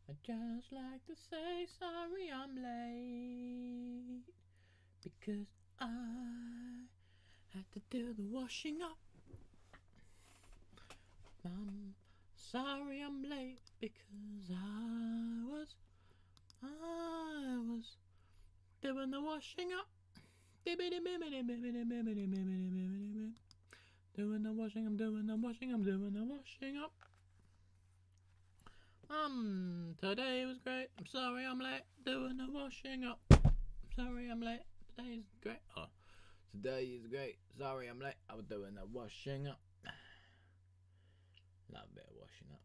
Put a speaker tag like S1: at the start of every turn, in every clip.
S1: I'd just like to say sorry I'm late, because I had to do the washing up. I'm sorry I'm late because I was doing the washing up. Doing the washing, I'm doing the washing, I'm doing the washing up. Today was great. I'm sorry I'm late. Doing the washing up. Sorry I'm late. Today's great. Oh, today is great. Sorry I'm late. I was doing the washing up. Love a bit of washing up.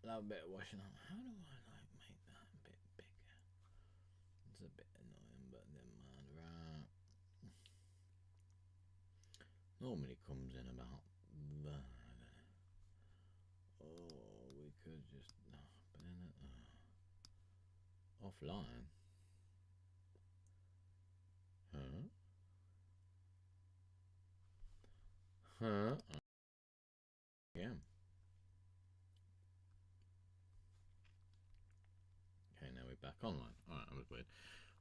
S1: Love a bit of washing up. How do I make that a bit bigger? It's a bit annoying, but never mind. Right. Normally comes in about that. Oh, we could just put in it offline. Huh? Yeah. Okay, now we're back online. Alright, that was weird.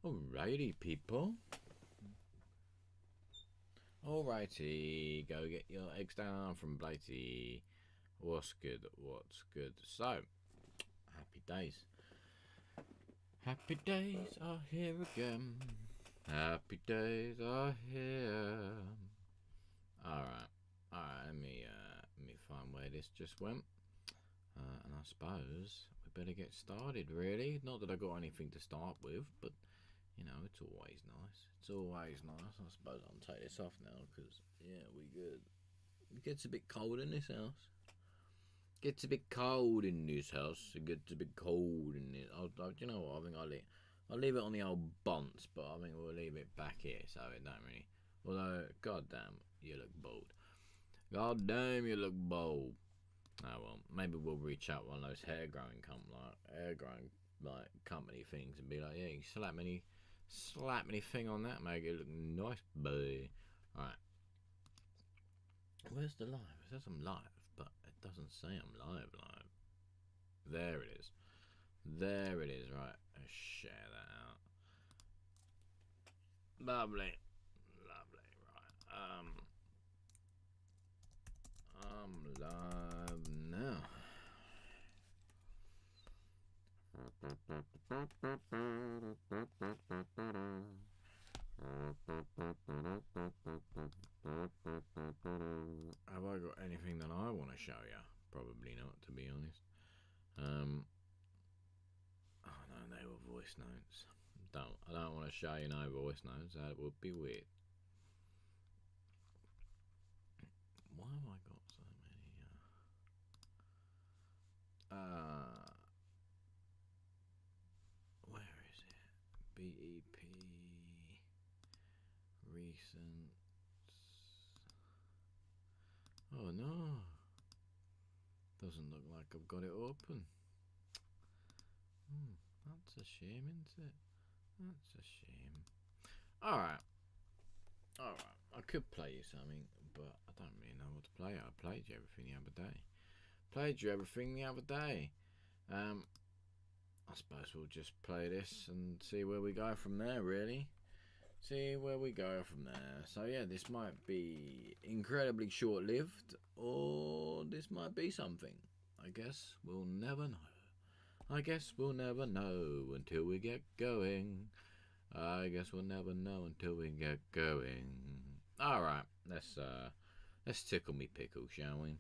S1: Alrighty, people. Alrighty, go get your eggs down from Blighty. What's good? What's good? So, happy days. Happy days are here again. Happy days are here. Alright, let me find where this just went. And I suppose we better get started, really. Not that I got anything to start with, but you know, it's always nice. It's always nice. I suppose I'll take this off now because, yeah, we good. It gets a bit cold in this house. Gets a bit cold in this house. It gets a bit cold in it. You know what? I think I'll leave it on the old bunts, but I think we'll leave it back here so it don't really. Although, goddamn, you look bold. Goddamn, you look bold. Oh well, maybe we'll reach out one of those hair growing company things and be like, yeah, you slap anything on that, make it look nice, boy. Alright. Where's the live? It says I'm live, but it doesn't say I'm live. There it is. There it is, right. Let's share that out. Lovely. Lovely, right. I'm live now. Have I got anything that I want to show you? Probably not, to be honest. Oh no, they were voice notes. I don't want to show you no voice notes. That would be weird. Why have I got so many? Where is it? BEP recent. Oh no, doesn't look like I've got it open. That's a shame, isn't it? That's a shame. Alright. I could play you something, but I don't really know what to play. I played you everything the other day. I suppose we'll just play this and see where we go from there, really. See where we go from there. So yeah, this might be incredibly short-lived, or this might be something. I guess we'll never know. I guess we'll never know until we get going. I guess we'll never know until we get going. Alright, let's tickle me pickle, shall we?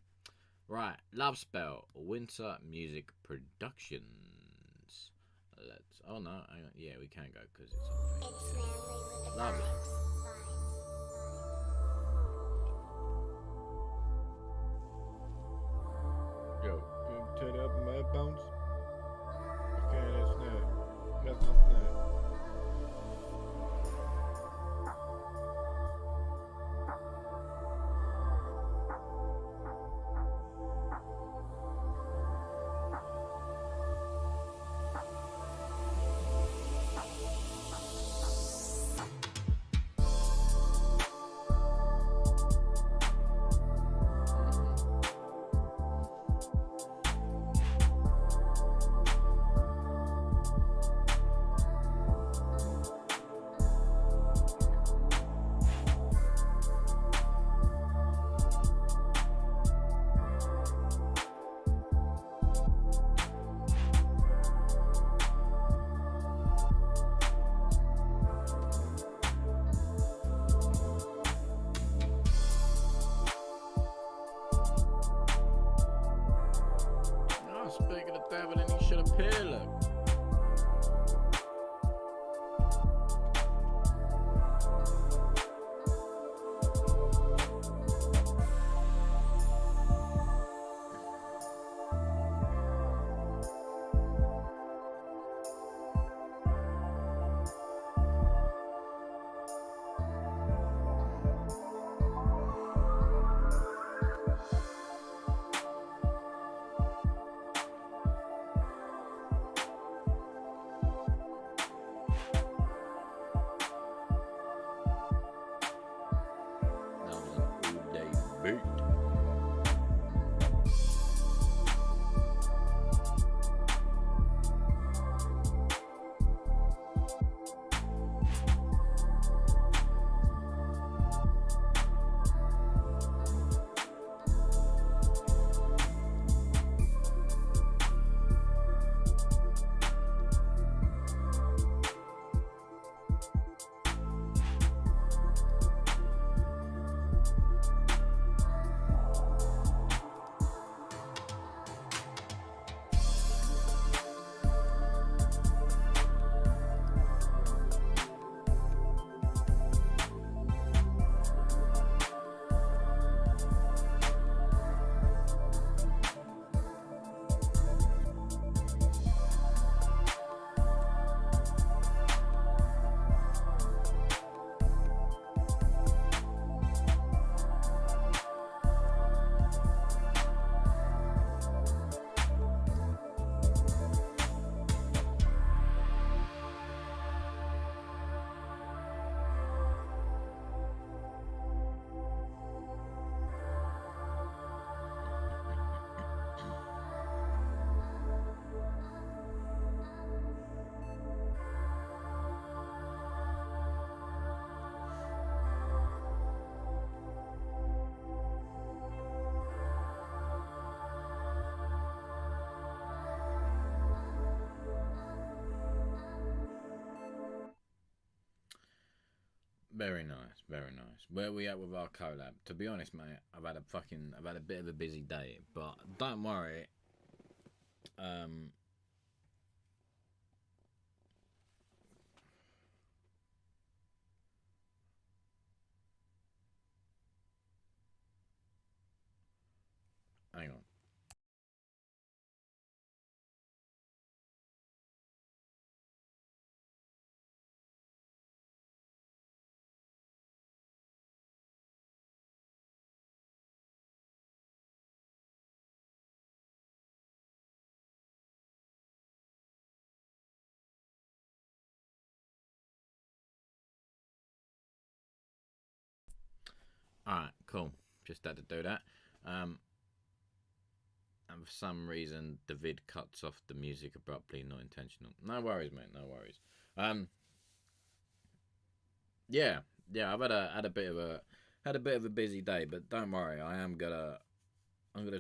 S1: Right, Love Spell, Winter Music Productions. Oh no, hang on. Yeah, we can go because it's on. Lovely. Yo, can you turn up my headphones? Okay, that's not. That's not. speak of the devil and he should appear, look. Very nice, very nice. Where we at with our collab? To be honest, mate, I've had a bit of a busy day, but don't worry. Hang on. Alright, cool. Just had to do that. And for some reason, the vid cuts off the music abruptly, not intentional. No worries, mate. No worries. Yeah, I've had a bit of a busy day, but don't worry. I'm gonna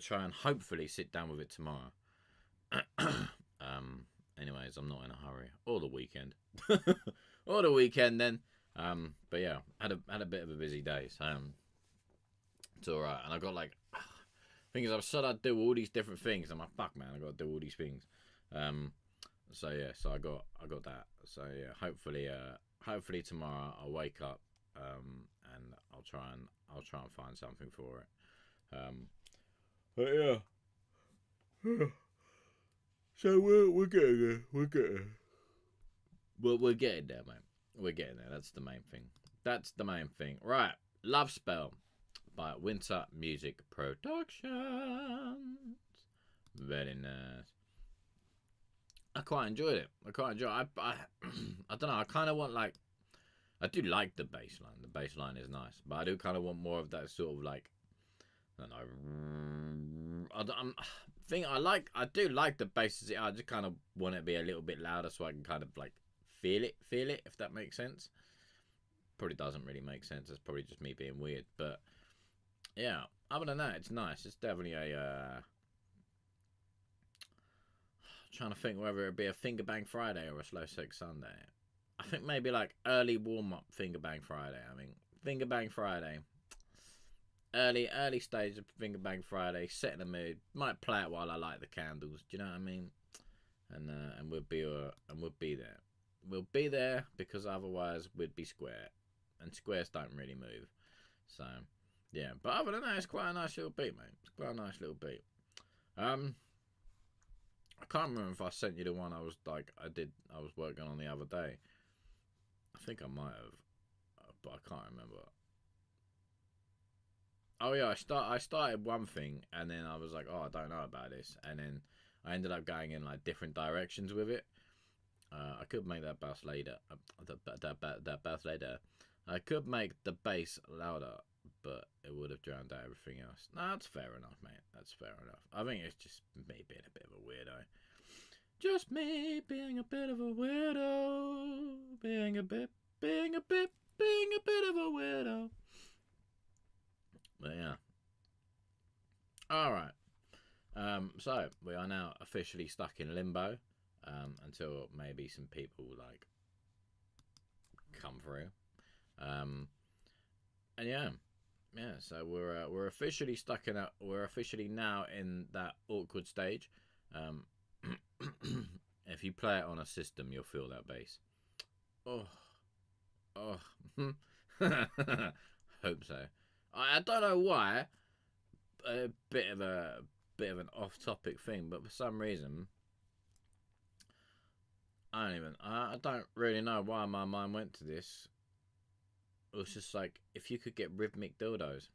S1: try and hopefully sit down with it tomorrow. Anyways, I'm not in a hurry. Or the weekend. Or the weekend then. But yeah, had a bit of a busy day. So it's alright. And I got like thing is, I've said I'd do all these different things. I'm like, fuck, man, I got to do all these things. So yeah, so I got that. So yeah, hopefully tomorrow I'll wake up, and I'll try and find something for it. But yeah. So we're getting there. We're getting there. Well, we're getting there, mate. We're getting there. That's the main thing. That's the main thing. Right. Love Spell by Winter Music Productions. Very nice. I quite enjoyed it. I don't know. I kind of want like. I do like the bass line. The bass line is nice, but I do kind of want more of that sort of like. I don't know. I do like the bass. I just kind of want it to be a little bit louder so I can kind of like feel it, if that makes sense. Probably doesn't really make sense. It's probably just me being weird, but yeah. Other than that, it's nice. It's definitely a. Trying to think whether it'd be a Finger Bang Friday or a Slow Sex Sunday. I think maybe like early warm up Finger Bang Friday. I mean, Finger Bang Friday. early stage of Finger Bang Friday, set in the mood. Might play it while I light the candles. Do you know what I mean? And we'll be there. We'll be there because otherwise we'd be square, and squares don't really move. So yeah, but other than that, it's quite a nice little beat, mate. It's quite a nice little beat. I can't remember if I sent you the one I was working on the other day. I think I might have, but I can't remember. Oh yeah, I started one thing and then I was like, oh, I don't know about this, and then I ended up going in like different directions with it. I could make that bass later. That bass later. I could make the bass louder, but it would have drowned out everything else. No, that's fair enough, mate. That's fair enough. I think it's just me being a bit of a weirdo. Just me being a bit of a weirdo. Being a bit of a weirdo. But yeah. Alright. So we are now officially stuck in limbo. Until maybe some people like come through. And yeah. So we're officially stuck in that. We're officially now in that awkward stage. If you play it on a system, you'll feel that bass. Oh. Hope so. I don't know why. A bit of an off-topic thing, but for some reason, I don't really know why my mind went to this. It was just like, if you could get rhythmic dildos.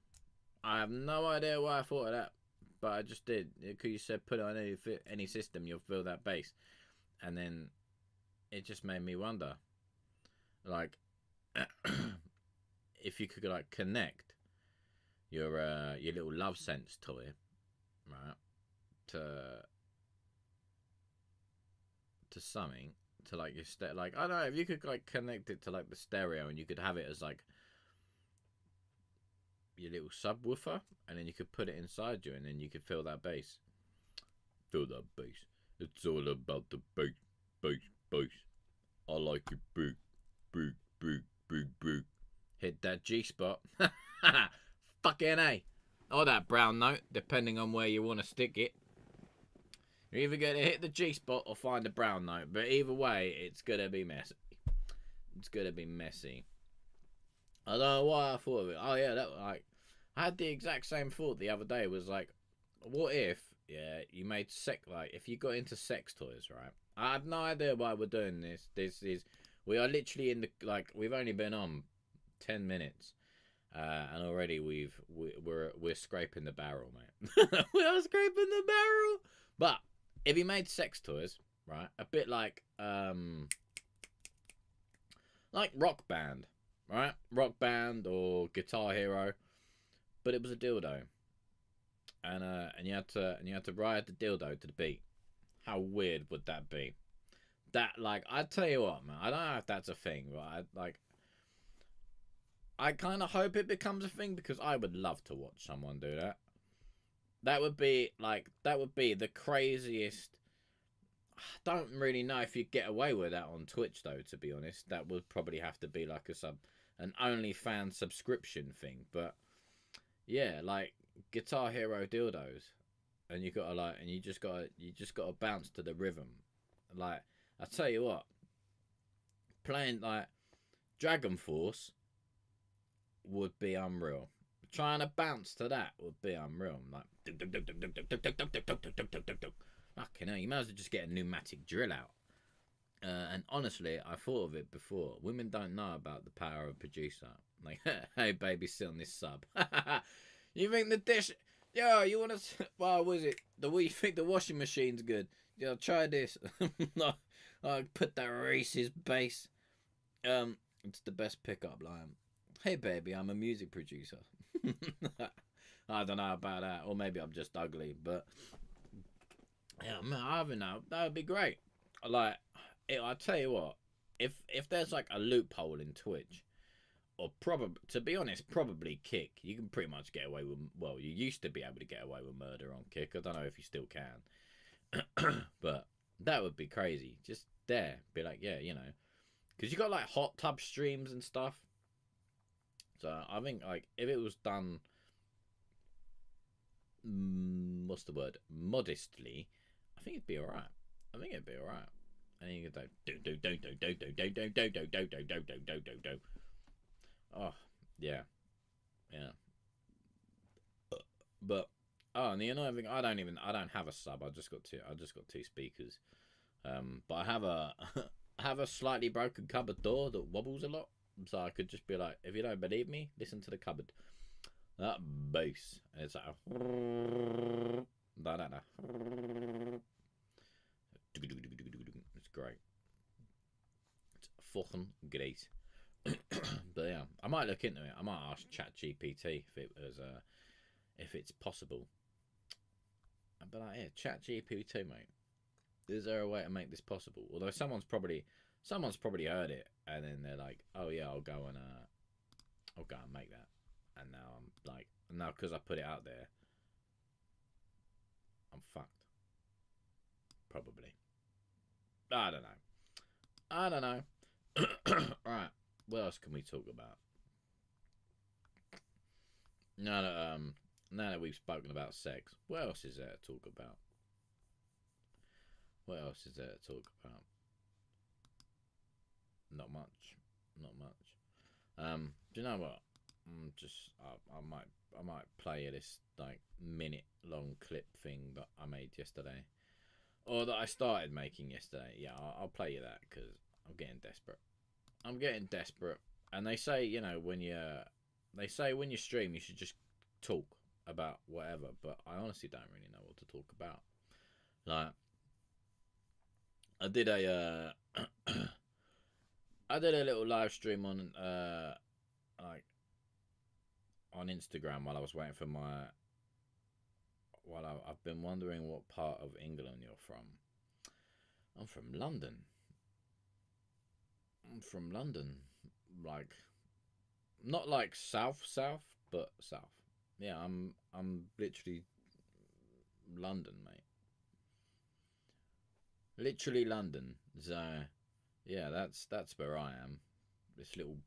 S1: I have no idea why I thought of that, but I just did. Because you said put it on any system, you'll feel that bass. And then it just made me wonder, like, if you could like connect your little Love Sense toy, right, to something, to like your like, I don't know, if you could like connect it to like the stereo and you could have it as like your little subwoofer, and then you could put it inside you and then you could feel that bass. Feel that bass. It's all about the bass. I like it big. Hit that G spot. Fucking A. Or that brown note, depending on where you want to stick it. You're either going to hit the G spot or find the brown note, but either way, it's going to be messy. It's going to be messy. I don't know why I thought of it. Oh yeah, that like, I had the exact same thought the other day. It was like, what if, yeah, you made like, if you got into sex toys, right? I have no idea why we're doing this. We are literally in the, like, we've only been on 10 minutes. And already we're scraping the barrel, mate. We are scraping the barrel. But if you made sex toys, right, a bit like Rock Band, right, Rock Band or Guitar Hero, but it was a dildo, and you had to ride the dildo to the beat. How weird would that be? That, like, I tell you what, man, I don't know if that's a thing, but I kind of hope it becomes a thing, because I would love to watch someone do that. That would be the craziest. I don't really know if you'd get away with that on Twitch, though, to be honest. That would probably have to be like an OnlyFans subscription thing. But yeah, like Guitar Hero dildos, and you just gotta bounce to the rhythm. Like, I tell you what, playing like Dragon Force would be unreal. Trying to bounce to that would be unreal. Like, fucking hell, you might as well just get a pneumatic drill out. And honestly, I thought of it before. Women don't know about the power of a producer. Like, hey baby, sit on this sub. You think the dish? Yo, you want to? Well, was it? You think the washing machine's good? Yo, try this. I put that Reese's bass. It's the best pickup line. Hey baby, I'm a music producer. I don't know about that, or maybe I'm just ugly, but yeah, man, I don't know. That would be great. Like, I tell you what, if there's like a loophole in Twitch, or probably, to be honest, probably Kick, you can pretty much get away with. Well, you used to be able to get away with murder on Kick. I don't know if you still can, but that would be crazy. Just there, be like, yeah, you know, because you got like hot tub streams and stuff. So I think, like, if it was done what's the word? Modestly, I think it'd be alright. I think it'd be alright. And you could do. Oh, yeah. But and the annoying thing, I don't have a sub. I just got two speakers. But I have a I have a slightly broken cupboard door that wobbles a lot. So I could just be like, if you don't believe me, listen to the cupboard. That bass. And it's like It's great. It's fucking great. But yeah, I might look into it. I might ask ChatGPT if it's possible. But like, yeah, ChatGPT, mate. Is there a way to make this possible? Although someone's probably heard it and then they're like, oh yeah, I'll go and make that. And now I'm like, now because I put it out there, I'm fucked. Probably. I don't know. Right. What else can we talk about? Now that we've spoken about sex, what else is there to talk about? What else is there to talk about? Not much. Do you know what? I might play this like minute long clip thing that I made yesterday, or that I started making yesterday. Yeah, I'll play you that because I'm getting desperate. And they say, you know, when you stream, you should just talk about whatever. But I honestly don't really know what to talk about. Like, I did a I did a little live stream on on Instagram while I was waiting for my. I've been wondering what part of England you're from. I'm from London. Like, not like south, but south. Yeah, I'm literally London, mate. Literally London. So yeah, that's where I am. This little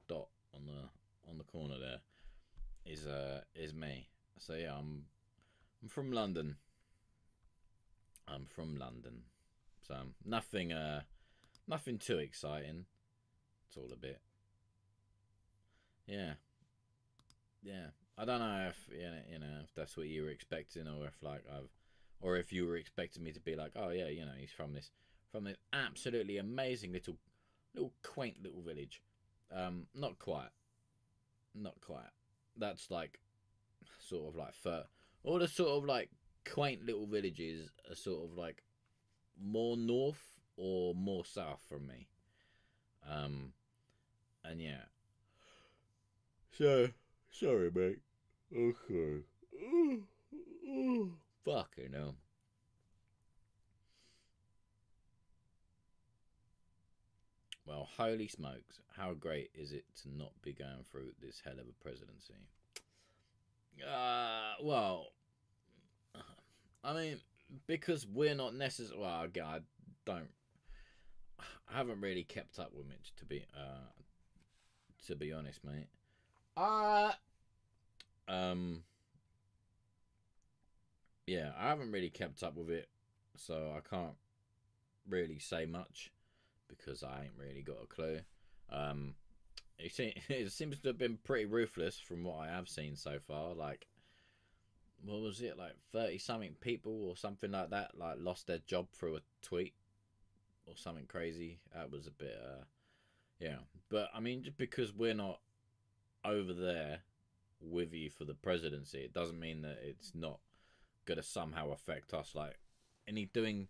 S1: dot on the corner there is me. So yeah, I'm from London. So nothing too exciting. It's all a bit. Yeah. I don't know if if that's what you were expecting, or if you were expecting me to be like, oh yeah, he's from this absolutely amazing little quaint little village. Not quite. That's like sort of like all the sort of like quaint little villages are sort of like more north or more south from me. And yeah. So sorry, mate. Okay. Fuck, Well, holy smokes, how great is it to not be going through this hell of a presidency? Well, I mean, because we're not necessarily. Well, I don't. I haven't really kept up with Mitch to be honest, mate. Yeah, I haven't really kept up with it, so I can't really say much because I ain't really got a clue. It seems to have been pretty ruthless from what I have seen so far. Like, what was it, like 30 something people or something like that, like lost their job through a tweet or something crazy. That was a bit yeah. But I mean, just because we're not over there with you for the presidency, it doesn't mean that it's not gonna somehow affect us. Like, any doing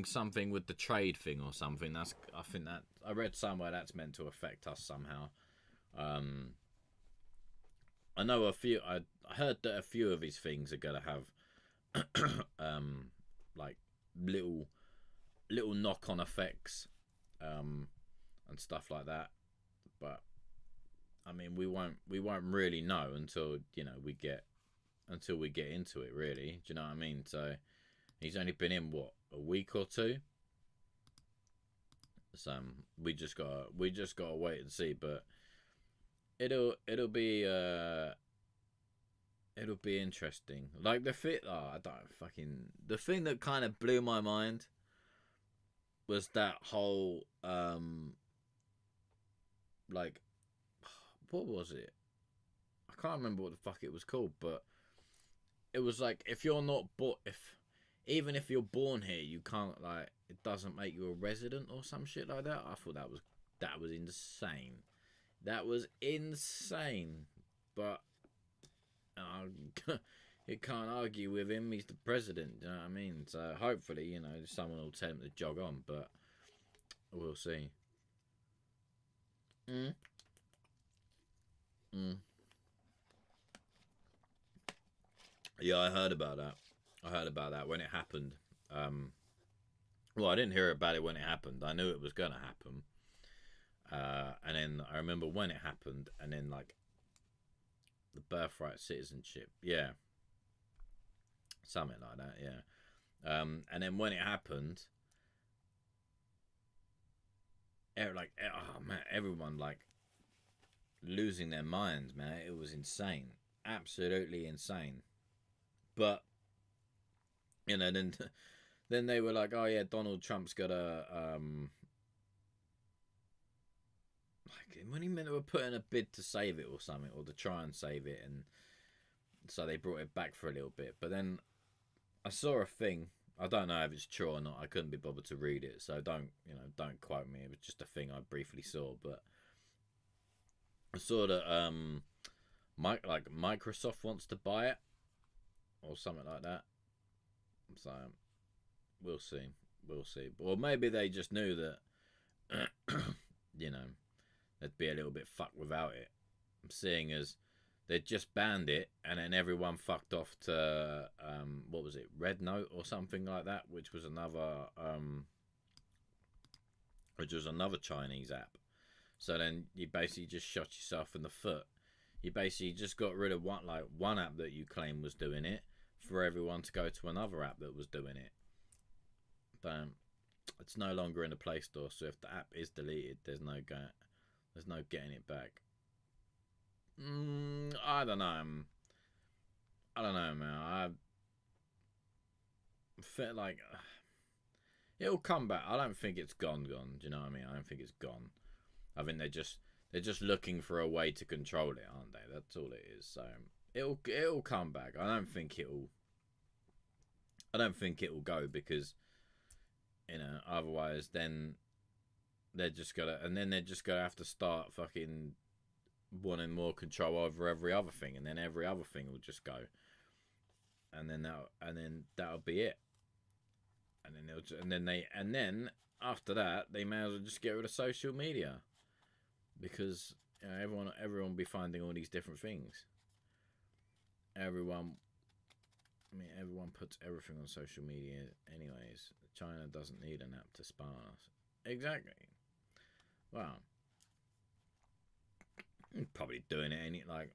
S1: something with the trade thing or something. I think that I read somewhere that's meant to affect us somehow. I know a few. I heard that a few of his things are gonna have like little knock-on effects and stuff like that. But I mean, we won't really know until we get into it. Really, do you know what I mean? So he's only been in what, a week or two. So we just gotta wait and see. But it'll be it'll be interesting. Like the fit. Oh, I don't fucking. The thing that kind of blew my mind was that whole like, what was it? I can't remember what the fuck it was called, but it was like if you're not even if you're born here, you can't, like, it doesn't make you a resident or some shit like that. I thought that was insane. That was insane. But you can't argue with him. He's the president. You know what I mean? So hopefully, you know, someone will tell him to jog on. But we'll see. Yeah, I heard about that. I heard about that when it happened. Well, I didn't hear about it when it happened. I knew it was gonna happen. And then I remember when it happened, and then like the birthright citizenship, yeah, something like that, yeah. And then when it happened, like, oh man, everyone like losing their minds, man. It was insane, absolutely insane. But you know, then they were like, oh yeah, Donald Trump's got a like, when he meant they were putting a bid to save it or something, or to try and save it, and so they brought it back for a little bit. But then I saw a thing. I don't know if it's true or not. I couldn't be bothered to read it, so don't quote me. It was just a thing I briefly saw, but I saw that Microsoft wants to buy it or something like that. So we'll see. Or maybe they just knew that you know, they'd be a little bit fucked without it, seeing as they'd just banned it, and then everyone fucked off to what was it, Red Note or something like that, which was another Chinese app. So then you basically just shot yourself in the foot. You basically just got rid of one app that you claim was doing it, for everyone to go to another app that was doing it. But it's no longer in the Play Store, so if the app is deleted, there's no getting it back. I don't know, man. I feel like it'll come back. I don't think it's gone. Do you know what I mean? I don't think it's gone. I think they're just looking for a way to control it, aren't they? That's all it is. So it'll come back. I don't think it'll go, because you know, otherwise then they're just gonna have to start fucking wanting more control over every other thing, and then every other thing will just go, and then that'll be it. And then after that, they may as well just get rid of social media, because you know, everyone will be finding all these different things. Everyone puts everything on social media anyways. China doesn't need an app to spy on us. Exactly. Well, probably doing it any, like,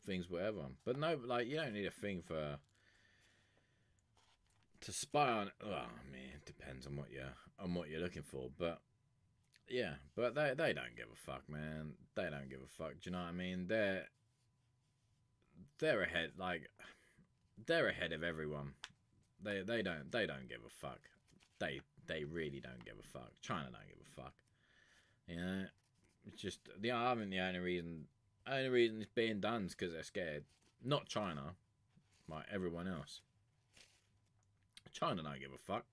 S1: things, whatever. But no, like, you don't need a thing to spy on. Oh man, it depends on what you're looking for. But yeah, but they don't give a fuck, man. They don't give a fuck. Do you know what I mean? They're ahead. Like, they're ahead of everyone. They don't give a fuck. They really don't give a fuck. China don't give a fuck. You know, it's just I think the only reason it's being done is because they're scared. Not China, like everyone else. China don't give a fuck.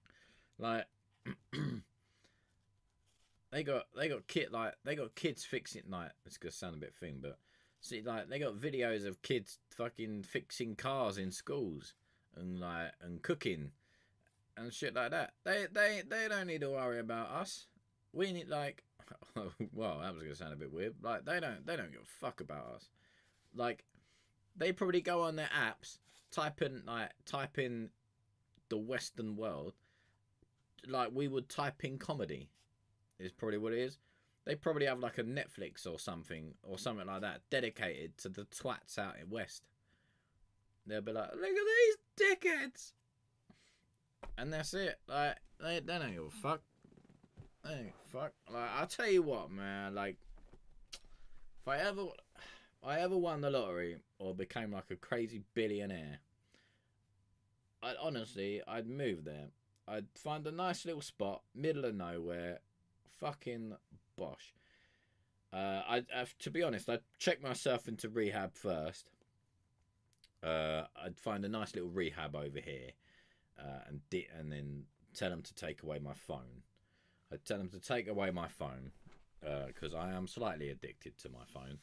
S1: Like they got kids fixing, like, it's gonna sound a bit thing, but see, like, they got videos of kids fucking fixing cars in schools and cooking and shit like that. They don't need to worry about us. We need, like, well, that was gonna sound a bit weird. Like, they don't give a fuck about us. Like, they probably go on their apps, type in the Western world, like we would type in comedy, is probably what it is. They probably have like a Netflix or something like that dedicated to the twats out in West. They'll be like, look at these dickheads, and that's it. Like, they don't give a fuck. They don't give a fuck. Like, I'll tell you what, man. Like, if I ever I ever won the lottery or became like a crazy billionaire, I'd move there. I'd find a nice little spot, middle of nowhere, fucking bosh. To be honest, I'd check myself into rehab first. I'd find a nice little rehab over here, and then tell them to take away my phone. I'd tell them to take away my phone, because I am slightly addicted to my phone,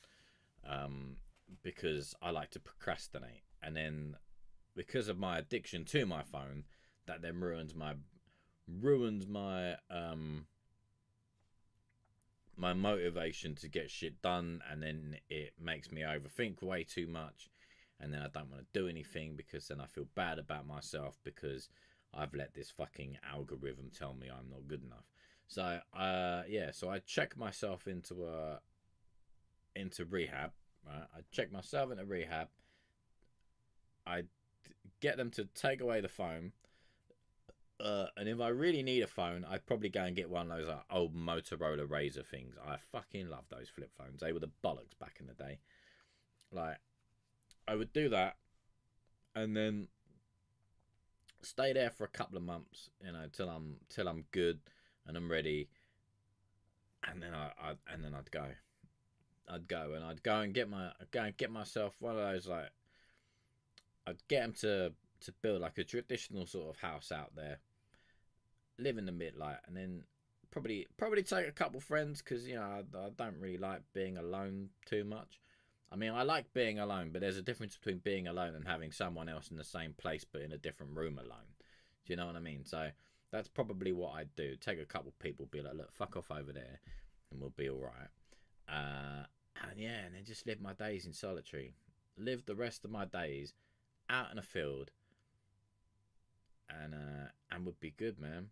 S1: because I like to procrastinate, and then because of my addiction to my phone, that then ruins my my motivation to get shit done, and then it makes me overthink way too much, and then I don't want to do anything because then I feel bad about myself because I've let this fucking algorithm tell me I'm not good enough. So yeah, so I check myself into rehab, right? I check myself into rehab. I get them to take away the phone. And if I really need a phone, I'd probably go and get one of those old Motorola Razr things. I fucking love those flip phones. They were the bollocks back in the day. Like, I would do that, and then stay there for a couple of months, you know, till I'm good and I'm ready, and then I'd go. I'd go and get myself one of those, like, I'd get them to build like a traditional sort of house out there, live in the midlight, and then probably take a couple friends, because, you know, I don't really like being alone too much. I mean, I like being alone, but there's a difference between being alone and having someone else in the same place but in a different room alone. Do you know what I mean? So that's probably what I'd do. Take a couple people, be like, look, fuck off over there, and we'll be all right. And yeah, and then just live my days in solitary. Live the rest of my days out in a field, and would be good, man.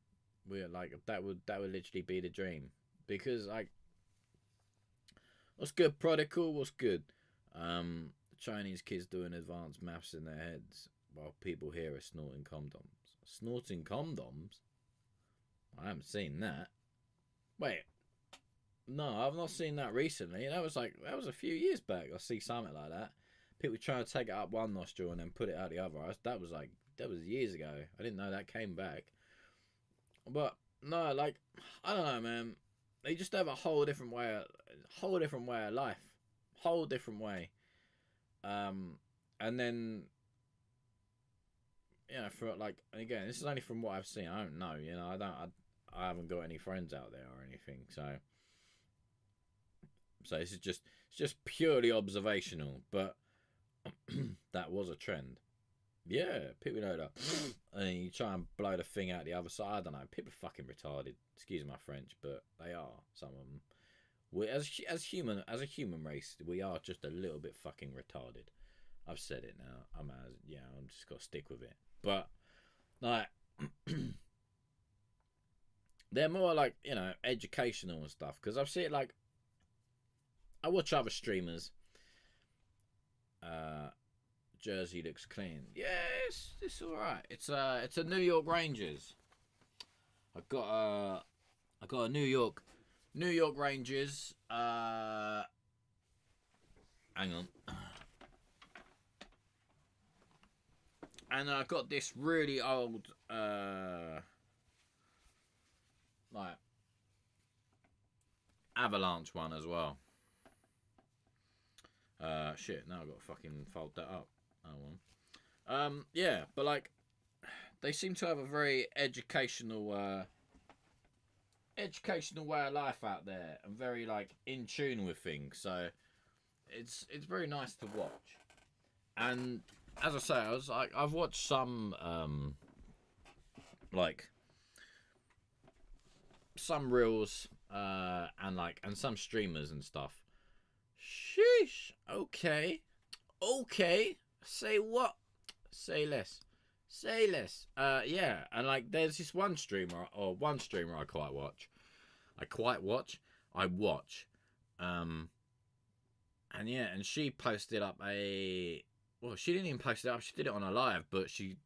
S1: We're like, that would literally be the dream, because, like, what's good, prodigal? What's good? Chinese kids doing advanced maths in their heads while people here are snorting condoms. Snorting condoms? I haven't seen that. Wait, no, I've not seen that recently. That was a few years back. I see something like that. People trying to take it up one nostril and then put it out the other. That was years ago. I didn't know that came back. But no, like, I don't know, man. They just have a whole different way of life, whole different way. And then, you know, for like, again, this is only from what I've seen. I don't know, you know. I haven't got any friends out there or anything, so this is it's just purely observational. But that was a trend. Yeah, people know that. And you try and blow the thing out the other side. I don't know. People are fucking retarded. Excuse my French, but they are. Some of them. We, as a human race, we are just a little bit fucking retarded. I've said it now. I'm just got to stick with it. But like, they're more like, you know, educational and stuff. Because I've seen it, like, I watch other streamers. Jersey looks clean. Yes, it's all right. It's a New York Rangers. I got a New York Rangers. Hang on. And I got this really old like Avalanche one as well. Shit, now I've got to fucking fold that up. Yeah, but like, they seem to have a very educational way of life out there, and very, like, in tune with things. So it's very nice to watch. And as I say, I've watched some like some reels and some streamers and stuff. Sheesh. Okay. Say what? Say less. Yeah, and like, there's this one streamer I quite watch. And yeah, and she posted up she didn't even post it up, she did it on a live, but she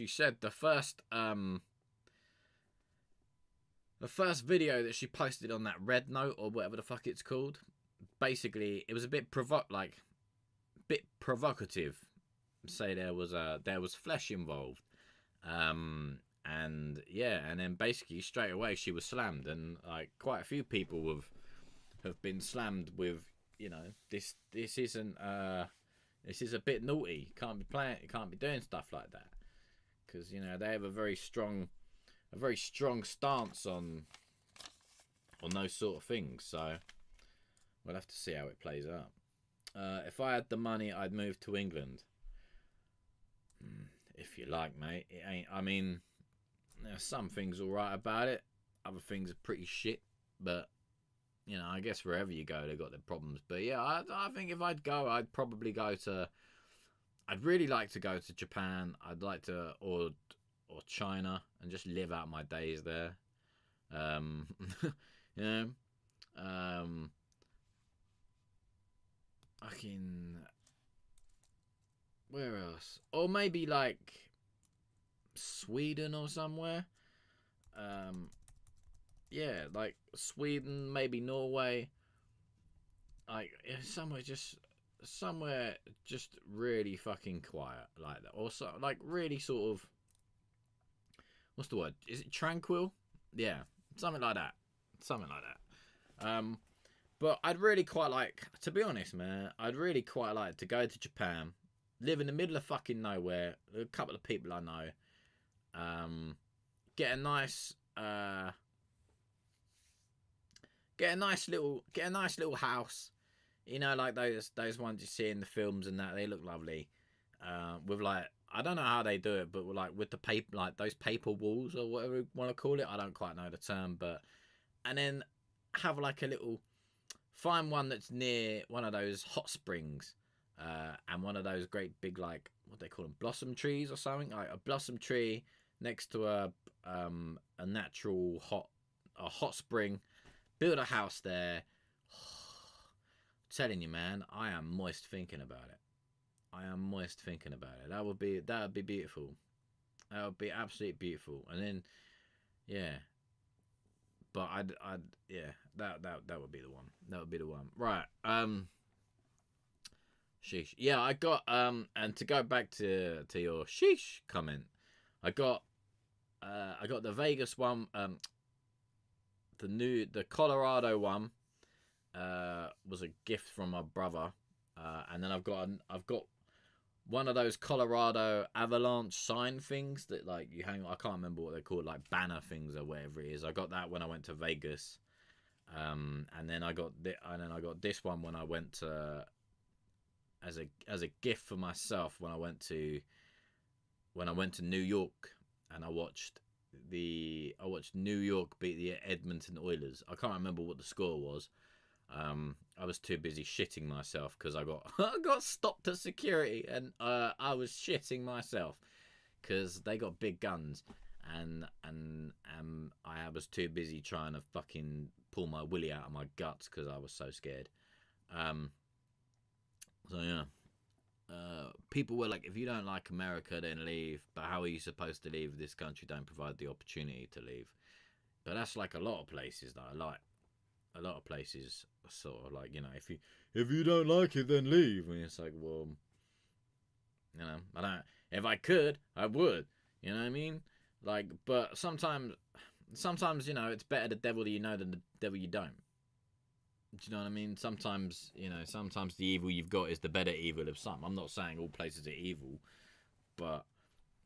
S1: said the first video that she posted on that Red Note, or whatever the fuck it's called, basically it was a bit provocative. Say there was flesh involved, and yeah, and then basically straight away she was slammed, and like quite a few people have been slammed with, you know, this isn't this is a bit naughty. Can't be doing stuff like that, because you know they have a very strong stance on those sort of things. So we'll have to see how it plays out. If I had the money, I'd move to England. If you like, mate. It ain't. I mean, there's some things all right about it. Other things are pretty shit. But you know, I guess wherever you go, they've got their problems. But yeah, I think if I'd go, I'd probably go to. I'd really like to go to Japan. I'd like to or China and just live out my days there. You know, fucking. Where else? Or maybe like Sweden or somewhere. Yeah, like Sweden, maybe Norway. Like somewhere just really fucking quiet like that. Or so, like really sort of, what's the word? Is it tranquil? Yeah, something like that. But I'd really quite like, to be honest, man, I'd really quite like to go to Japan, live in the middle of fucking nowhere, a couple of people I know, get a nice little house, you know, like those ones you see in the films and that. They look lovely, with like, I don't know how they do it, but like with the paper, like those paper walls or whatever you want to call it. I don't quite know the term, but and then have like a little, find one that's near one of those hot springs, and one of those great big, like, what they call them, blossom trees or something, like a blossom tree next to a natural hot spring. Build a house there. Telling you, man, I am moist thinking about it. That would be beautiful. That would be absolutely beautiful. And then, yeah. But yeah, that would be the one. That would be the one. Right. Sheesh. Yeah, I got and to go back to your sheesh comment, I got the Vegas one, the Colorado one, was a gift from my brother, and then I've got one of those Colorado avalanche sign things that like you hang. I can't remember what they're called, like banner things or whatever it is. I got that when I went to Vegas, and then I got this one when I went to, as a gift for myself when I went to New York, and I watched New York beat the Edmonton Oilers. I can't remember what the score was. I was too busy shitting myself because I got stopped at security, and I was shitting myself because they got big guns, and I was too busy trying to fucking pull my willy out of my guts because I was so scared. So yeah. People were like, if you don't like America, then leave. But how are you supposed to leave? This country don't provide the opportunity to leave. But that's like a lot of places that I like. A lot of places are sort of like, you know, if you don't like it, then leave. And it's like, well, you know, if I could, I would. You know what I mean? Like, but sometimes, you know, it's better the devil that you know than the devil you don't. Do you know what I mean? Sometimes, you know, the evil you've got is the better evil of some. I'm not saying all places are evil, but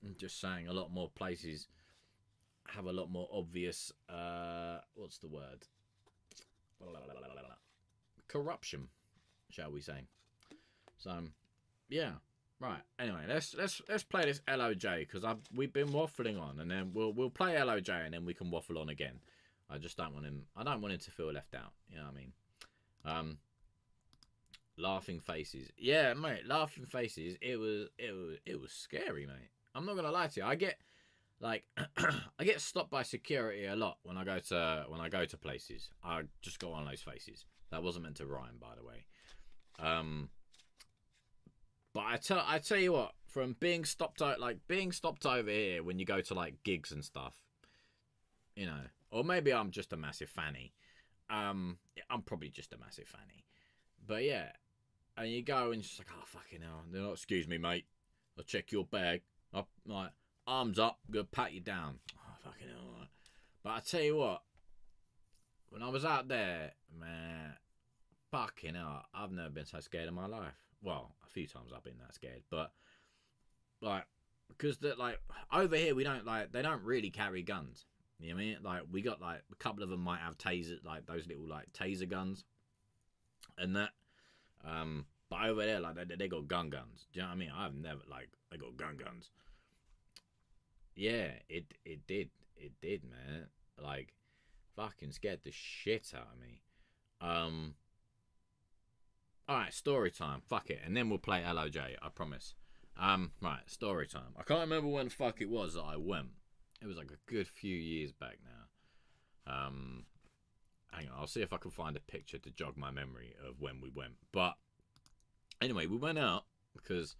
S1: I'm just saying a lot more places have a lot more obvious, what's the word? Corruption, shall we say? So, yeah, right. Anyway, let's play this LOJ because we've been waffling on, and then we'll play LOJ and then we can waffle on again. I just don't want him. I don't want him to feel left out. You know what I mean? Laughing faces. Yeah, mate. Laughing faces. It was scary, mate. I'm not gonna lie to you. I get like I get stopped by security a lot when I go to places. I just got one of those faces. That wasn't meant to rhyme, by the way. But I tell you what, from being stopped over here when you go to like gigs and stuff, you know, or maybe I'm just a massive fanny. I'm probably just a massive fanny. But yeah, and you go and she's like, oh fucking hell. And they're like, excuse me, mate. I'll check your bag. I'm like, arms up, I'm gonna pat you down. Oh fucking hell. Right. But I tell you what, when I was out there, man, fucking hell, I've never been so scared in my life. Well, a few times I've been that scared, but like, because like over here we don't like, they don't really carry guns. You know what I mean? Like, we got like a couple of them might have taser, like those little like taser guns, and that. But over there, like they got guns. Do you know what I mean? I've never like they got guns. Yeah, it did, man. Like, fucking scared the shit out of me. All right, story time. Fuck it, and then we'll play LOJ. I promise. Right, story time. I can't remember when the fuck it was that I went. It was like a good few years back now. Hang on, I'll see if I can find a picture to jog my memory of when we went. But anyway, we went out because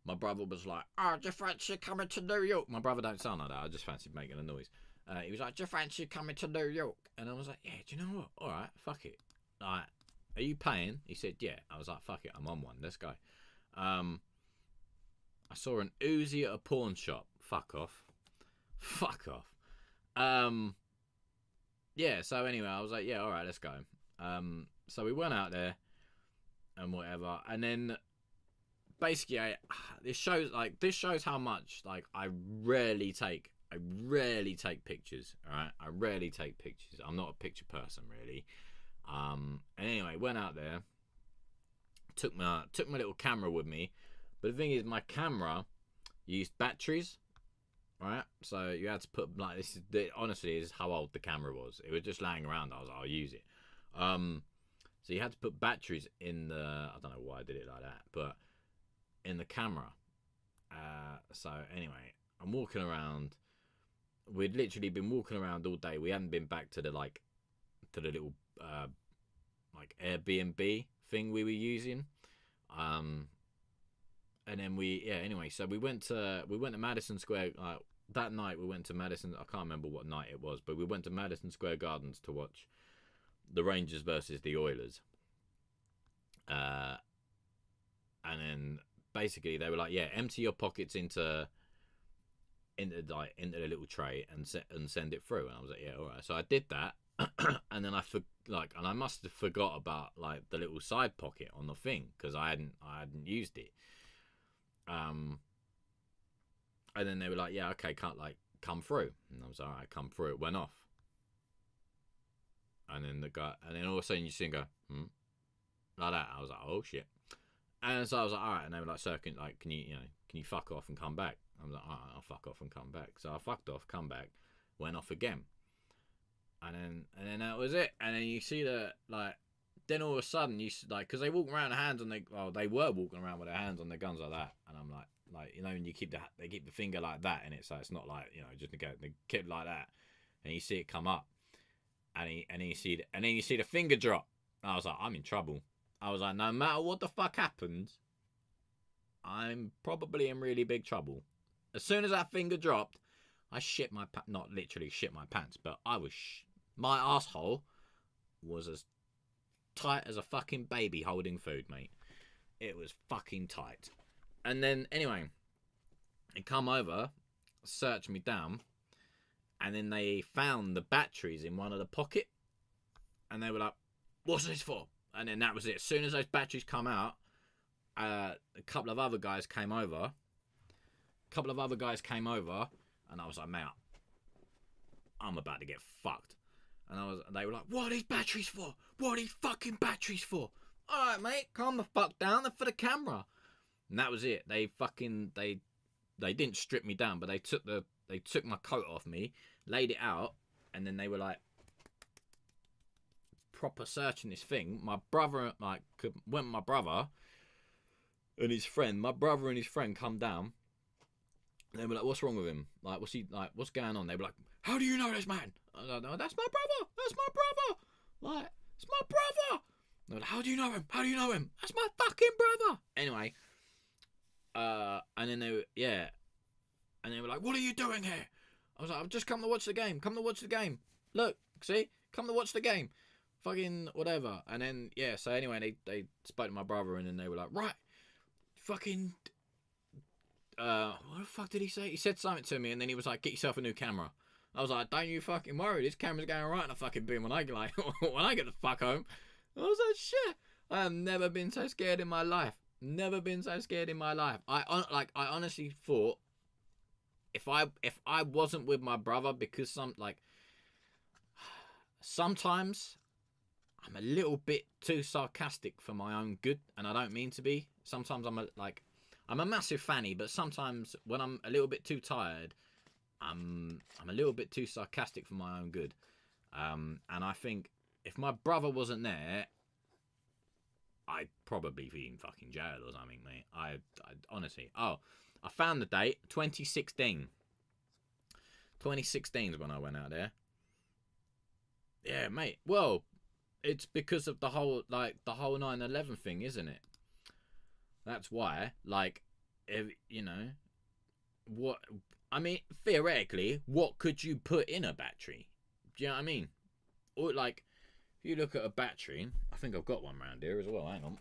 S1: my brother was like, oh, do you fancy coming to New York? My brother don't sound like that. I just fancied making a noise. He was like, do you fancy coming to New York? And I was like, yeah, do you know what? All right, fuck it. Like, are you paying? He said, yeah. I was like, fuck it, I'm on one. Let's go. I saw an Uzi at a pawn shop. Fuck off. Fuck off. Yeah, so anyway, I was like, yeah, all right, let's go. So we went out there and whatever, and then basically this shows how much like I rarely take pictures. All right, I rarely take pictures. I'm not a picture person really. And anyway, went out there, took my little camera with me, but the thing is, my camera used batteries. Right, so you had to put like honestly, this is how old the camera was. It was just laying around. I was like, I'll use it. So you had to put batteries in the. I don't know why I did it like that, but in the camera. So anyway, I'm walking around. We'd literally been walking around all day. We hadn't been back to the little like Airbnb thing we were using. And then anyway, so we went to Madison Square. That night we went to Madison. I can't remember what night it was, but we went to Madison Square Gardens to watch the Rangers versus the Oilers. And then basically they were like, yeah, empty your pockets into the little tray and send it through. And I was like, yeah, all right. So I did that, and then I must have forgot about like the little side pocket on the thing because I hadn't used it. And then they were like, yeah, okay, come through. And I was like, all right, come through. It went off. And then all of a sudden you see him go, like that. I was like, oh shit. And so I was like, all right. And they were like, sir, can you fuck off and come back? I was like, all right, I'll fuck off and come back. So I fucked off, come back, went off again. And then that was it. And then you see then all of a sudden you like, because they walk around hands on they were walking around with their hands on their guns like that, and I'm like when you they keep the finger like that in it, so it's not like just they keep like that, and you see it come up, and then you see the finger drop. I was like, I'm in trouble. I was like, no matter what the fuck happens, I'm probably in really big trouble. As soon as that finger dropped, I shit my not literally shit my pants, but my asshole was as tight as a fucking baby holding food, mate. It was fucking tight. And then anyway, they come over, searched me down, and then they found the batteries in one of the pocket, and they were like, what's this for? And then that was it. As soon as those batteries come out, a couple of other guys came over, and I was like, mate, I'm about to get fucked. And they were like, what are these batteries for? What are these fucking batteries for? All right, mate, calm the fuck down. They're for the camera. And that was it. They didn't strip me down, but they took my coat off me, laid it out, and then they were like proper searching this thing. My brother went with my brother and his friend. My brother and his friend come down. And they were like, what's wrong with him? Like, what's going on? They were like, how do you know this man? I was like, no, that's my brother. That's my brother. Like, it's my brother. They were like, how do you know him? How do you know him? That's my fucking brother. Anyway, and then they were like, what are you doing here? I was like, I've just come to watch the game. Come to watch the game. Look, see? Come to watch the game. fucking whatever. And then, yeah, so anyway, they spoke to my brother, and then they were like, right, fucking, what the fuck did he say? He said something to me, and then he was like, get yourself a new camera. I was like, don't you fucking worry, this camera's going right in a fucking bin when I get the fuck home. I was like, shit, I have never been so scared in my life. Never been so scared in my life. I honestly thought, if I wasn't with my brother, because sometimes I'm a little bit too sarcastic for my own good, and I don't mean to be. Sometimes I'm a massive fanny, but sometimes when I'm a little bit too tired, I'm a little bit too sarcastic for my own good. And I think if my brother wasn't there, I'd probably be in fucking jail or something, mate. I honestly. Oh, I found the date, 2016. 2016 is when I went out there. Yeah, mate. Well, it's because of the whole 9/11 thing, isn't it? That's why, what I mean, theoretically, what could you put in a battery? Do you know what I mean? Or if you look at a battery, I think I've got one around here as well. Hang on.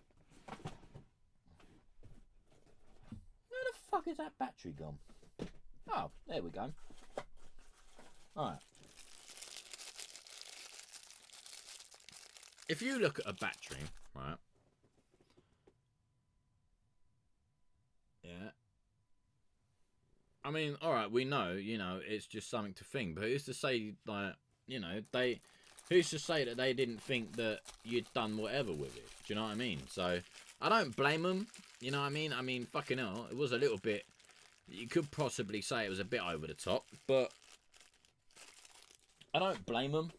S1: Where the fuck is that battery gone? Oh, there we go. Alright. If you look at a battery, right? Yeah. I mean, alright, we know, it's just something to think, but who's to say, who's to say that they didn't think that you'd done whatever with it? Do you know what I mean? So, I don't blame them, you know what I mean? I mean, fucking hell, it was a little bit, you could possibly say it was a bit over the top, but I don't blame them,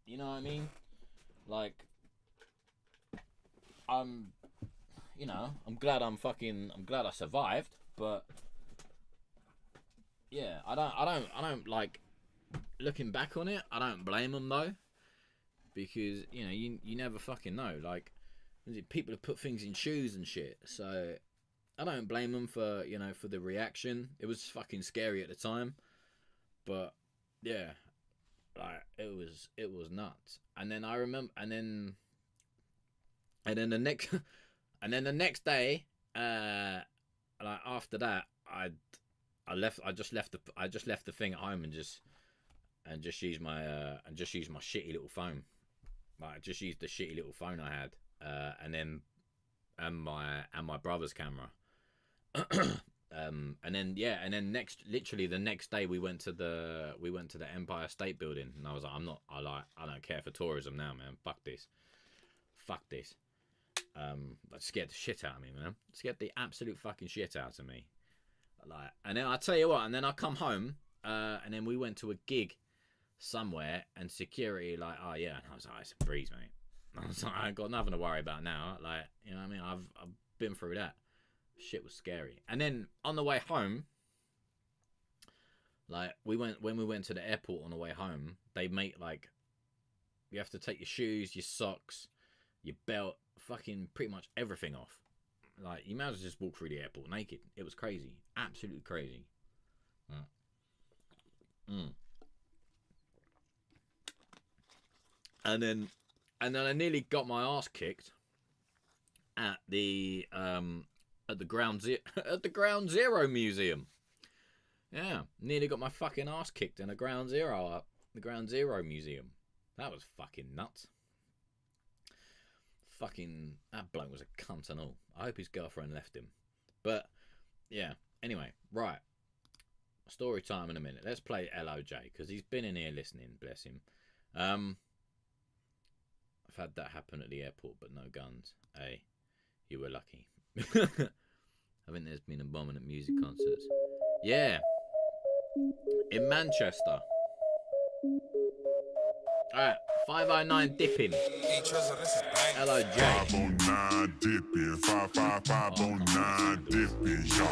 S1: you know what I mean? I'm glad I'm glad I survived, but yeah, I don't like looking back on it. I don't blame them though, because you never fucking know. People have put things in shoes and shit, so I don't blame them for for the reaction. It was fucking scary at the time, but yeah, it was nuts. And then I remember, and then the next next day, after that, I just left the thing at home and just used my shitty little phone. I just used the shitty little phone I had, and my brother's camera. And then literally the next day we went to the Empire State Building, and I was like, I don't care for tourism now, man. Fuck this. That scared the shit out of me, man. Scared the absolute fucking shit out of me. And then I tell you what, and then I come home, and then we went to a gig somewhere, and security oh yeah, and I was like, it's a breeze, mate. I was like, I ain't got nothing to worry about now. You know what I mean? I've been through that. Shit was scary. And then on the way home, when we went to the airport on the way home, they make you have to take your shoes, your socks, your belt, fucking pretty much everything off. You might as well just walk through the airport naked. It was crazy. Absolutely crazy. And then I nearly got my ass kicked at the Ground Zero Museum. Yeah, nearly got my fucking ass kicked in the Ground Zero Museum. That was fucking nuts. Fucking, that bloke was a cunt and all. I hope his girlfriend left him. But, yeah. Anyway, right. Story time in a minute. Let's play LOJ, because he's been in here listening, bless him. I've had that happen at the airport, but no guns. Hey, you were lucky. I think there's been a bombing at music concerts. Yeah. In Manchester. Alright, 509 dipping. Hello, Jay.
S2: 509 dipping, 55509 dipping, y'all.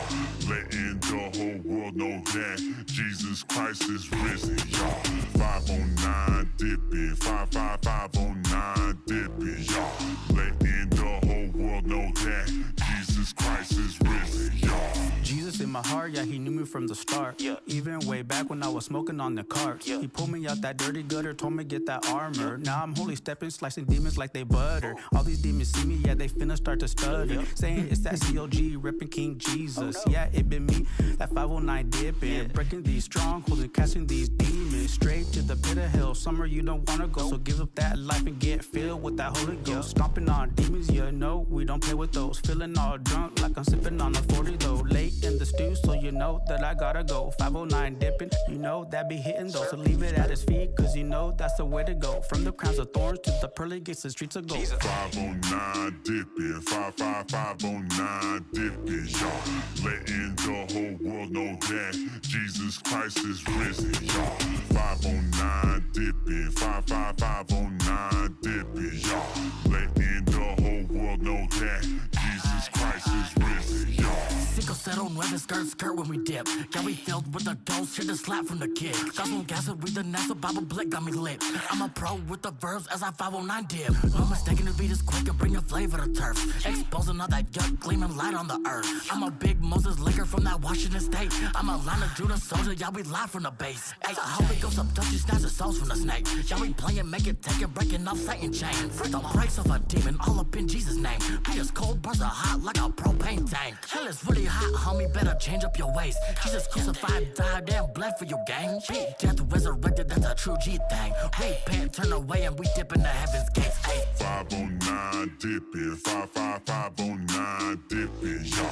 S2: Letting the whole world know that Jesus Christ is risen, y'all. 509 dipping, 55509 dipping, y'all. Letting the whole world know that Jesus Christ is risen, y'all.
S3: Jesus in my heart, yeah, he knew me from the start. Even way back when I was smoking on the carts. He pulled me out that dirty gutter, told me get that armor. Now I'm holy stepping, slicing demons like they butter. All these demons see me, yeah, they finna start to stutter. Saying it's that COG, repping King Jesus. Yeah, it been me, that 509 dipping. Breaking these strongholds and casting these demons. Straight to the pit of hell, somewhere you don't wanna go. So give up that life and get filled with that Holy Ghost. Stomping on demons, you know, we don't play with those. Feeling all drunk like I'm sipping on a 40 though. Late in the stew, so you know that I gotta go. 509 dipping, you know that be hitting though. So leave it at his feet, cause you know that's the way to go. From the crowns of thorns to the pearly gates, the streets of gold.
S2: 509 dipping, 509 dipping, y'all. Letting the whole world know that Jesus Christ is risen, y'all. 509 dipping, 509 dipping, y'all. Letting the whole world know that Jesus Christ is risen, y'all.
S4: Cinco cero nueve skirt when we dip. Got me filled with the dose, hit the slap from the kid. Got some gas and read the NASA Bible blick got me lit. I'm a pro with the verbs as I 509 dip. No mistaking the beat is quick and bring a flavor to turf. Exposing all that yuck, gleaming light on the earth. I'm a big Moses liquor from that Washington State. I'm a line of Judah soldier, y'all be live from the base. As a Holy Ghost abduction, snatch the souls from the snake. Y'all be playing, make it, take it, breaking off Satan chain. Free the brakes of a demon, all up in Jesus' name. Peter's cold, bars are hot like a propane tank. Hell is really hot, homie, better change up your ways. Jesus crucified, died, and bled for you, gang. Beat death, resurrected, that's a true G thing. Repent, turn away, and we dip in the heavens gates. Ay.
S2: 509 dipping, 509 dipping, y'all.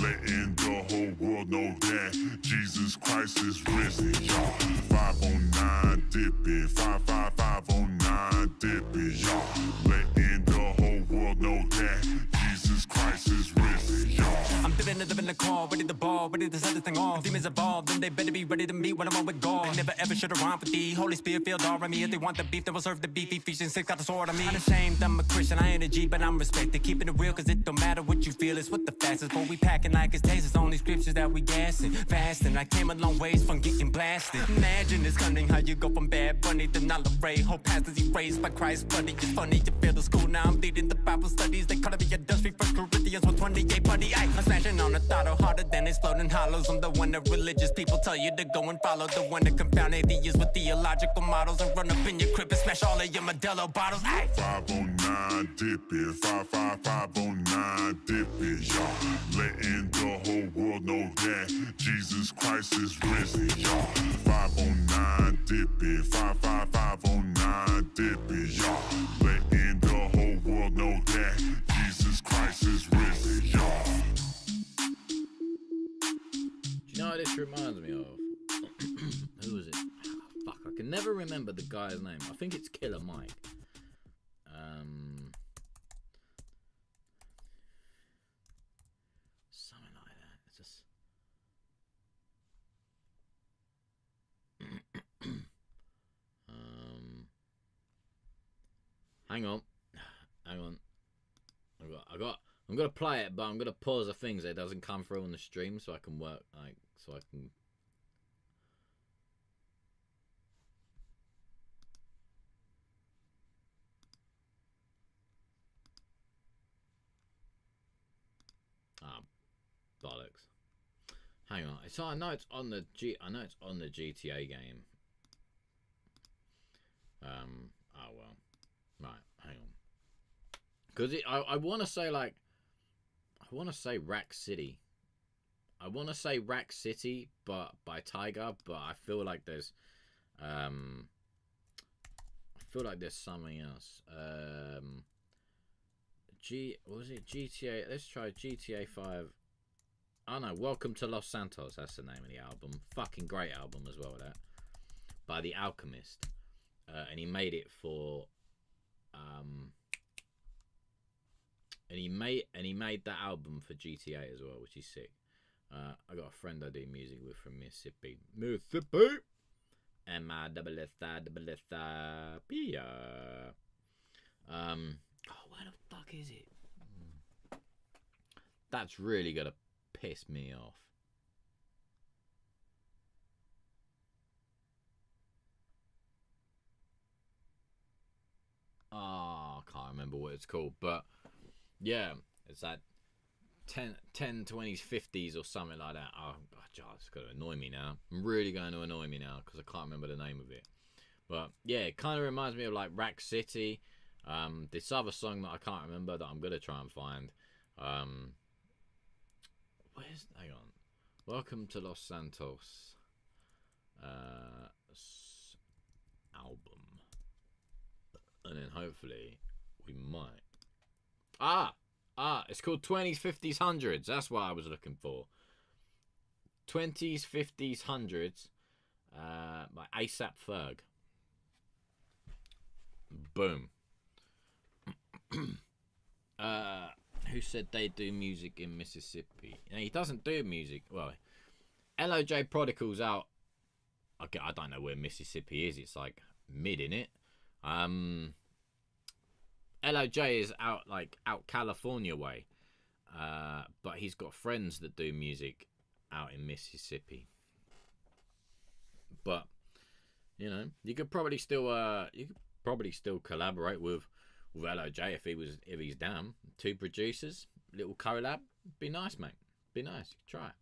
S2: Letting the whole world know that Jesus Christ is risen, y'all. 509 dipping, 509 dipping, y'all. Letting the whole world know that Jesus Christ is risen, y'all.
S5: I'm dipping in the car, ready to ball, ready to set this thing off. Demons evolved, then they better be ready to meet when I'm on with God. Never ever should have rhymed with the Holy Spirit filled all of me. If they want the beef, then we'll serve the beef. Ephesians 6 got the sword on me. Unashamed, I'm a Christian, I ain't a G, but I'm respected. Keeping it real, cause it don't matter what you feel, it's what the fastest. But we packing like it's tastes, it's only scriptures that we gassing. Fasting, I came a long ways from getting blasted. Imagine it's cunning how you go from Bad Bunny to Nala Ray. Whole pastors erased by Christ, buddy. It's funny, you feel the school now. I'm leading the Bible studies. They call it the industry, 1 Corinthians 1:28, buddy. Ay, I'm smashing on the throttle harder than exploding hollows. I'm the one that religious people tell you to go and follow. The one that confound atheists with theological models and run up in your crib and smash all of your Modelo bottles. Ay.
S2: 509 dipping, 509 dipping, y'all. Letting the whole world know that Jesus Christ is risen, y'all. 509 dipping, 509 dipping, y'all. Letting the whole world know that Jesus Christ is risen, y'all.
S1: Do you know what this reminds me of? Who was it? Fuck, I can never remember the guy's name. I think it's Killer Mike. Something like that. It's just... Hang on. I'm gonna play it, but I'm gonna pause the things so it doesn't come through on the stream, so I can work, so I can. Bollocks. Hang on. So I know it's on the GTA game. Oh well. Right. Hang on. Because I want to say like. I want to say Rack City. I want to say Rack City, but by Tiger. But I feel like there's. I feel like there's something else. What was it? GTA. Let's try GTA 5. Oh no, Welcome to Los Santos. That's the name of the album. Fucking great album as well. That by The Alchemist, and he made it for. And he made that album for GTA as well, which is sick. I got a friend I do music with from Mississippi. M-I-double-S-I-double-S-I-P-I. Where the fuck is it? That's really gonna piss me off. I can't remember what it's called, but yeah, it's that 10, 20s, 50s or something like that. Oh, God, it's going to annoy me now. I'm really going to annoy me now because I can't remember the name of it. But yeah, it kind of reminds me of like Rack City. This other song that I can't remember that I'm going to try and find. Hang on. Welcome to Los Santos album. And then hopefully we might. It's called 20s, 50s, 100s. That's what I was looking for. 20s, 50s, 100s by ASAP Ferg. Boom. Who said they do music in Mississippi? You know, he doesn't do music. Well, LOJ Prodigal's out. Okay, I don't know where Mississippi is. It's like mid, innit? LOJ is out California way. But he's got friends that do music out in Mississippi. But you know, you could probably still collaborate with LOJ if he's down. 2 producers, little collab, be nice, mate. Be nice. Try it.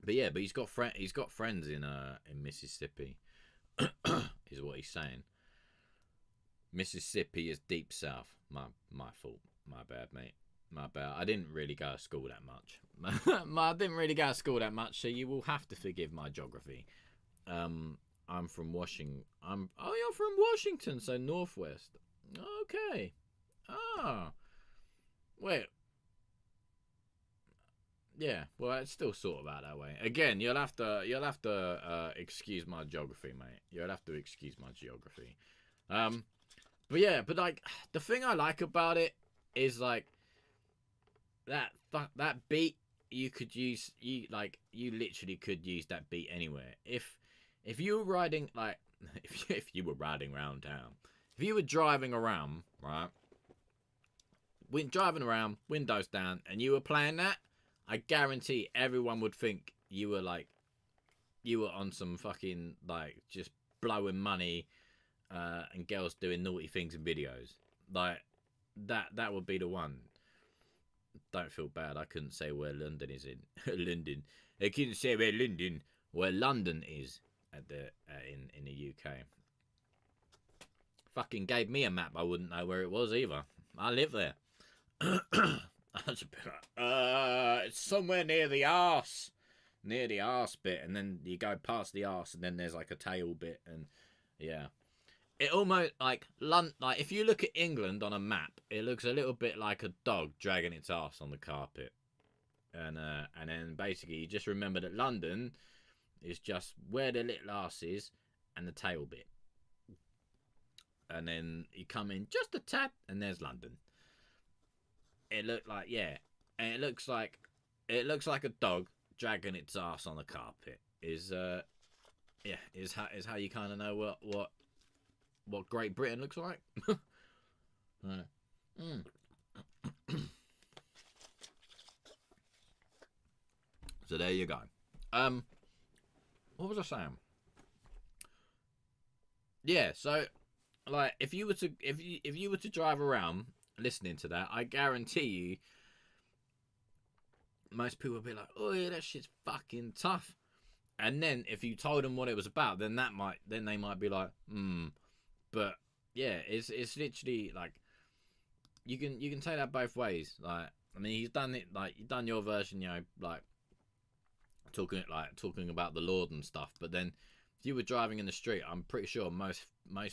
S1: But he's got friends in Mississippi. Is what he's saying. Mississippi is deep south. My fault. My bad, mate. My bad. I didn't really go to school that much. So you will have to forgive my geography. I'm from Washington. You're from Washington, so northwest. Okay. Wait. Yeah, well, it's still sort of out that way. Again, you'll have to excuse my geography, mate. You'll have to excuse my geography. But like the thing I like about it is like that beat you could use. You literally could use that beat anywhere. If you were riding if you were riding around town, if you were driving around, right, driving around, windows down, and you were playing that, I guarantee everyone would think you were on some fucking just blowing money, and girls doing naughty things in videos. Like that would be the one. Don't feel bad. I couldn't say where London is in London. I couldn't say where London is at the in the UK. Fucking gave me a map. I wouldn't know where it was either. I live there. I was a bit it's somewhere near the arse bit, and then you go past the arse, and then there's like a tail bit, and yeah, it almost like if you look at England on a map, it looks a little bit like a dog dragging its arse on the carpet, and then basically you just remember that London is just where the little arse is and the tail bit, and then you come in just a tad, and there's London. It looked like, yeah, and it looks like a dog dragging its ass on the carpet. Is how you kind of know what Great Britain looks like. So there you go. What was I saying? Yeah, so like if you were to drive around listening to that, I guarantee you most people would be like, oh yeah, that shit's fucking tough. And then if you told them what it was about, then they might be like, but yeah, it's literally like you can take that both ways. Like, I mean, he's done it, like you've done your version, you know, like talking about the Lord and stuff, but then if you were driving in the street, I'm pretty sure most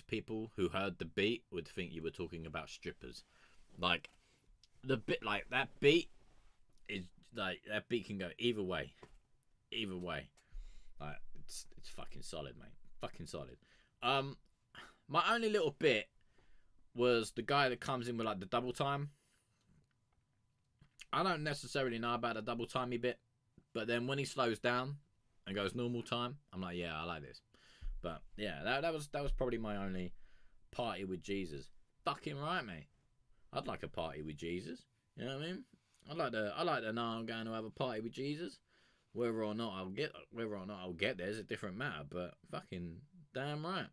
S1: people who heard the beat would think you were talking about strippers. Like the bit, like that beat is like that beat can go either way. Like it's fucking solid, mate. Fucking solid. My only little bit was the guy that comes in with like the double time. I don't necessarily know about the double timey bit, but then when he slows down and goes normal time, I'm like, yeah, I like this. But yeah, that was probably my only party with Jesus. Fucking right, mate. I'd like a party with Jesus. You know what I mean? I like to know I'm going to have a party with Jesus. Whether or not I'll get there is a different matter. But fucking damn right.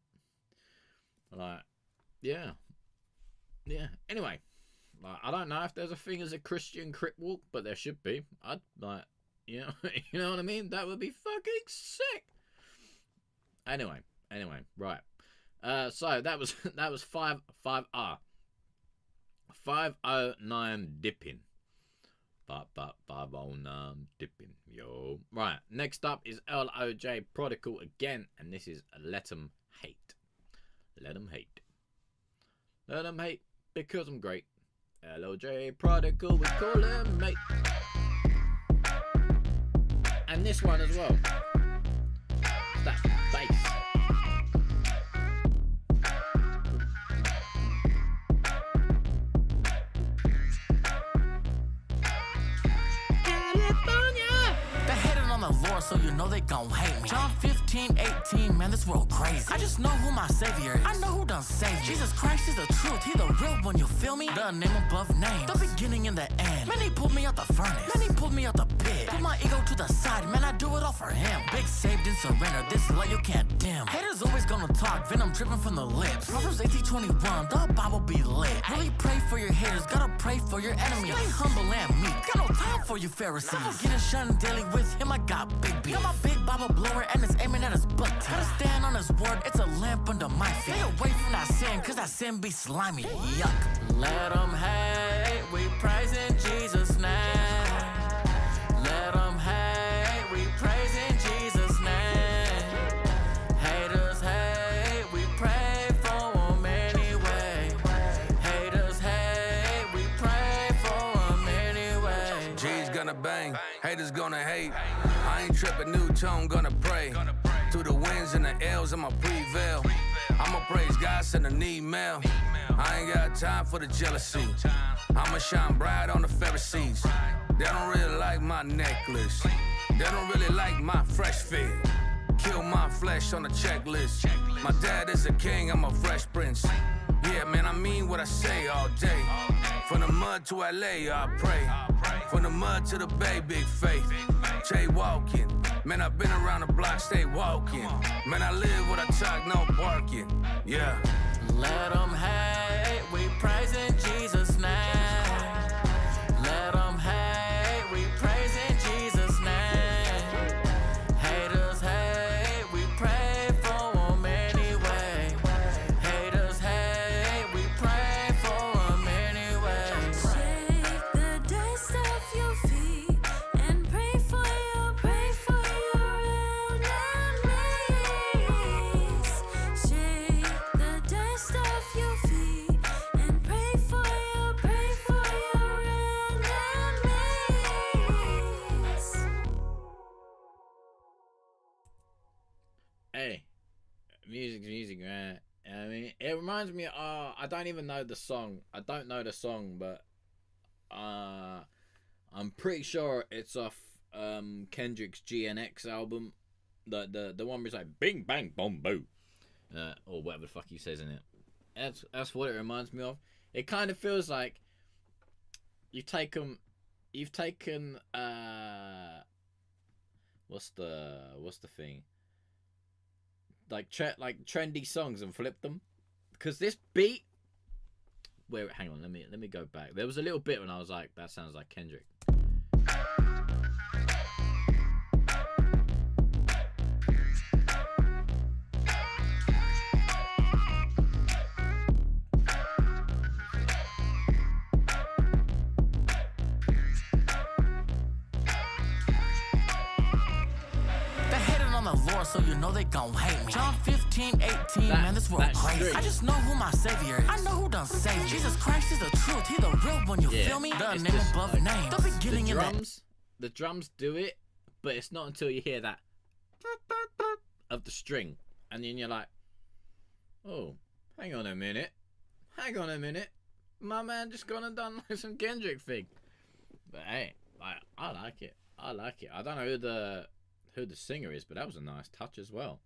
S1: Like, yeah. Anyway, Like, I don't know if there's a thing as a Christian crip walk, but there should be. I'd like, you know, you know what I mean? That would be fucking sick. Anyway, right. So that was 509 dipping. 509 dipping, yo. Right, next up is LOJ Prodigal again, and this is Let 'em Hate. Let 'em hate. Let 'em hate because I'm great. LOJ Prodigal, we call him mate. And this one as well. It's that bass.
S4: Lord, so you know they gon' hate me. John 15:18, man, this world crazy. I just know who my savior is. I know who done saved me. Jesus Christ is the truth, he the real one, you feel me? The name above names, the beginning and the end. Man, he pulled me out the furnace, man, he pulled me out the pit. Put my ego to the side, man, I do it all for him. Big saved and surrender, this light you can't dim. Haters always gonna talk, venom dripping from the lips. Proverbs 18:21, the Bible be lit. Really pray for your haters, gotta pray for your enemies. Stay humble and meek, got no time for you Pharisees. Never get a shine daily with him, I got big beef. Got my big Bible blower and it's aiming at his butt. Gotta stand on his word, it's a lamp under my feet. Stay away from that sin, cause that sin be slimy. Yuck. Let 'em hate, we praise in Jesus' name. Let 'em hate, we praise in Jesus' name. Haters hate, we pray for 'em anyway. Haters hate, we pray for 'em anyway.
S6: G's gonna bang, haters gonna hate. I ain't tripping, new tone, gonna pray. Through the wins and the L's, I'ma prevail. I'ma praise God, send an email. I ain't got time for the jealousy. I'ma shine bright on the Pharisees. They don't really like my necklace. They don't really like my fresh fit. Kill my flesh on the checklist. My dad is a king, I'm a fresh prince. Yeah, man, I mean what I say all day. From the mud to LA, I pray. From the mud to the bay, big faith. Jay walking. Man, I've been around the block, stay walking. Man, I live what I talk, no barking. Yeah.
S4: Let 'em hate, we praise in Jesus' name. Let 'em hate, we praise in Jesus' name. Haters hate, we pray for 'em anyway. Haters hate, we pray for 'em anyway.
S7: Shake the dust off your feet and pray for your enemies. Shake the dust off your feet and pray for your enemies.
S1: Hey, music's music, man. I mean, it reminds me. I don't even know the song. I don't know the song, but I'm pretty sure it's off Kendrick's GNX album. The one where it's like Bing Bang Boom Boo, or whatever the fuck he says in it. That's what it reminds me of. It kind of feels like you've taken what's the thing? Like trendy songs and flipped them, because this beat. Wait, hang on. Let me go back. There was a little bit when I was like, that sounds like Kendrick.
S4: Lord, so you know they gon' hate me. John 15:18, man, this world crazy.
S1: straight.
S4: I just know who my savior is. I know who done saved me. Jesus Christ is the truth, he the real one, you feel me? The
S1: It's
S4: name
S1: just
S4: above
S1: like
S4: name, the beginning
S1: the
S4: and the
S1: drums. The drums do it, but it's not until you hear that of the string, and then you're like, oh, hang on a minute, my man just gone and done like some Kendrick thing. But hey, I like it. I don't know who the singer is, but that was a nice touch as well.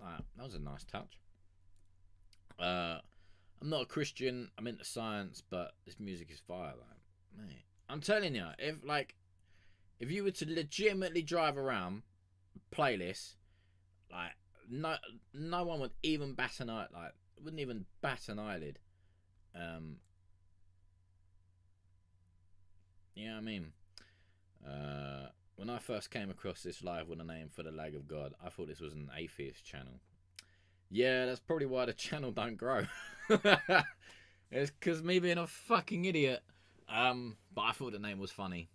S1: That was a nice touch. I'm not a Christian. I'm into science, but this music is fire. Like, man, I'm telling you, if you were to legitimately drive around playlists, like no one would even bat an eye, wouldn't even bat an eyelid, You know what I mean? When I first came across this live with a name For the Lag of God, I thought this was an atheist channel. Yeah, that's probably why the channel don't grow. It's because me being a fucking idiot. But I thought the name was funny.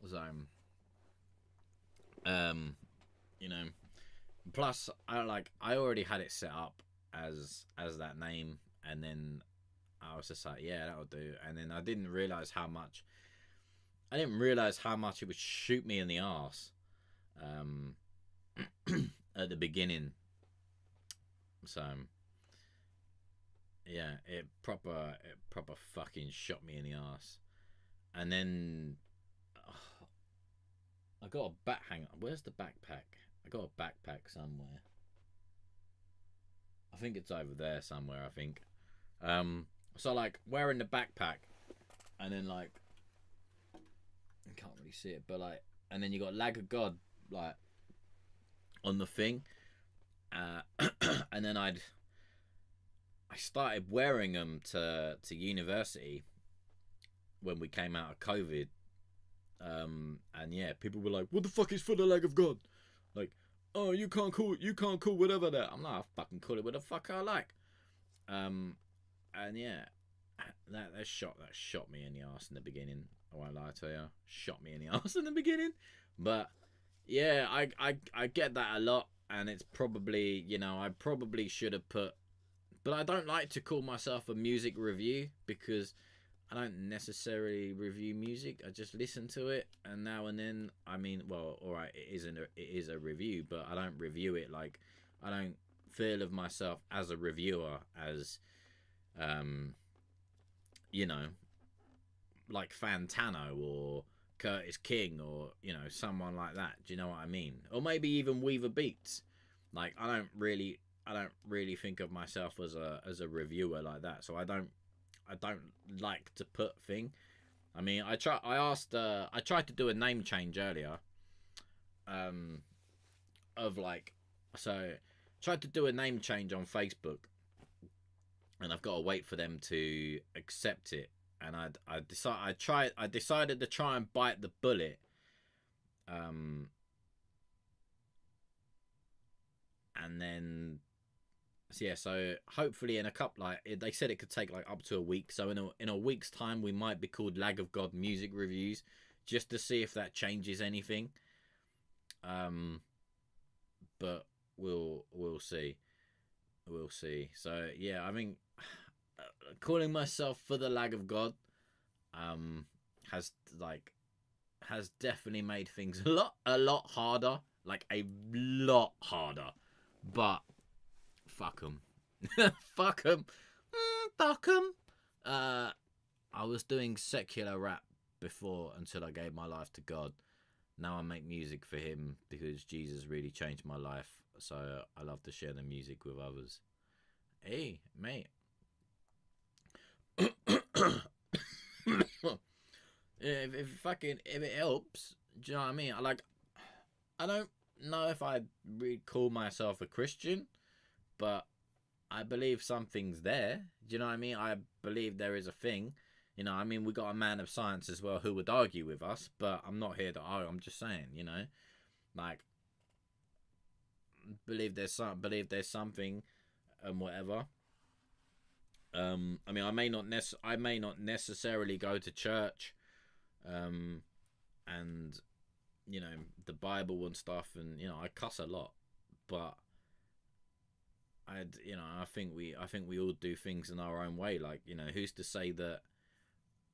S1: So, you know. Plus, I already had it set up as that name, and then I was just like, yeah, that'll do. And then I didn't realize how much it would shoot me in the arse at the beginning. So yeah, it proper fucking shot me in the arse. And then I got a where's the backpack? I got a backpack somewhere. I think it's over there somewhere, I think. So like wearing the backpack, and then like I can't really see it, but like, and then you got Lag of God like on the thing, and then I started wearing them to university when we came out of COVID, and yeah, people were like, "What the fuck is For the Lag of God?" Like, oh, you can't call whatever that. I'm like, I'll fucking call it what the fuck I like. And yeah, that shot me in the arse in the beginning. I won't lie to you, shot me in the arse in the beginning. But yeah, I get that a lot, and it's probably, you know, I probably should have put, but I don't like to call myself a music review because I don't necessarily review music. I just listen to it, and now and then, I mean, well, all right, it is a review, but I don't review it like, I don't feel of myself as a reviewer as, you know, like Fantano or Curtis King or, you know, someone like that. Do you know what I mean? Or maybe even Weaver Beats. Like, I don't really think of myself as a reviewer like that. So I don't like to put thing. I mean, I tried to do a name change earlier. Of like, so tried to do a name change on Facebook, and I've got to wait for them to accept it. And I decided to try and bite the bullet. And then yeah, so hopefully in a couple, like they said it could take like up to a week. So in a week's time, we might be called Lag of God Music Reviews, just to see if that changes anything. But we'll see. So yeah, I mean, calling myself For the Lag of God has definitely made things a lot harder, like a lot harder. But fuck them. Fuck them. Fuck them. I was doing secular rap before until I gave my life to God. Now I make music for him because Jesus really changed my life. So I love to share the music with others. Hey, mate. if it helps, do you know what I mean? I don't know if I really call myself a Christian, but I believe something's there. Do you know what I mean? I believe there is a thing. You know, I mean, we got a man of science as well who would argue with us, but I'm not here to argue. I'm just saying, you know, like, believe there's something and whatever. I mean, I may not necessarily go to church, and you know, the Bible and stuff, and you know, I cuss a lot, but I think we all do things in our own way. Like, you know, who's to say that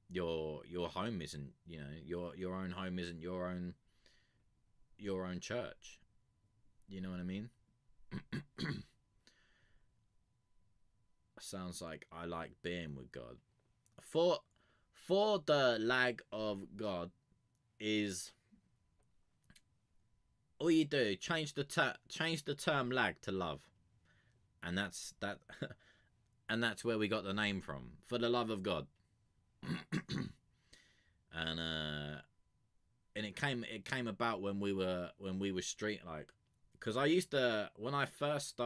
S1: your home isn't, you know, your own home isn't your own church? You know what I mean? Sounds like I like being with God. For the Lag of God is, all you do, change the term lag to love, and that's that. And that's where we got the name from, For the Love of God. And it came about when we were street, like, because I used to, when I first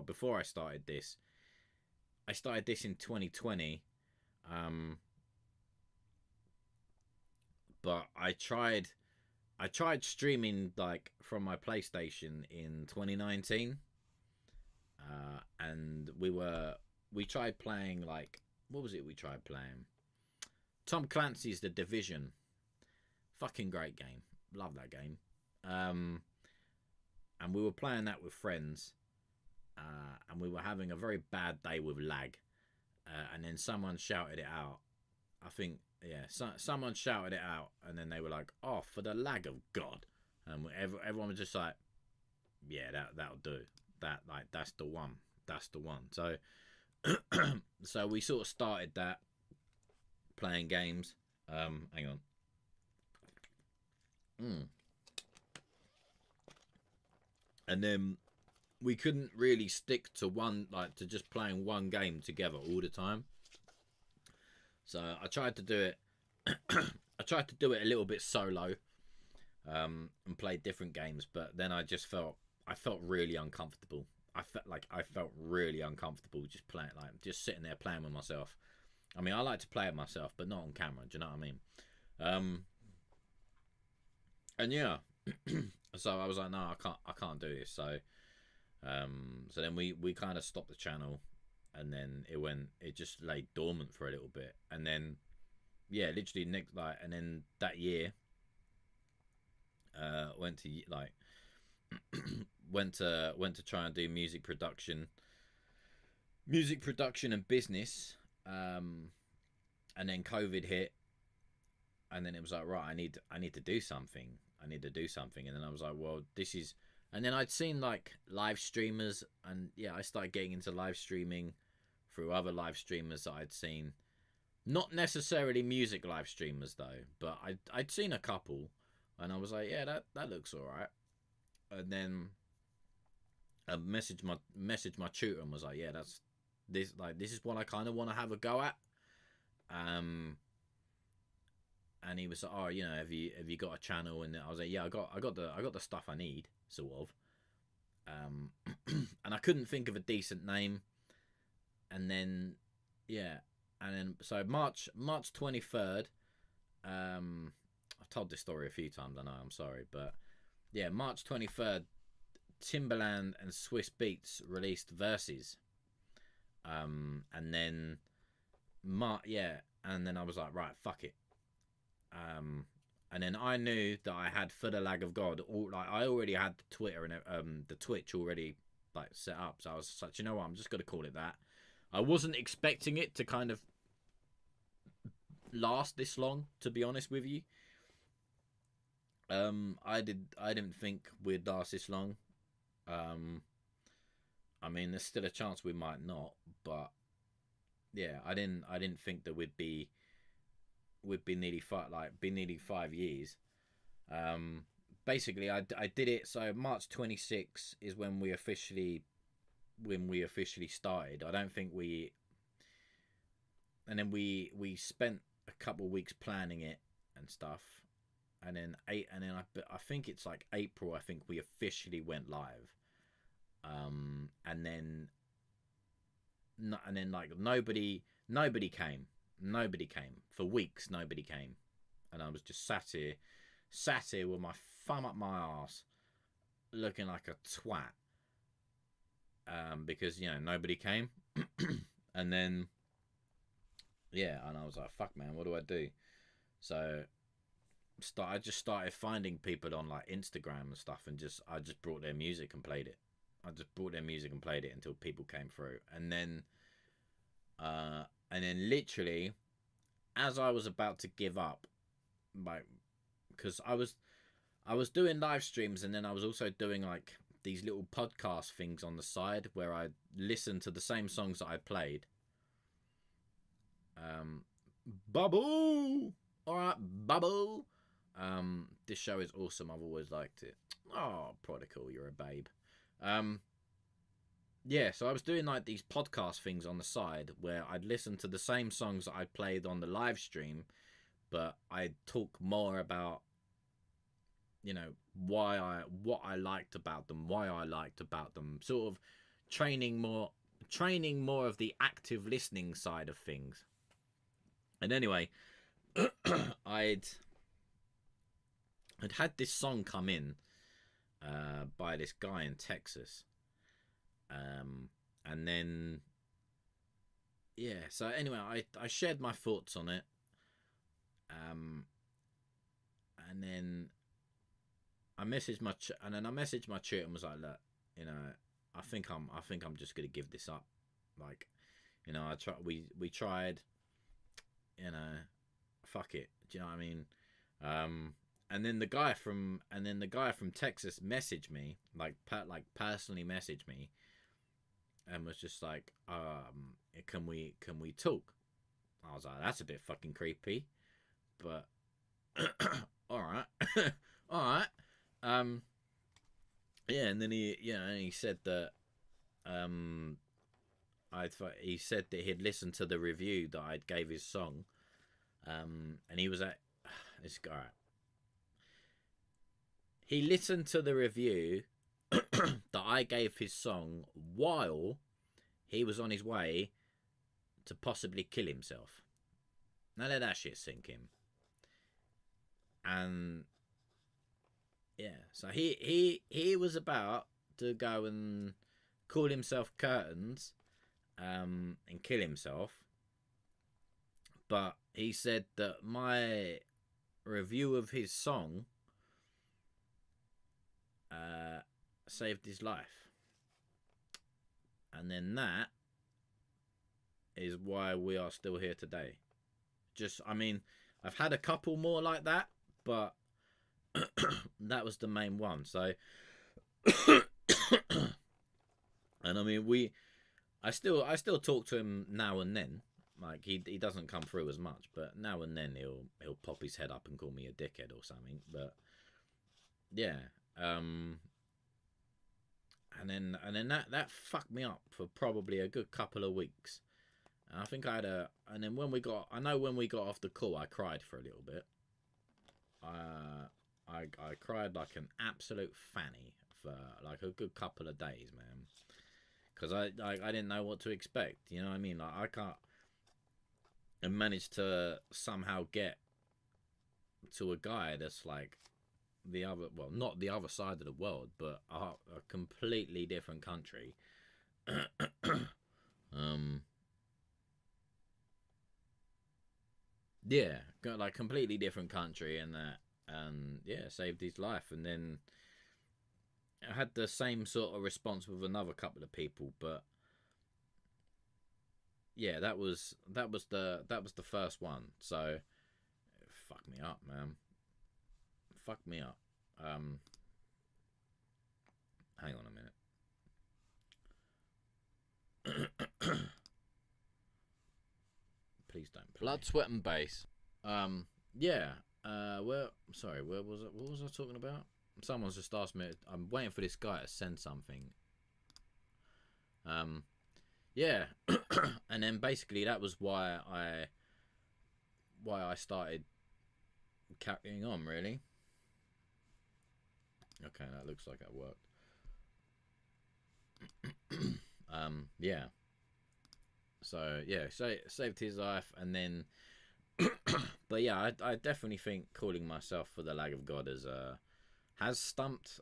S1: before I started this in 2020. but I tried streaming like from my PlayStation in 2019, and we tried playing like, what was it we tried playing? Tom Clancy's The Division. Fucking great game. Love that game. And we were playing that with friends, and we were having a very bad day with lag, and then someone shouted it out. I think, yeah, someone shouted it out, and then they were like, "Oh, for the lag of God!" And everyone was just like, "Yeah, that'll do. That's the one. That's the one." So, so we sort of started that, playing games. Hang on. And then we couldn't really stick to to just playing one game together all the time. So I tried to do it. I tried to do it a little bit solo, and play different games. But then I felt really uncomfortable. I felt really uncomfortable just playing, just sitting there playing with myself. I mean, I like to play it myself, but not on camera. Do you know what I mean? And yeah, so I was like, no, I can't do this. So, so then we kind of stopped the channel, and then it just lay dormant for a little bit, and then, yeah, literally and then that year, went to try and do music production and business, and then COVID hit, and then it was like, right, I need to do something. And then I was like, well, this is, and then I'd seen like live streamers, and yeah, I started getting into live streaming through other live streamers that I'd seen. Not necessarily music live streamers though, but I'd seen a couple, and I was like, yeah, that looks all right. And then I messaged my tutor and was like, yeah, this is what I kind of want to have a go at. And he was like, oh, you know, have you got a channel? And I was like, yeah, I got the stuff I need, sort of. And I couldn't think of a decent name. And then, yeah, and then so March 23rd. I've told this story a few times. I know, I'm sorry, but yeah, March 23rd, Timbaland and Swiss Beats released Verses. And then and then I was like, right, fuck it. And then I knew that I had For the Lag of God. I already had the Twitter and the Twitch already set up. So I was like, you know what? I'm just gonna call it that. I wasn't expecting it to kind of last this long, to be honest with you. I didn't think we'd last this long. I mean, there's still a chance we might not, but yeah, I didn't think that we'd be nearly 5 years. Basically, I did it. So March 26th is when we officially started. I don't think and then we spent a couple of weeks planning it and stuff, and then I think it's like April. I think we officially went live, and then like nobody came. Nobody came for weeks. Nobody came, and I was just sat here with my thumb up my arse, looking like a twat, because nobody came. And then yeah, and I was like, fuck, man, what do I do? So I just started finding people on like Instagram and stuff, and I just brought their music and played it. Until people came through, and then literally, as I was about to give up, because I was doing live streams, and then I was also doing like these little podcast things on the side where I listened to the same songs that I played. Bubble, all right, Bubble. This show is awesome. I've always liked it. Oh, Prodigal, you're a babe. Yeah, so I was doing like these podcast things on the side where I'd listen to the same songs that I played on the live stream, but I'd talk more about, what I liked about them, why I liked about them, sort of training more of the active listening side of things. And anyway, I'd I'd had this song come in by this guy in Texas. And then, yeah, so anyway, I shared my thoughts on it. And then I messaged my tutor and was like, look, you know, I think I'm just gonna give this up. Like, you know, we tried, you know, fuck it. Do you know what I mean? And then the guy from Texas messaged me, like personally messaged me, and was just like, can we talk? I was like, that's a bit fucking creepy, but all right, all right. Yeah, and then he said that he said that he'd listened to the review that I gave his song, and he was at this guy. He listened to the review that I gave his song while he was on his way to possibly kill himself. Now let that shit sink in. And yeah, so he was about to go and call himself Curtains and kill himself, but he said that my review of his song saved his life, and then that is why we are still here today. I mean, I've had a couple more like that, but that was the main one. So and I mean, I still talk to him now and then. Like he doesn't come through as much, but now and then he'll pop his head up and call me a dickhead or something. But yeah, and then that fucked me up for probably a good couple of weeks. And I think and then when we got off the call, I cried for a little bit. I cried like an absolute fanny for like a good couple of days, man, because I didn't know what to expect. You know what I mean? Like I can't, and managed to somehow get to a guy that's like not the other side of the world, but a completely different country. Yeah, got like completely different country, and yeah, saved his life. And then I had the same sort of response with another couple of people, but yeah, that was the first one. So fuck me up, man. Fuck me up. Hang on a minute. Please don't play. Blood, Sweat and Bass. Yeah. Well, sorry, where was it? What was I talking about? Someone's just asked me. I'm waiting for this guy to send something. Yeah. And then basically that was why I started carrying on, really. Okay, that looks like that worked. Yeah. So yeah, saved his life, and then but yeah, I definitely think calling myself for the lag of God has stumped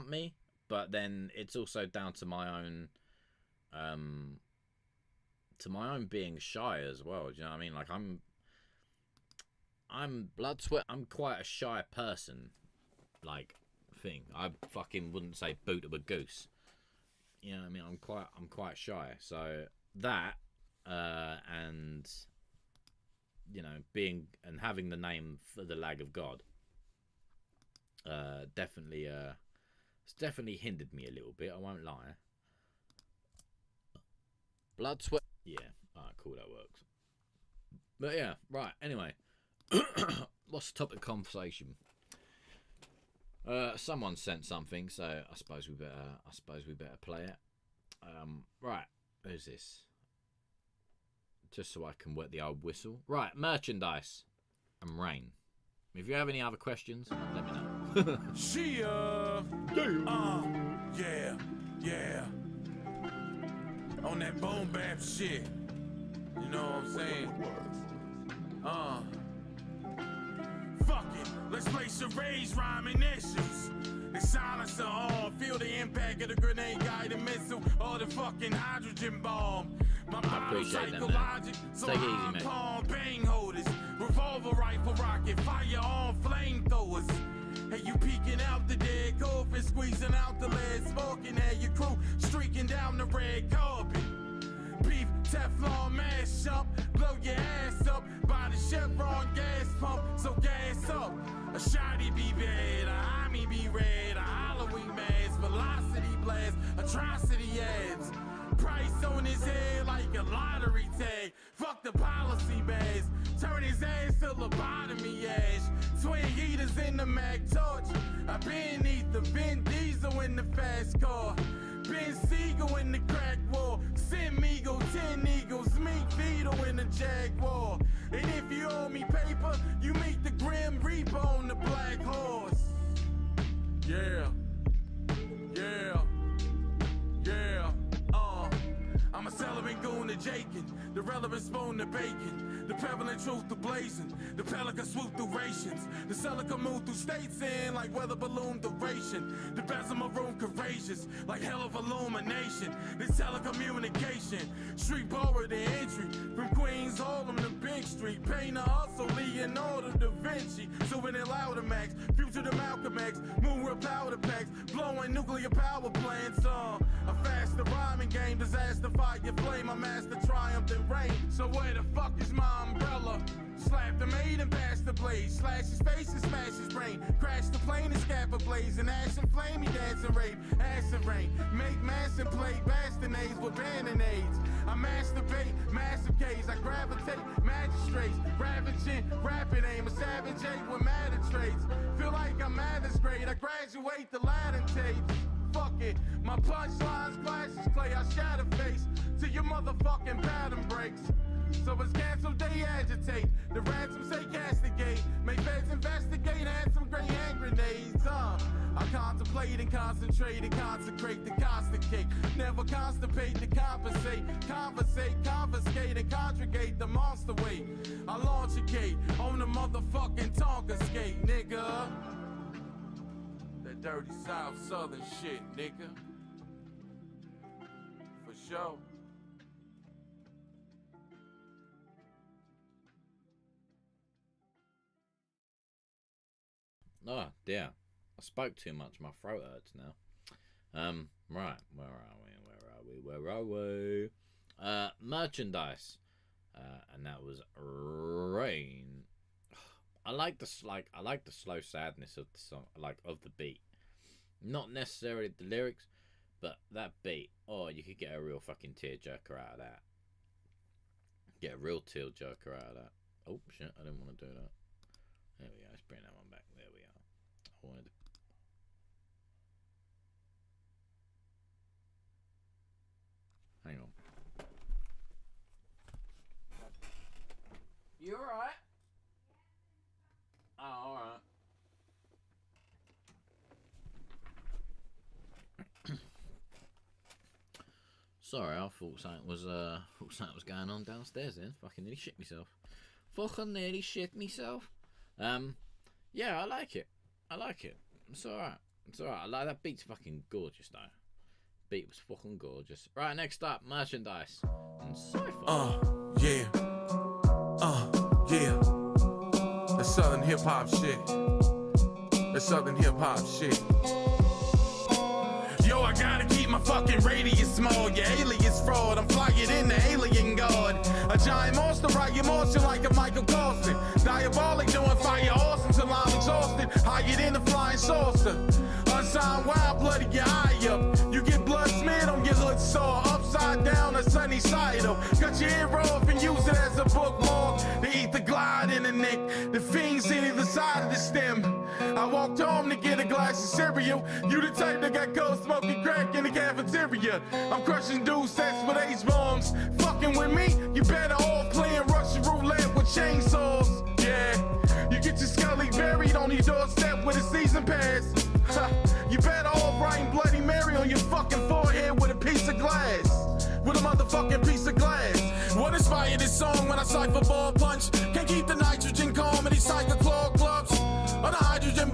S1: me, but then it's also down to my own being shy as well. Do you know what I mean? Like I'm blood, sweat. I'm quite a shy person. Like thing. I fucking wouldn't say boot of a goose. You know what I mean? I'm quite shy. So that and you know, being and having the name for the lag of God definitely it's definitely hindered me a little bit, I won't lie. Blood, sweat. Yeah. Alright, cool, that works. But yeah, right, anyway. What's the topic of conversation? Someone sent something, so I suppose we better play it. Right, who's this? Just so I can wet the old whistle. Right, merchandise and rain. If you have any other questions, let me know.
S8: Yeah. On that boom bap shit. You know what I'm saying? Fuck it, let's charades, rhyming issues. The silencer on, feel the impact of the grenade guided missile or the fucking hydrogen bomb. My
S1: appreciate that, man.
S8: psychologic, so
S1: Take it easy,
S8: I'm
S1: mate.
S8: palm bang holders, revolver rifle rocket, fire on flamethrowers. Hey, you peeking out the dead coffin, squeezing out the lead, smoking at your crew, streaking down the red carpet. Beef, Teflon mash up, blow your ass up by the Chevron gas pump, so gas up. A shotty be bad, a homie be red, a Halloween mask, velocity blast, atrocity ads. Price on his head like a lottery tag. Fuck the policy bags, turn his ass to lobotomy ash. Twin heaters in the Mac torch. I been neath the Vin Diesel in the fast car. Ben Siegel in the crack wall. Sim Eagle, 10 Eagles, Meek Vito in the Jaguar. And if you owe me paper, you meet the Grim Reaper on the black horse. Yeah, yeah, yeah. I'm a celibate goon to Jakin, the relevant spoon to bacon, the prevalent truth to blazing, the pelican swoop through rations, the celica move through states in like weather balloon duration, the bezel of room courageous like hell of illumination, the telecommunication, street borrowed the entry, from Queens Harlem to Bank Street, pain the hustle, Leonardo da Vinci, souvenir louder max, future to Malcolm X, moon with powder packs, blowing nuclear power plants, a faster rhyming game, disaster fire flame, I master triumph and reign. So where the fuck is my umbrella? Slap the maid and pass the blade, slash his face and smash his brain, crash the plane and scap a blaze, and ash and flame, he dance and rape, acid rain, make mass and play bastinades with band-aids. I masturbate, massive K's, I gravitate, magistrates, ravaging, rapid aim, a savage ape with matter traits. Feel like I'm mad as great, I graduate the Latin tapes. Fuck it, my punchlines, glasses clay, I shatter face till your motherfucking pattern breaks. So it's cancel, they agitate, the ransom say castigate, make feds investigate, and some great hand grenades, I contemplate and concentrate and consecrate the constant never constipate to compensate, conversate, confiscate and conjugate the monster weight. I launch a gate on the motherfucking Tonka skate, nigga. That dirty South Southern shit, nigga. For sure.
S1: Oh dear, I spoke too much. My throat hurts now. Right, where are we? Merchandise, and that was Rain. I like the slow sadness of the song, like of the beat. Not necessarily the lyrics, but that beat. Oh, you could get a real fucking tearjerker out of that. Get a real tearjerker out of that. Oh shit, I didn't want to do that. There we go. Let's bring that one back. There we are. I wanted to... Hang on. You alright? Oh, alright. Sorry, I thought something was going on downstairs then. Fucking nearly shit myself. Yeah, I like it. It's alright. I like that beat's fucking gorgeous though. Beat was fucking gorgeous. Right, next up, merchandise and sci-fi.
S8: Yeah. Yeah. That's Southern hip hop shit. Yo, I gotta keep my fucking radius small. Your alias fraud, I'm flying in the alien guard. A giant monster, right your motion like a Michael Carson. Diabolic, doing fire horse until I'm exhausted. Higher than a flying saucer. Unsigned wild, bloody your eye up. You get blood smeared on your hood saw. Upside down, a sunny side up. Cut your ear off and use it as a bookmark. To eat the glide in the neck. The fiends in either side of the stem. I walked home to get a glass of cereal. You the type that got cold smoking crack in the cafeteria. I'm crushing dudes sets with H-bombs. Fucking with me, you better off playing Russian roulette with chainsaws. Yeah, you get your scully buried on your doorstep with a season pass. You better off writing Bloody Mary on your fucking forehead with a piece of glass. With a motherfucking piece of glass. What inspired this song when I cipher ball punch? Can't keep the nitrogen calm in these psycho claw clubs. On the hydrogen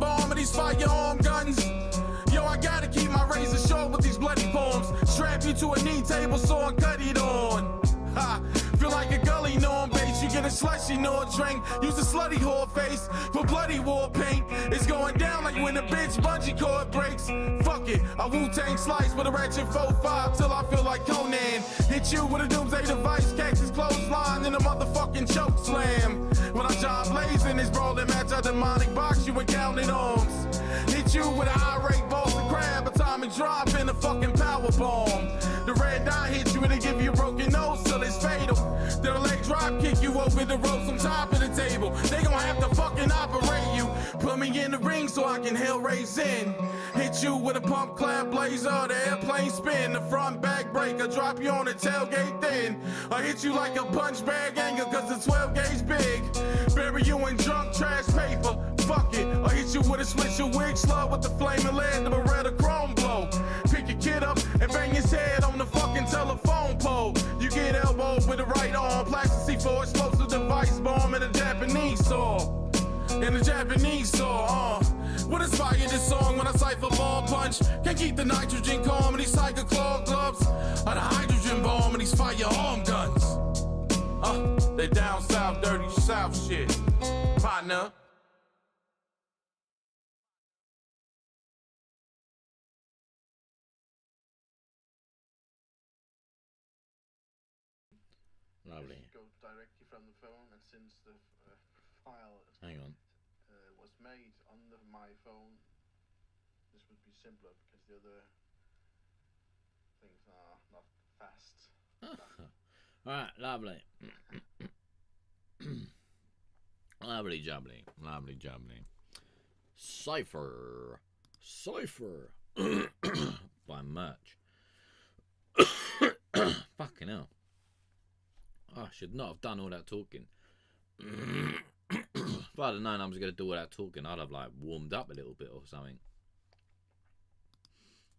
S8: to a knee table saw and cut it on. Ha, feel like a gully, no on base. You get a slushy, no a drink. Use a slutty whore face for bloody war paint. It's going down like when a bitch bungee cord breaks. Fuck it, a Wu-Tang slice with a ratchet 4-5 till I feel like Conan. Hit you with a doomsday device, cactus clothesline, and a motherfucking choke slam. When I job blazing, this brawling match, a demonic box you with counted arms. Hit you with an irate Boston crab, atomic drop in a fucking power bomb. The red dot hit you and they give you a broken nose till it's fatal. Then a leg drop kick you over the ropes on top of the table. They gon' have to fucking operate you. Put me in the ring so I can hell raise in. Hit you with a pump clap blazer, the airplane spin, the front back breaker, drop you on the tailgate then. I hit you like a punch bag anger cause the 12 gauge big. Bury you in drunk trash paper. Fuck it, I hit you with a switch your wig slug with the flaming lead, the Beretta chrome blow. Pick your kid up and bang his head on the fucking telephone pole. You get elbowed with the right arm, plastic C4 explosive device bomb, and a Japanese saw. And a Japanese saw, What inspired this song when I cipher ball punch? Can't keep the nitrogen calm in these tiger claw gloves. Or the hydrogen bomb in these firearm guns. They down south, dirty south shit. Partner.
S1: Lovely.
S9: Go directly from the phone, and since the file
S1: Hang on.
S9: was made on my phone, this would be simpler because the other things are not fast.
S1: Alright, lovely. Lovely jubbly. Lovely jubbly. Cypher. Cypher. By merch. Fucking hell. I should not have done all that talking. If I'd have known I was going to do all that talking, I'd have like warmed up a little bit or something.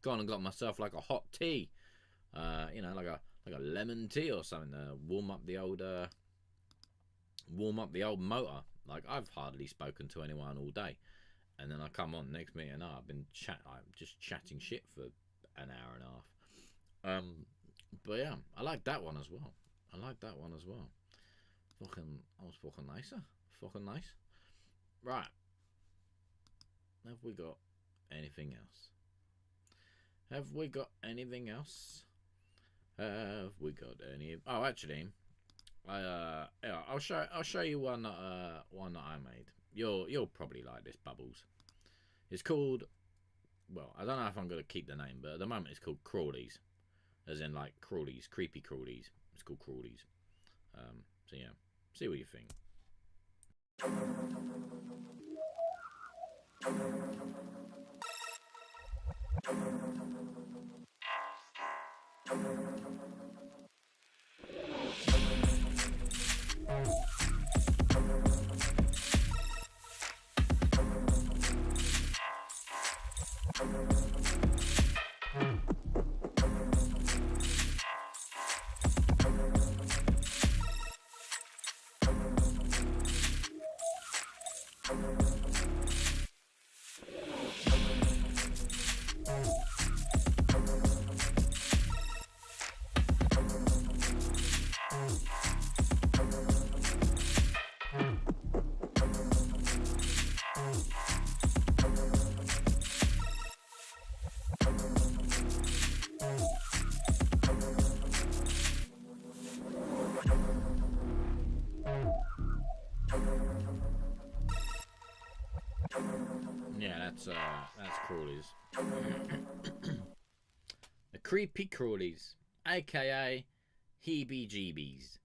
S1: Gone and got myself like a hot tea, you know, like a lemon tea or something to warm up the old motor. Like I've hardly spoken to anyone all day, and then I come on next meeting. I've been just chatting shit for an hour and a half. But yeah, I like that one as well. Fucking, I was fucking nicer. Fucking nice. Right. Have we got anything else? Oh, actually, yeah, I'll show you one that I made. You'll probably like this, Bubbles. It's called, well, I don't know if I'm gonna keep the name, but at the moment it's called Crawlies, as in like crawlies, creepy crawlies. It's called Crawlies. So yeah, see what you think. Yeah, that's Crawlies. The creepy Crawlies, aka heebie-jeebies.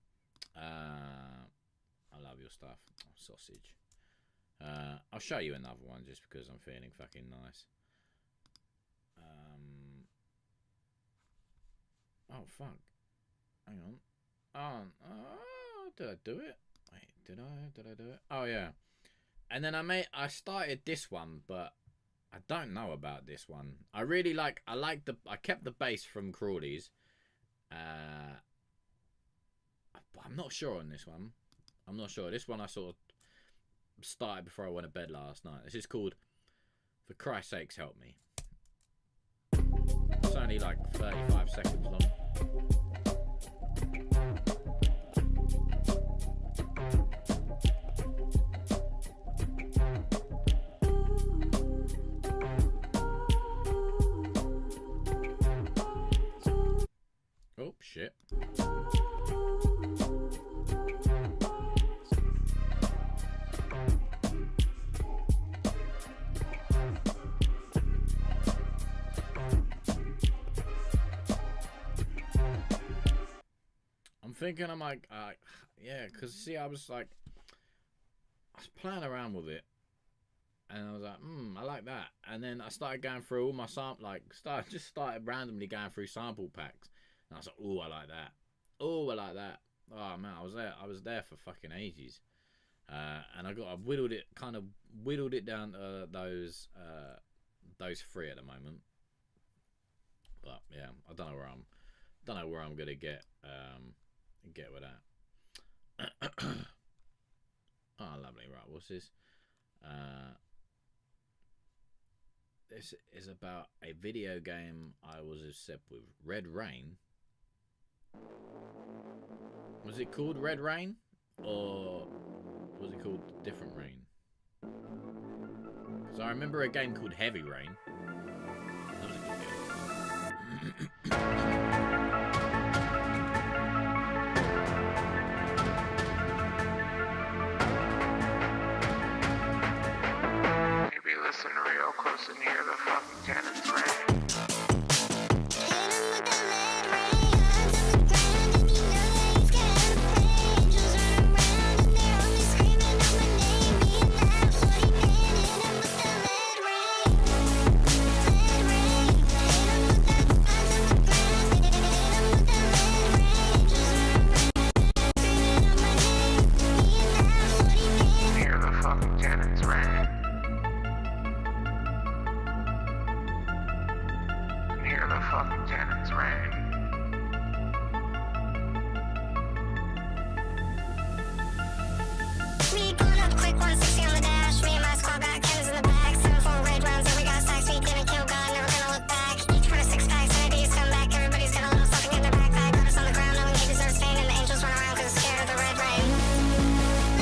S1: I love your stuff. Oh, sausage. I'll show you another one just because I'm feeling fucking nice. Oh fuck. Hang on. Oh, did I do it? Wait, did I do it? Oh yeah. And then I started this one, but I don't know about this one. I kept the bass from Crawlies. But I'm not sure on this one. I'm not sure. This one I sort of started before I went to bed last night. This is called For Christ's Sakes Help Me. It's only only like 35 seconds long. Oh shit. I'm thinking, I'm like, yeah, because see, I was playing around with it, and I was like, I like that. And then I started going through all my started randomly going through sample packs, and I was like, oh, I like that. Oh, I like that. Oh man, I was there for fucking ages, and I whittled it down to those three at the moment. But yeah, I don't know where I'm gonna get with that. Oh, lovely. Right, what's this? This is about a video game I was obsessed with. Red Rain. Was it called Red Rain? Or was it called Different Rain? Because I remember a game called Heavy Rain. That was a good game.
S10: Listen real close and hear the fucking cannons ring. Hear the fucking cannons ring. Hear the fucking cannons ring.
S11: We going up quick 160 on the dash. Me and my squad got cannons in the back. 7-4 red rounds and we got stacks. We didn't kill God, never gonna look back. Each part of 6 packs, and ideas come back. Everybody's got a little something in their backpack. Got us on the ground, knowing he deserves pain. And the angels run around cause they're scared of the red rain.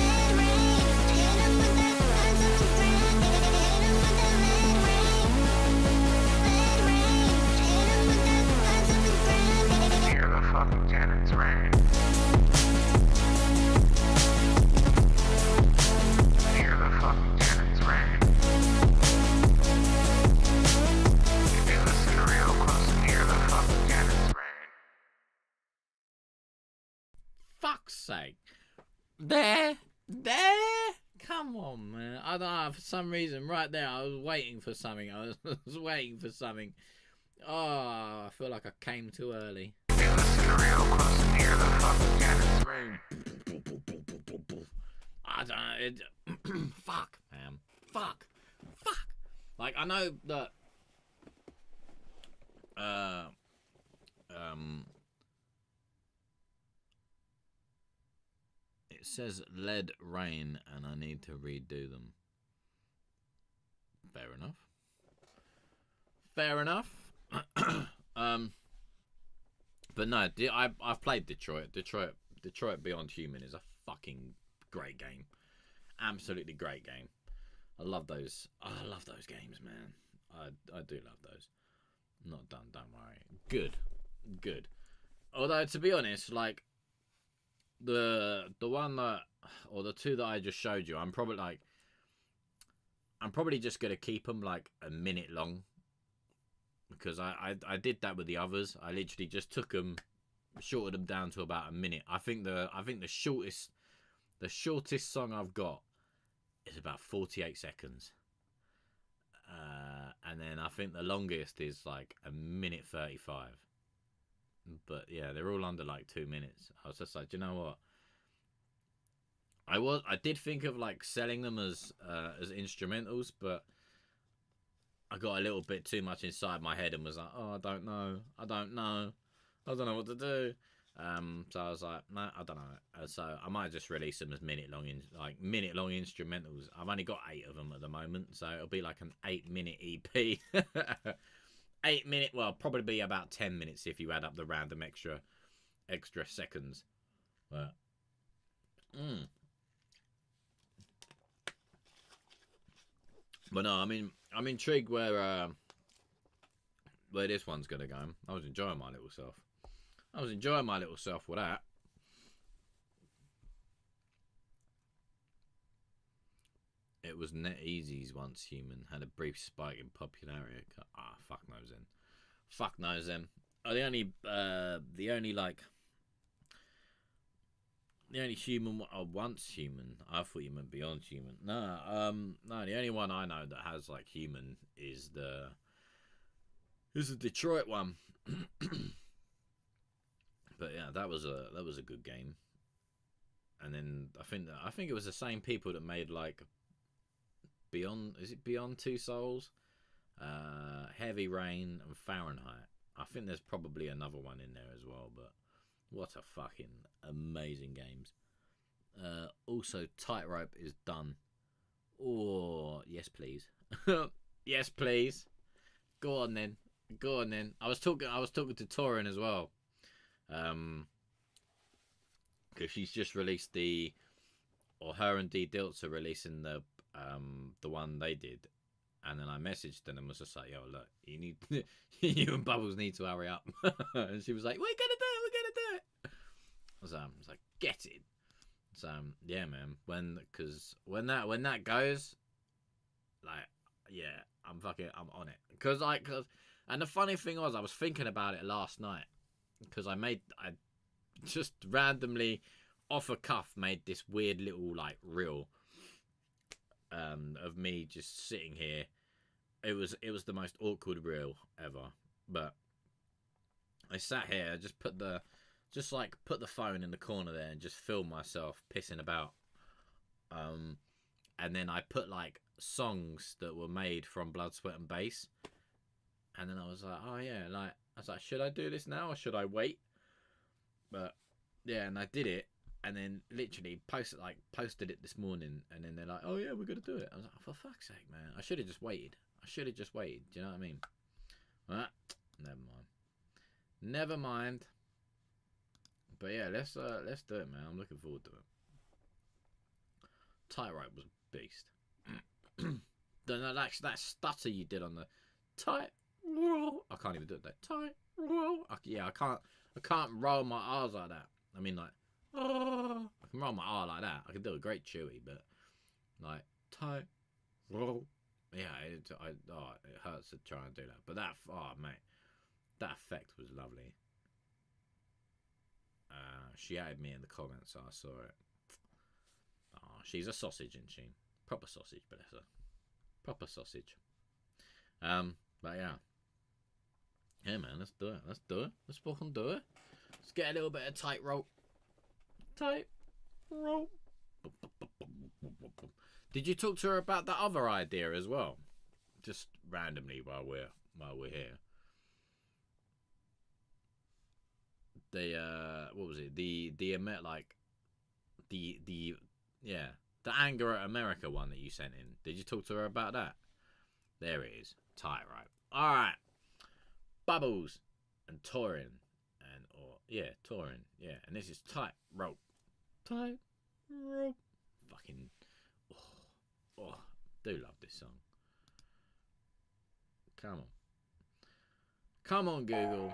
S11: Red rain, hit 'em with that eyes on the ground. Hit 'em with that red rain. Red rain, hit 'em with that eyes on the ground.
S10: Hear the fucking cannons ring. Hear the fucking cannons ring. If you listen real close and hear the fucking cannons ring.
S1: Fuck's sake. There. Come on, man. I don't know, for some reason, right there, I was waiting for something. I was waiting for something. Oh, I feel like I came too early.
S10: If you listen real close and hear the fucking cannons ring.
S1: I don't know. Fuck, man. Fuck. Like, I know that. It says lead rain, and I need to redo them. Fair enough. But no, I've played Detroit. Detroit Beyond Human is a fucking great game. Absolutely great game. I love those games, man. I do love those. Not done, don't worry. Good. Although, to be honest, like the one that, or the two that I just showed you, I'm probably just gonna keep them like a minute long, because I did that with the others. I literally just took them, shorted them down to about a minute. I think the shortest song I've got is about 48 seconds. And then I think the longest is like a minute 35. But yeah, they're all under like 2 minutes. I was just like, you know what? I did think of like selling them as instrumentals, but I got a little bit too much inside my head and was like, oh, I don't know what to do. So I was like, no, I don't know. So I might just release them as minute long instrumentals. I've only got 8 of them at the moment, so it'll be like an 8-minute EP. 8 minutes. Well, probably about 10 minutes if you add up the random extra seconds. But, but no, I mean, I'm intrigued where this one's gonna go. I was enjoying my little self. With that. It was NetEasy's Once Human, had a brief spike in popularity. Ah, fuck knows then. Fuck knows them. Oh, the only human, once human. I thought you meant beyond human. No, the only one I know that has like human is the Detroit one. But yeah, that was a good game. And then I think it was the same people that made like Beyond Two Souls, Heavy Rain, and Fahrenheit. I think there's probably another one in there as well, but what a fucking amazing games. Also, Tightrope is done. Oh, yes please. Yes please. Go on then. I was talking to Torin as well. Because she's just released her and D Dilts are releasing the one they did, and then I messaged them and was just like, yo, look, you and Bubbles need to hurry up. And she was like, we're gonna do it. So I was like, get it. So yeah, man, when that goes, like, yeah, I'm on it. And the funny thing was, I was thinking about it last night, because I just randomly off a cuff made this weird little like reel of me just sitting here. It was the most awkward reel ever, but I sat here, put the phone in the corner there and just filmed myself pissing about, and then I put like songs that were made from Blood, Sweat and Bass, and then I was like, oh yeah, like I was like, should I do this now or should I wait? But yeah, and I did it, and then literally posted it this morning, and then they're like, oh yeah, we're gonna do it. I was like, for fuck's sake, man, I should have just waited. Do you know what I mean? Well, never mind. But yeah, let's do it, man. I'm looking forward to it. Tightrope was a beast. That stutter you did on the tight roll. I can't even do it. That tight roll. I can't roll my R's like that. I mean, like, I can roll my R like that. I can do a great Chewy, but like tight roll. Yeah, it hurts to try and do that. But that, mate, that effect was lovely. She added me in the comments, so I saw it. Oh, she's a sausage, isn't she? Proper sausage, bless her. Proper sausage. But yeah. Yeah, man, let's do it. Let's fucking do it. Let's get a little bit of tightrope. Tightrope. Did you talk to her about that other idea as well? Just randomly while we're here. What was it? The Anger at America one that you sent in. Did you talk to her about that? There it is. Tightrope. All right. Bubbles and Torin Torin. Yeah, and this is Tightrope. Tightrope. Fucking. Oh, do love this song. Come on, Google.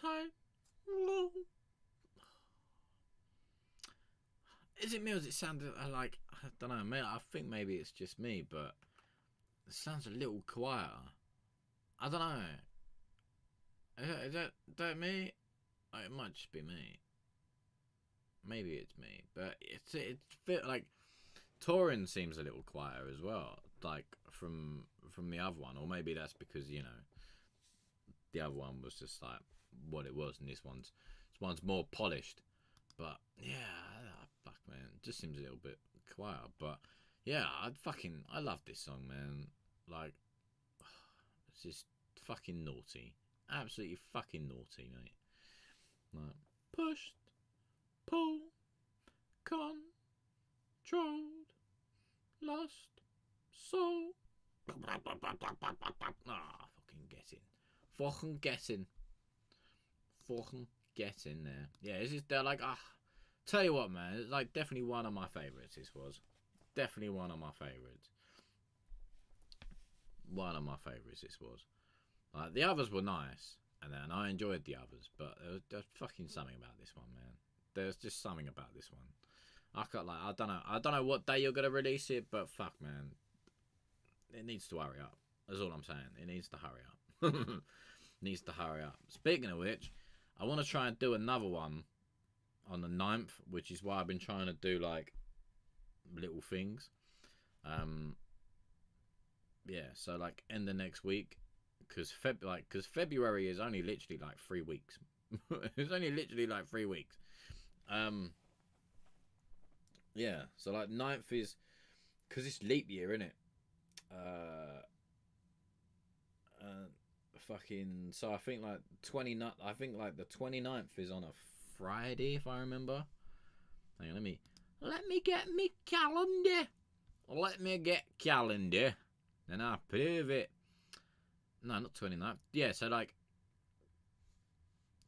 S1: time long. Is it me or does it sound like, I don't know, I think maybe it's just me, but it sounds a little quieter. I don't know. Is that me? Oh, it might just be me. Maybe it's me, but it feel like touring seems a little quieter as well, like from the other one, or maybe that's because, you know, the other one was just like what it was, and this one's more polished. But yeah, fuck man, it just seems a little bit quieter. But yeah, I love this song, man. Like, it's just fucking naughty, absolutely fucking naughty, mate. Like, pushed, pulled, controlled, lost, soul. Fucking get in there. Yeah, it's just, they're like, tell you what, man, it's like definitely one of my favourites. This was definitely one of my favourites. One of my favourites. This was. Like, the others were nice, and then I enjoyed the others, but there's fucking something about this one, man. There's just something about this one. I don't know what day you're gonna release it, but fuck, man, it needs to hurry up. That's all I'm saying. It needs to hurry up. Needs to hurry up. Speaking of which, I want to try and do another one on the 9th, which is why I've been trying to do like little things. Yeah, so like end the next week, because February is only literally like 3 weeks. It's only literally like 3 weeks. Yeah, so like 9th is because it's leap year, isn't it? Fucking, so I think like 29th, I think like the 29th is on a Friday, if I remember. Hang on, let me get me calendar. Let me get calendar, and I prove it. No, not 29th. Yeah, so like,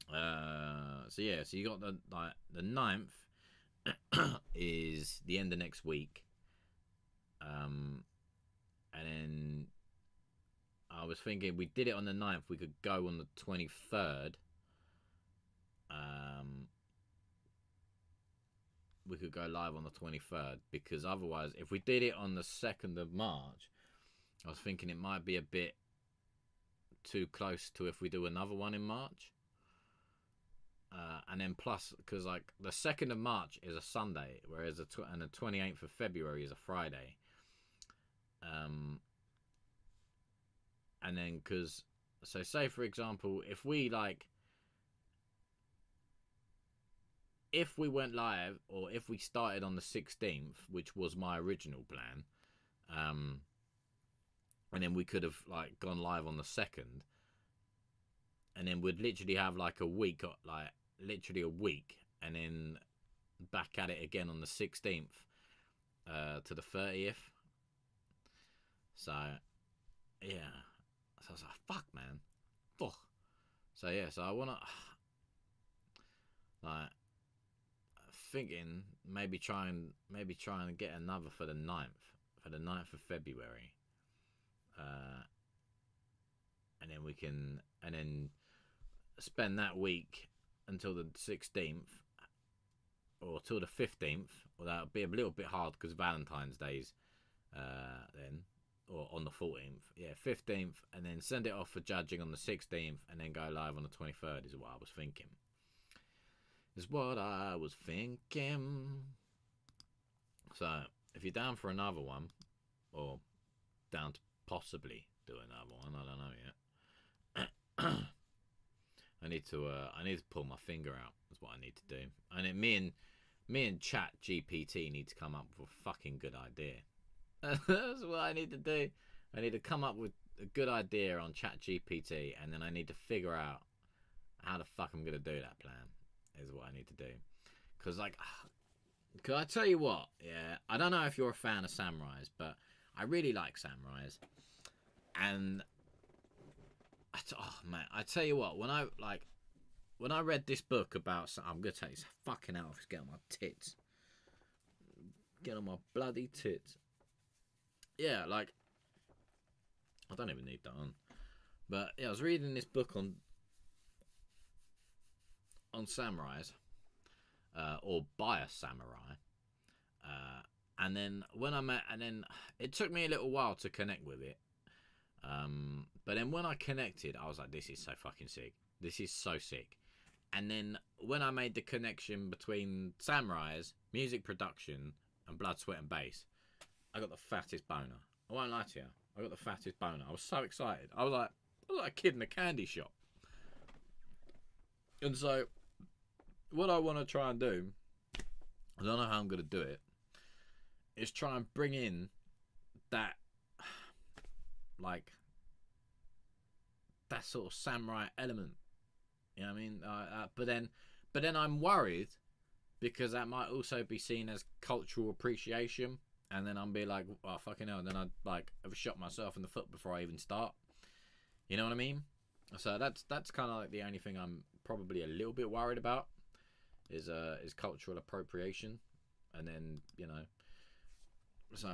S1: so yeah, so you got the 9th is the end of next week, and then I was thinking we did it on the 9th, we could go on the 23rd. We could go live on the 23rd, because otherwise, if we did it on the 2nd of March, I was thinking it might be a bit too close to if we do another one in March. And then plus, because like the 2nd of March is a Sunday, whereas the 28th of February is a Friday. And then, because, so say for example, if we went live, or if we started on the 16th, which was my original plan, and then we could have like gone live on the 2nd, and then we'd literally have like a week, literally a week, and then back at it again on the 16th to the 30th. So yeah, so I was like, fuck, man, fuck. So yeah, so I wanna like thinking maybe try and get another for the 9th of February, and then we can spend that week until the 16th or till the 15th. Well, that'll be a little bit hard because Valentine's Day's then, or on the 14th. Yeah, 15th, and then send it off for judging on the 16th, and then go live on the 23rd is what I was thinking. So if you're down for another one, or down to possibly do another one, I don't know yet. I need to pull my finger out. That's what I need to do. And then me and Chat GPT need to come up with a fucking good idea. That's what I need to do. I need to come up with a good idea on Chat GPT, and then I need to figure out how the fuck I'm gonna do that plan. Is what I need to do. Because like, cause I tell you what, yeah, I don't know if you're a fan of samurais, but I really like samurais. And oh man, I tell you what, when I read this book about, I'm gonna take this fucking out, get on my tits, get on my bloody tits. Yeah, like, I don't even need that on. But yeah, I was reading this book on on samurais, or by a samurai. And then when I met, and then it took me a little while to connect with it. But then when I connected, I was like, this is so fucking sick. This is so sick. And then when I made the connection between samurais, music production, and blood, sweat, and bass, I got the fattest boner. I won't lie to you. I got the fattest boner. I was so excited. I was like a kid in a candy shop. And so, what I want to try and do, I don't know how I'm going to do it, is try and bring in that, like, that sort of samurai element. You know what I mean? But then I'm worried because that might also be seen as cultural appreciation, and then I'm be like, oh fucking hell, and then I'd like have shot myself in the foot before I even start. You know what I mean? So that's kind of like the only thing I'm probably a little bit worried about is cultural appropriation, and then so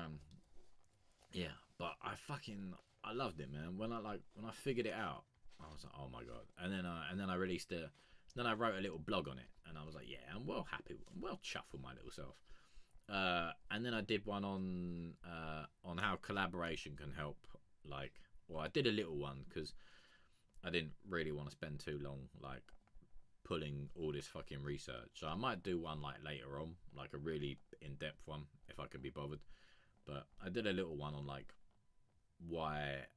S1: yeah. But I loved it, man. When I figured it out, I was like, oh my god. And then I released it. Then I wrote a little blog on it, and I was like, yeah, I'm well happy. I'm well chuffed with my little self. And then I did one on how collaboration can help. Like, well, I did a little one because I didn't really want to spend too long like pulling all this fucking research. So I might do one like later on, like a really in-depth one if I can be bothered. But I did a little one on like why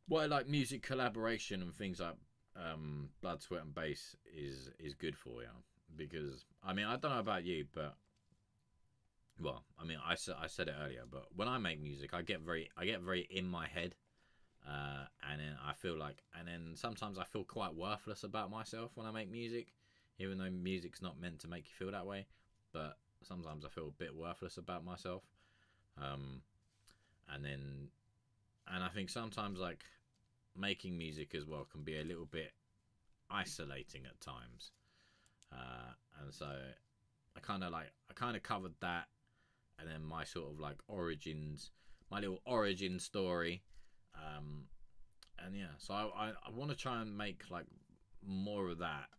S1: like music collaboration and things like blood, sweat, and bass is good for you. Because I mean, I don't know about you, but well, I mean, I said it earlier, but when I make music, I get very in my head, and then I feel like, and then sometimes I feel quite worthless about myself when I make music, even though music's not meant to make you feel that way. But sometimes I feel a bit worthless about myself, and I think sometimes like making music as well can be a little bit isolating at times. And so I kind of covered that, and then my sort of like origins, my little origin story, and yeah, so I want to try and make like more of that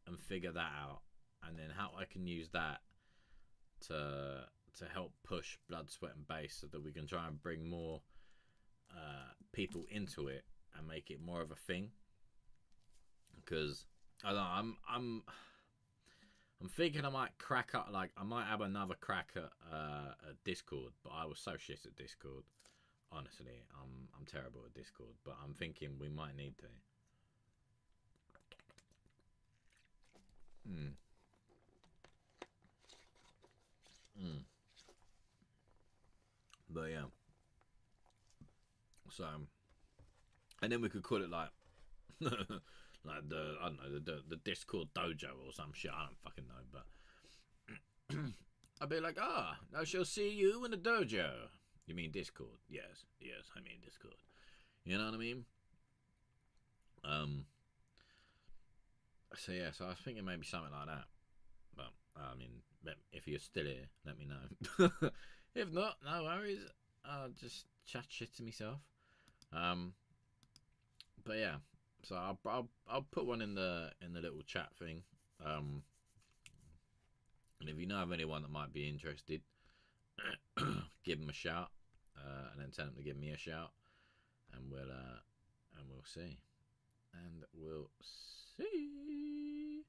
S1: and figure that out, and then how I can use that to help push blood, sweat, and bass, so that we can try and bring more people into it and make it more of a thing. Because I don't know, I'm thinking I might crack up, like I might have another crack at Discord, but I was so shit at Discord. Honestly, I'm terrible at Discord, but I'm thinking we might need to. But yeah, so and then we could call it like like I don't know, the Discord dojo or some shit. I don't fucking know, but I'd be like, I shall see you in the dojo. You mean Discord? Yes, I mean Discord. You know what I mean? So yeah, so I was thinking maybe something like that. But I mean, if you're still here, let me know. If not, no worries. I'll just chat shit to myself. But yeah, so I'll put one in the little chat thing. And if you know of anyone that might be interested, give them a shout, and then tell them to give me a shout, and we'll see, and we'll see.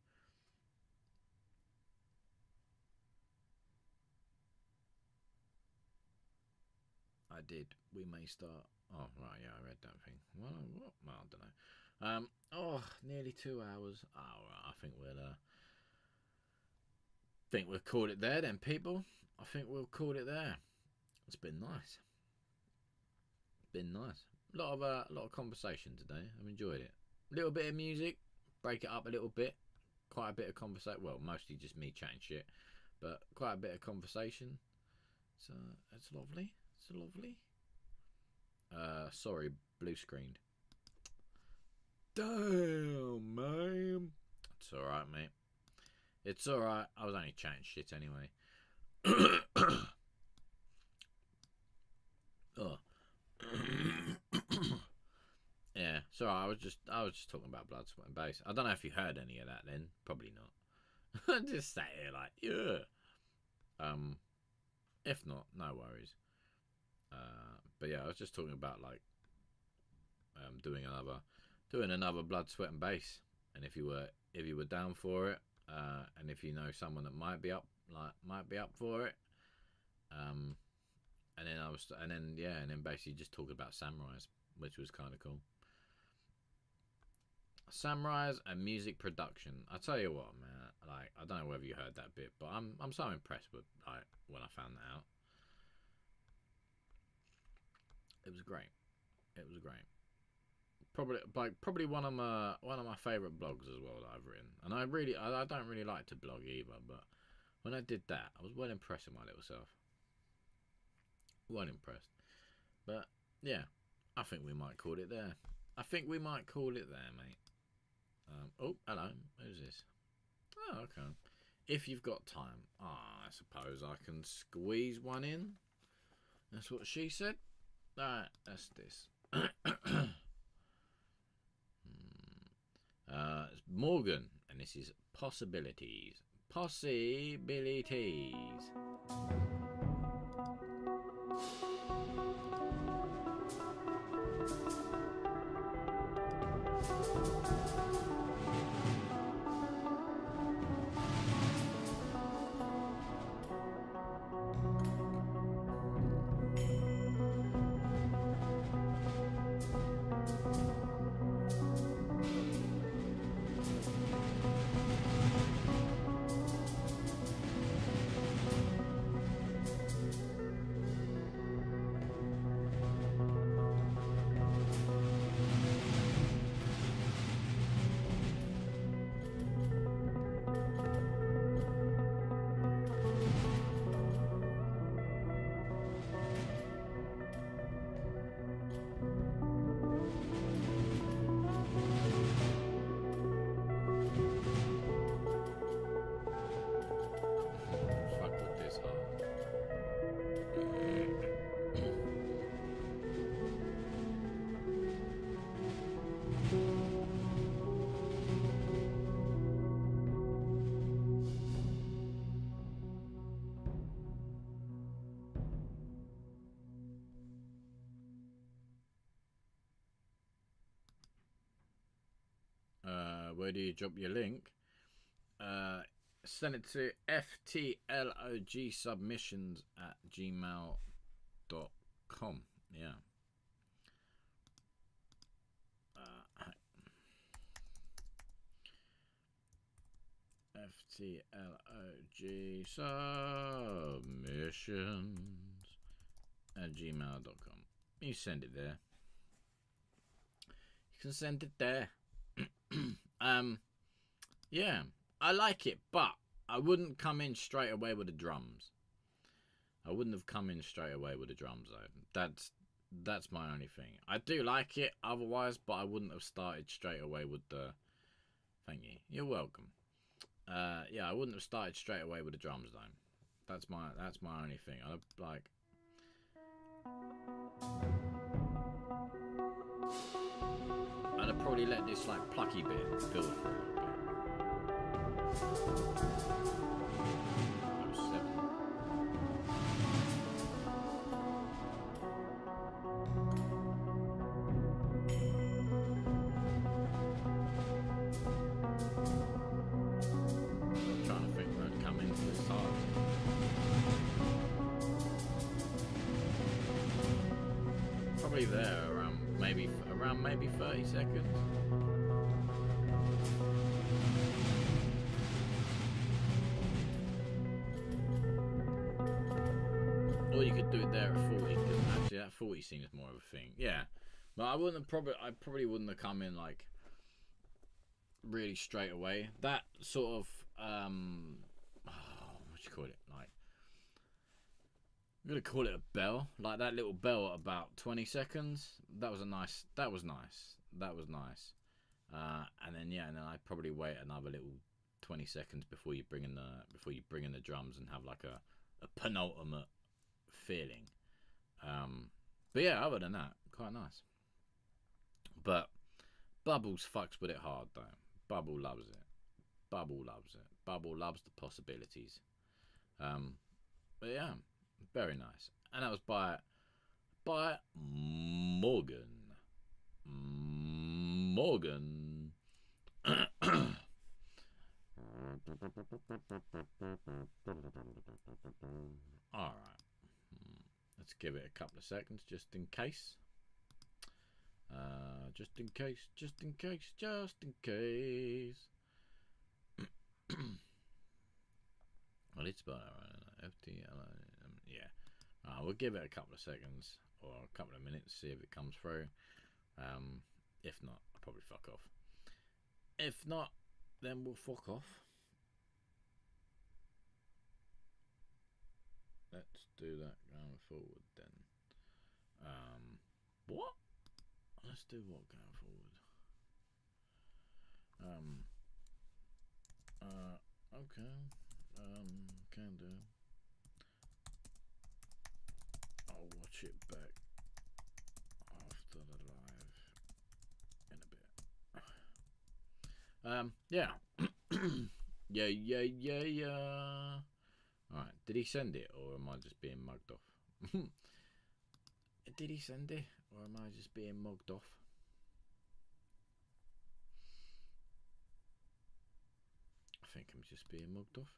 S1: I did. We may start. Oh right, yeah, I read that thing. Well, I don't know. Nearly 2 hours. Oh, right, I think we'll call it there then, people. I think we'll call it there. It's been nice. A lot of conversation today. I've enjoyed it. A little bit of music, break it up a little bit. Quite a bit of conversation. Well, mostly just me chatting shit, but quite a bit of conversation. So it's lovely. Sorry, blue screened. Damn, man. It's alright, mate. It's alright. I was only chatting shit anyway. Oh. Yeah, Sorry, I was just talking about blood, sweat, and bass. I don't know if you heard any of that then. Probably not. Just sat here like, yeah. If not, no worries. But yeah, I was just talking about like doing another blood, sweat, and bass. And if you were down for it, and if you know someone that might be up for it, and then basically just talking about samurais, which was kind of cool. Samurais and music production. I tell you what, man. Like, I don't know whether you heard that bit, but I'm so impressed with like when I found that out. It was great. It was great. Probably one of my favorite blogs as well that I've written. And I don't really like to blog either, but when I did that, I was well impressed with my little self. Well impressed. But yeah, I think we might call it there. Mate. Oh, hello. Who's this? Oh, okay. If you've got time. I suppose I can squeeze one in. That's what she said. Alright, that's this. It's Morgan, and this is Possibilities. Possibilities. Where do you drop your link? Send it to ftlogsubmissions@gmail.com. Yeah. ftlogsubmissions@gmail.com. You send it there. You can send it there. Yeah, I like it, but I wouldn't come in straight away with the drums. I wouldn't have come in straight away with the drums though. That's my only thing. I do like it otherwise, but I wouldn't have started straight away with the. Thank you. You're welcome. Yeah, I wouldn't have started straight away with the drums though. That's my only thing. I like. I'd probably let this like plucky bit build for a little bit. I'm trying to think where to come into this hard. Probably there around maybe 30 seconds. Or you could do it there at 40, because actually that 40 seems more of a thing. Yeah, but I probably wouldn't have come in like really straight away. That sort of what do you call it? Like, I'm gonna call it a bell, like that little bell at about 20 seconds. That was nice. And then I'd probably wait another little 20 seconds before you bring in the drums and have like a penultimate feeling. But yeah, other than that, quite nice. But Bubbles fucks with it hard though. Bubble loves it. Bubble loves it. Bubble loves the possibilities. But yeah, very nice. And that was by Morgan. Morgan. Alright. Let's give it a couple of seconds just in case. Just in case. Well, it's about yeah. We'll give it a couple of seconds or a couple of minutes, see if it comes through. If not, I'll probably fuck off. If not, then we'll fuck off. Let's do that going forward then. What? Let's do what going forward? Okay. Can do. I'll watch it back after the live in a bit. Yeah. Yeah. Alright, did he send it or am I just being mugged off? Did he send it or am I just being mugged off? I think I'm just being mugged off.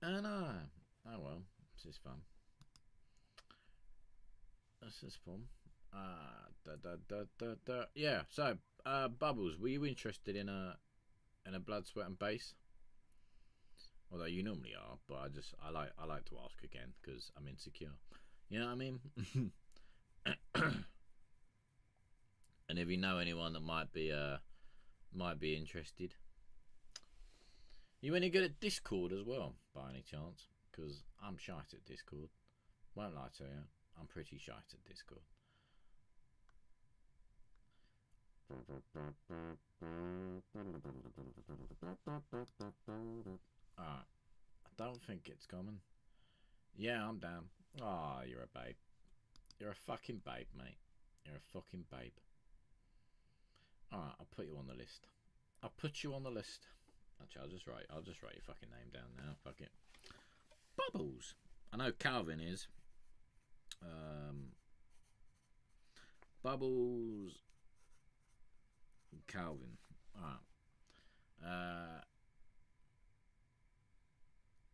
S1: Oh well, this is fun. This is fun. Yeah, so Bubbles, were you interested in a blood, sweat and bass? Although you normally are, but I like to ask again because I'm insecure. You know what I mean? And if you know anyone that might be interested, you any good at Discord as well, by any chance? Because I'm shite at Discord. Won't lie to you, I'm pretty shite at Discord. Alright. I don't think it's coming. Yeah, I'm down. Ah, oh, you're a babe. You're a fucking babe, mate. You're a fucking babe. Alright, I'll put you on the list. I'll put you on the list. Actually, I'll just write your fucking name down now. Fuck it. Bubbles. I know Calvin is. Bubbles. Calvin. Alright.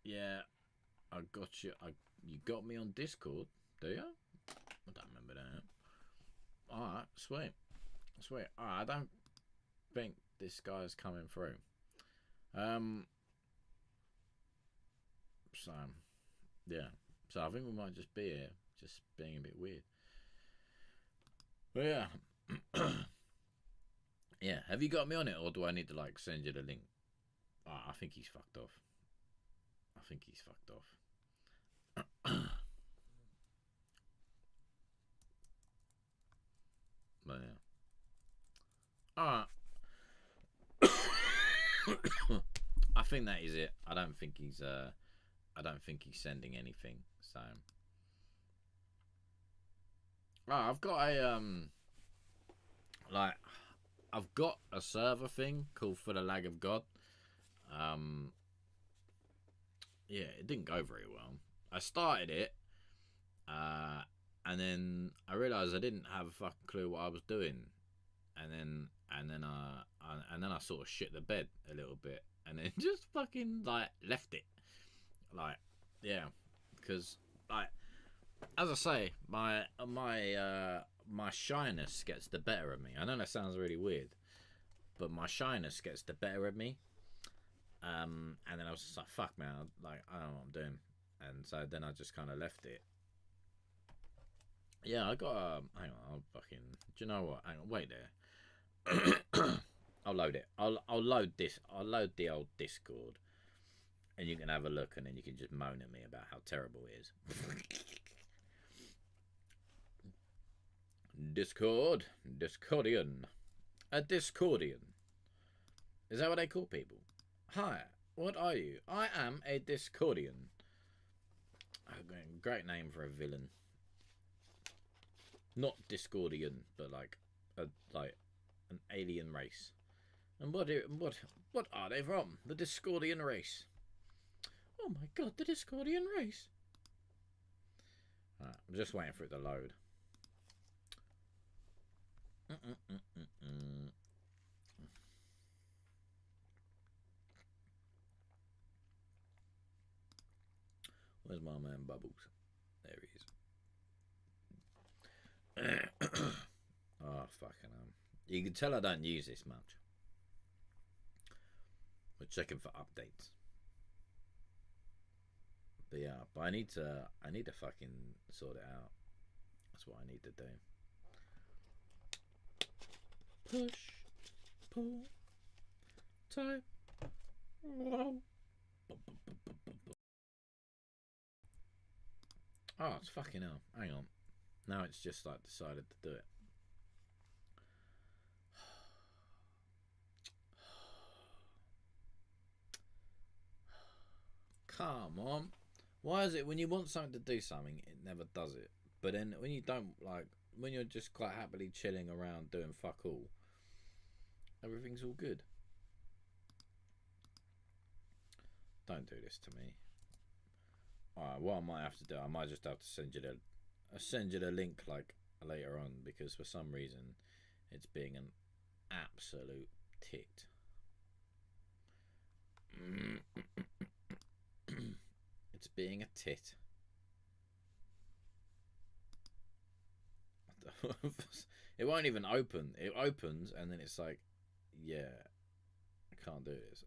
S1: Yeah, I got you. You got me on Discord, do you? I don't remember that. Alright, sweet. Alright, I don't think this guy's coming through. So, yeah. So I think we might just be here, just being a bit weird. But yeah. Yeah, have you got me on it, or do I need to, like, send you the link? Oh, I think he's fucked off. But yeah. Alright. I think that is it. I don't think he's sending anything, so I've got a I've got a server thing called For the Lag of God. Yeah, it didn't go very well. I started it, and then I realised I didn't have a fucking clue what I was doing, and then I sort of shit the bed a little bit, and then just fucking like left it, like, yeah, because like, as I say, my shyness gets the better of me. I know that sounds really weird, but my shyness gets the better of me. And then I was just like, fuck man, like, I don't know what I'm doing. And so then I just kind of left it. Yeah, I got hang on, I'll fucking, do you know what? Hang on, wait there. I'll load it. I'll load this. I'll load the old Discord, and you can have a look, and then you can just moan at me about how terrible it is. Discordian. A Discordian. Is that what they call people? Hi, what are you? I am a Discordian. Great name for a villain. Not Discordian, but like like an alien race. And what are they from? The Discordian race. Oh my god, the Discordian race. Right, I'm just waiting for it to load. Where's my man Bubbles? There he is. Oh, fucking hell. You can tell I don't use this much. We're checking for updates. But yeah, but I need to fucking sort it out. That's what I need to do. Push, pull, type, roll. Oh, it's fucking hell. Hang on. Now it's just like decided to do it. Come on. Why is it when you want something to do something, it never does it? But then when you don't, like, when you're just quite happily chilling around doing fuck all, everything's all good. Don't do this to me. Alright, what I might have to do, I might just have to send you the link like later on, because for some reason it's being an absolute tit. It's being a tit. It won't even open. It opens and then it's like, yeah, I can't do this.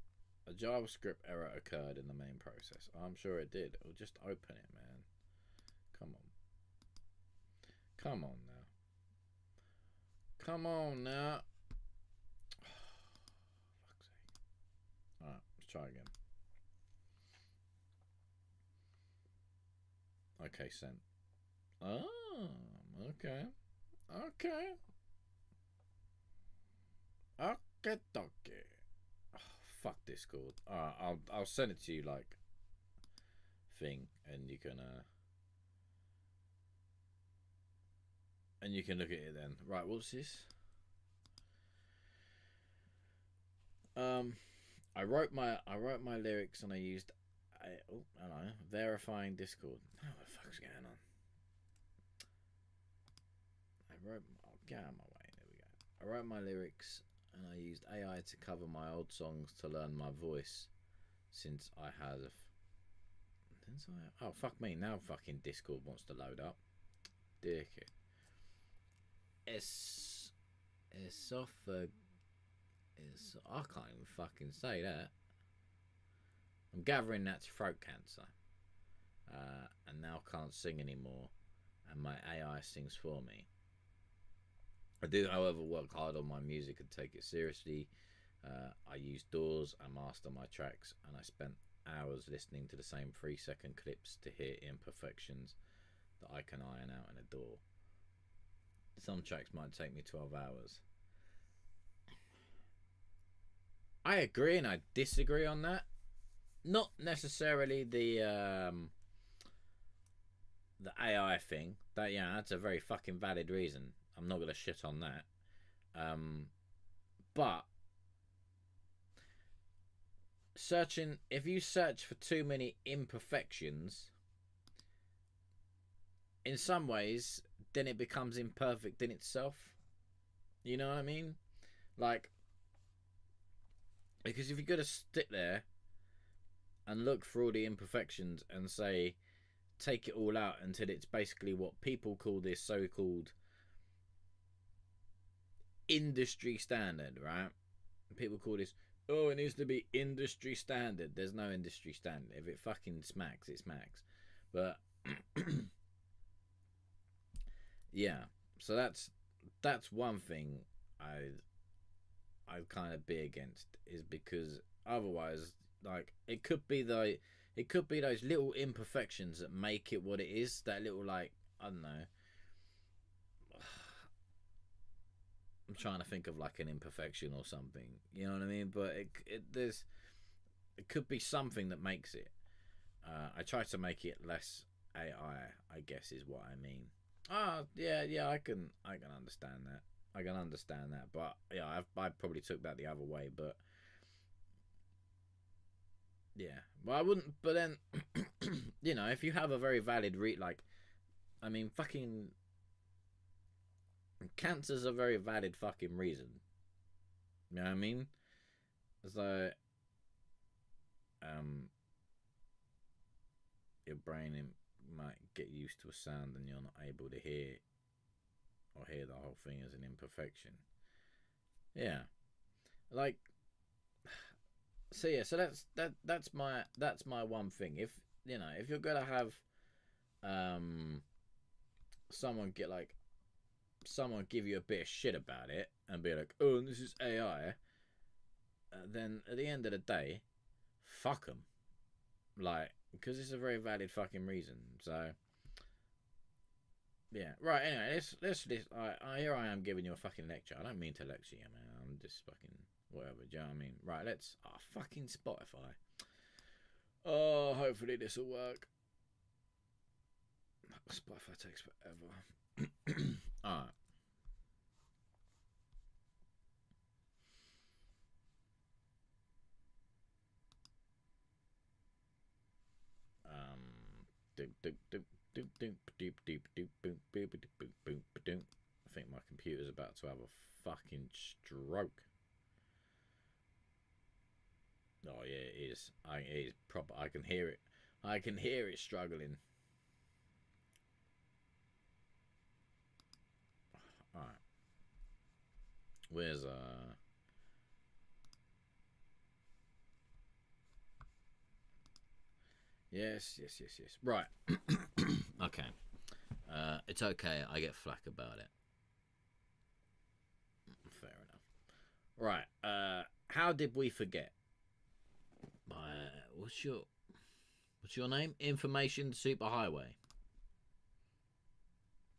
S1: A JavaScript error occurred in the main process. I'm sure it did. It'll just open it, man. Come on. Come on now. Come on now. Fuck's sake. Alright, let's try again. Okay, sent. Oh, okay. Okay. Okay, okay. Oh, fuck Discord. I'll send it to you like thing, and you can look at it then. Right, what's this? I wrote my lyrics and I used hello, verifying Discord. Oh, what the fuck's going on? Get out of my way. There we go. I wrote my lyrics and I used AI to cover my old songs to learn my voice. Oh, fuck me. Now fucking Discord wants to load up. Dick it. I can't even fucking say that. I'm gathering that's throat cancer. And now can't sing anymore. And my AI sings for me. I do, however, work hard on my music and take it seriously. I use DAWs, I master my tracks, and I spent hours listening to the same 3-second clips to hear imperfections that I can iron out in a DAW. Some tracks might take me 12 hours. I agree and I disagree on that. Not necessarily the AI thing. That, yeah, that's a very fucking valid reason. I'm not gonna shit on that. But if you search for too many imperfections, in some ways, then it becomes imperfect in itself. You know what I mean? Like, because if you're gonna sit there and look for all the imperfections and say, take it all out until it's basically what people call this so-called industry standard, right? People call this, oh, it needs to be industry standard. There's no industry standard. If it fucking smacks, it smacks. But yeah, so that's one thing I'd kind of be against, is because otherwise, like, it could be those little imperfections that make it what it is. That little, like, I don't know. I'm trying to think of like an imperfection or something. You know what I mean? But it could be something that makes it. I try to make it less AI, I guess is what I mean. Yeah, I can understand that. I can understand that, but yeah, I probably took that the other way, but yeah, well, I wouldn't. But then, you know, if you have a very valid I mean, fucking cancer's a very valid fucking reason. You know what I mean? So, your brain might get used to a sound and you're not able to hear the whole thing as an imperfection. Yeah, like, so yeah, so that's my one thing. If you know, if you're gonna have someone give you a bit of shit about it and be like, oh, this is AI, then at the end of the day, fuck them, like, because it's a very valid fucking reason. So yeah, right. Anyway, let's here I am giving you a fucking lecture. I don't mean to lecture you, man. I'm just fucking whatever. Do you know what I mean? Right. Let's. Fucking Spotify. Oh, hopefully this will work. Spotify takes forever. All right. I think my computer's about to have a fucking stroke. Oh yeah, it is. It is proper. I can hear it. I can hear it struggling. All right. Where's Yes. Right. Okay. It's okay. I get flack about it. Fair enough. Right. How did we forget? What's your name? Information Superhighway.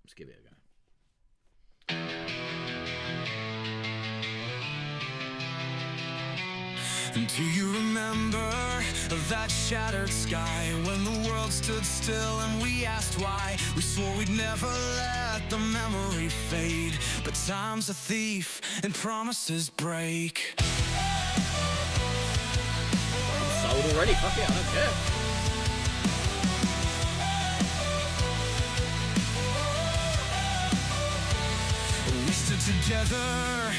S1: Let's give it a go.
S12: Do you remember that shattered sky when the world stood still and we asked why? We swore we'd never let the memory fade, but time's a thief and promises break.
S1: Sold already? Fuck it, I don't care.
S12: We stood together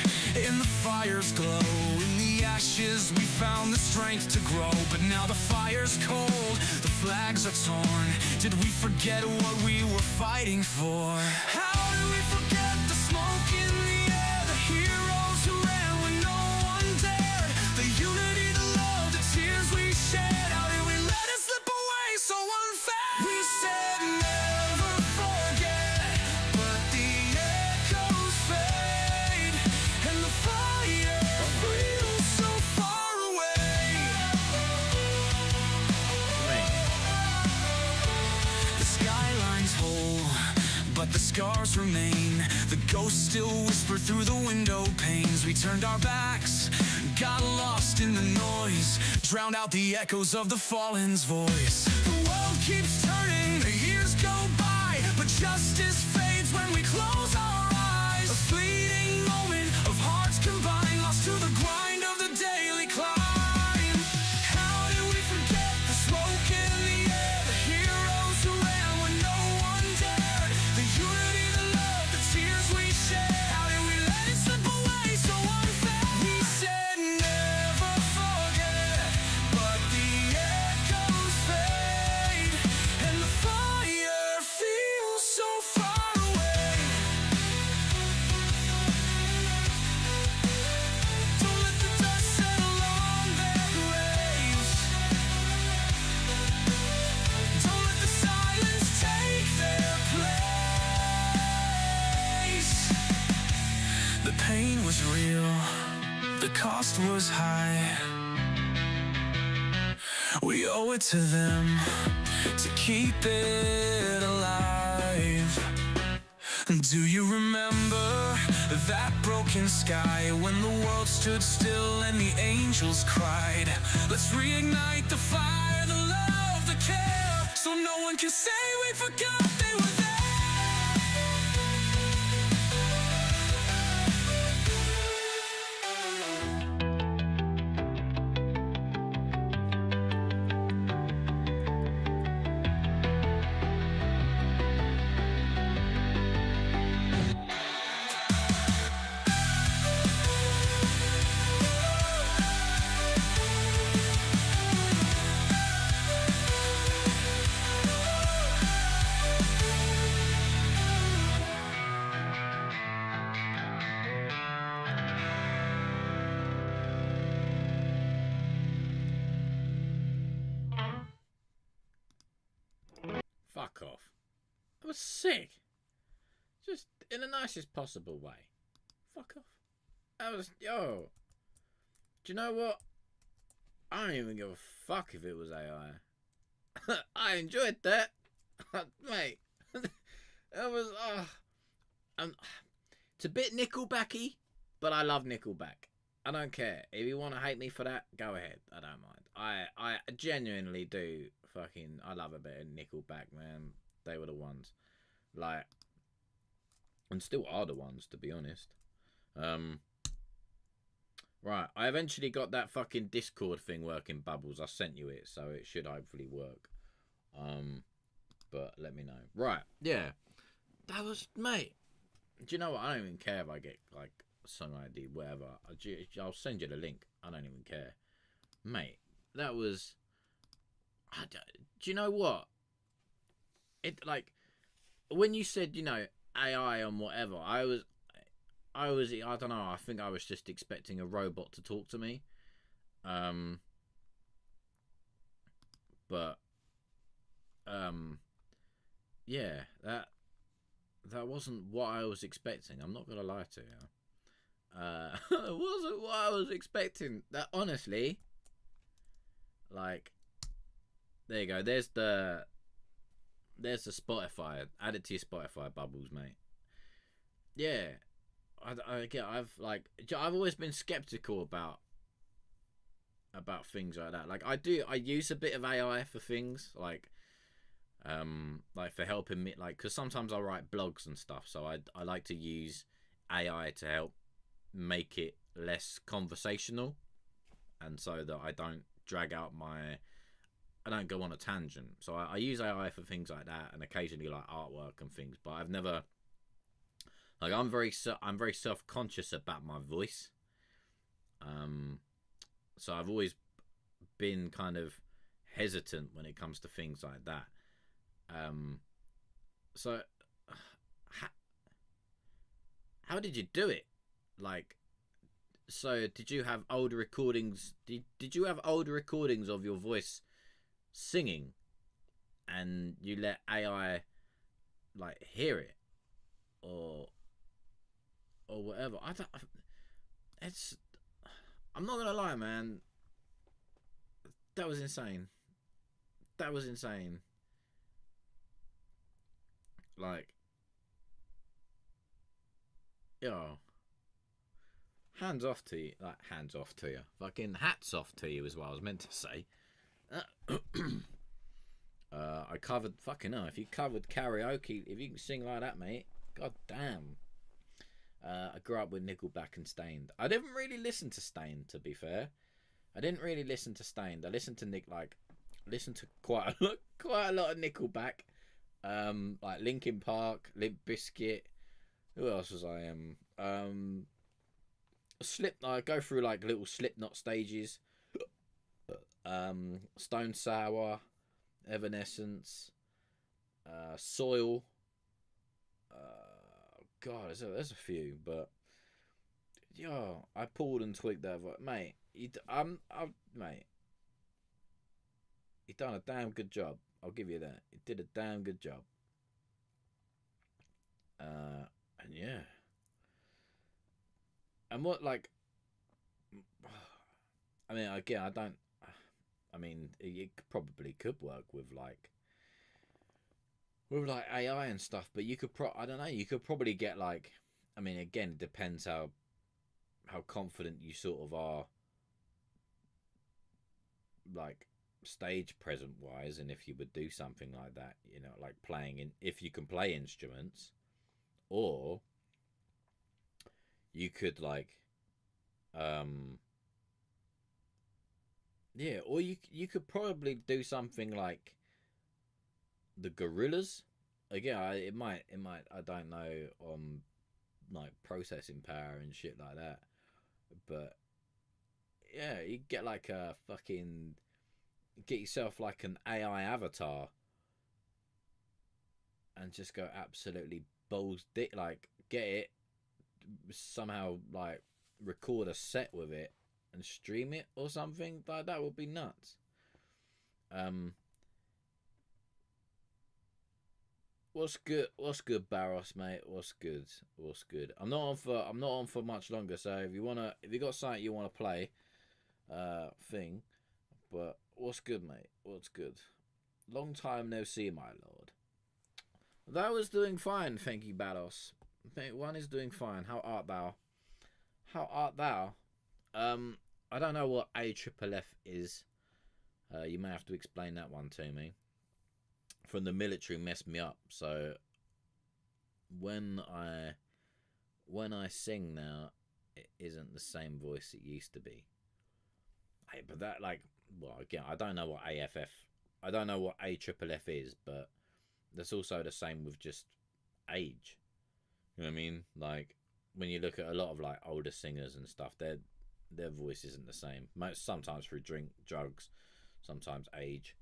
S12: in the fire's glow. In the ashes we found the strength to grow. But now the fire's cold, the flags are torn. Did we forget what we were fighting for? How do we forget the smoke in the air? The heroes who ran when no one dared. The unity, the love, the tears we shared. How did we let it slip away so unfair? We said never forget, but the echoes fade, and the fire feels so far away. The skyline's whole, but the scars remain. The ghosts still whisper through the window panes. We turned our backs, got lost in the noise, drowned out the echoes of the fallen's voice. The world keeps turning, the years go by, but justice fades when we close our eyes. A fleeting moment of hearts combined, lost to the grind of the daily climb. How did we forget the smoke in the air? The heroes who ran when no one dared. The unity, the love, the tears we shared. How did we let it slip away so unfair? We said never forget, but the echoes fade, and the fire feels so far away. Don't let the dust settle on their graves. Don't let the silence take their place. The pain was real, the cost was high. We owe it to them to keep it alive. Do you remember that broken sky when the world stood still and the angels cried? Let's reignite the fire, the love, the care, so no one can say we forgot they were there.
S1: was sick. Just in the nicest possible way. Fuck off. That was, yo. Do you know what? I don't even give a fuck if it was AI. I enjoyed that. Mate. That was, it's a bit Nickelbacky, but I love Nickelback. I don't care. If you want to hate me for that, go ahead. I don't mind. I genuinely do fucking, I love a bit of Nickelback, man. They were the ones. Like, and still are the ones, to be honest. Right, I eventually got that fucking Discord thing working, Bubbles. I sent you it, so it should hopefully work. But let me know. Right, yeah. That was, mate. Do you know what? I don't even care if I get, like, song ID, whatever. I'll send you the link. I don't even care. Mate, that was... Do you know what? It, like, when you said, you know, AI and whatever, I don't know, I think I was just expecting a robot to talk to me. But, yeah, that wasn't what I was expecting. I'm not gonna lie to you. It wasn't what I was expecting. That, honestly, like, there you go. There's the Spotify. Add it to your Spotify, Bubbles, mate. Yeah, I've always been skeptical about things like that. Like, I use a bit of AI for things, like for helping me, like, because sometimes I write blogs and stuff, so I like to use AI to help make it less conversational, and so that I don't I don't go on a tangent. So I use AI for things like that, and occasionally like artwork and things. But I've never, like, I'm very self-conscious about my voice. So I've always been kind of hesitant when it comes to things like that. So how did you do it? Like, so did you have older recordings? Did you have older recordings of your voice singing, and you let AI like hear it, or whatever? I'm not gonna lie, man. That was insane. That was insane. Like, yo, hands off to you. Like, hands off to you. Fucking hats off to you is what I was meant to say. I covered, fucking hell, if you covered karaoke, if you can sing like that, mate, god damn. I grew up with Nickelback and Stained. I didn't really listen to Stained, to be fair. I didn't really listen to Stained. I listened to quite a lot of Nickelback. Like Linkin Park, Limp Bizkit. Who else was I? I go through like little Slipknot stages. Stone Sour, Evanescence, Soil. God, there's a few, but yo, I pulled and tweaked that, mate. Mate, he done a damn good job. I'll give you that. He did a damn good job. And yeah. And what, like, I mean, again, it probably could work with AI and stuff, but you could I don't know, you could probably get, like, I mean, again, it depends how confident you sort of are, like, stage present wise, and if you would do something like that, you know, like if you can play instruments, or you could, like, yeah, or you could probably do something like the Gorillas. Again, it might I don't know, like processing power and shit like that, but yeah, you get like a fucking, get yourself like an AI avatar and just go absolutely balls dick, like, get it somehow, like, record a set with it and stream it or something. Like, that would be nuts. What's good? What's good, Barros, mate? What's good? What's good? I'm not on for much longer. So if you got something you wanna play, thing. But what's good, mate? What's good? Long time no see, my lord. That was doing fine, thank you, Barros. One is doing fine. How art thou? How art thou? I don't know what AFFF is. You may have to explain that one to me. From the military messed me up, so when I sing now, it isn't the same voice it used to be. Hey, but that, like, well, again, I don't know what AFFF is, but that's also the same with just age. You know what I mean? Like, when you look at a lot of like older singers and stuff, their voice isn't the same. Sometimes through drugs, sometimes age,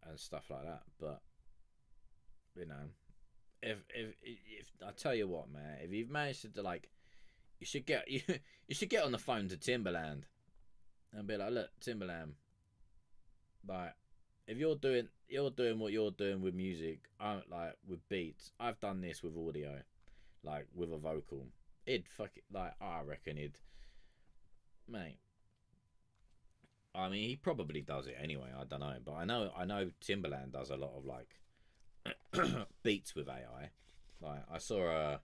S1: and stuff like that. But you know, if I tell you what, man, if you've managed to like, you should get on the phone to Timbaland and be like, look, Timbaland, like, if you're doing what you're doing with music, like with beats, I've done this with audio, like with a vocal. It'd I reckon it'd, mate. I mean, he probably does it anyway. I don't know, but I know Timbaland does a lot of like beats with AI. Like I saw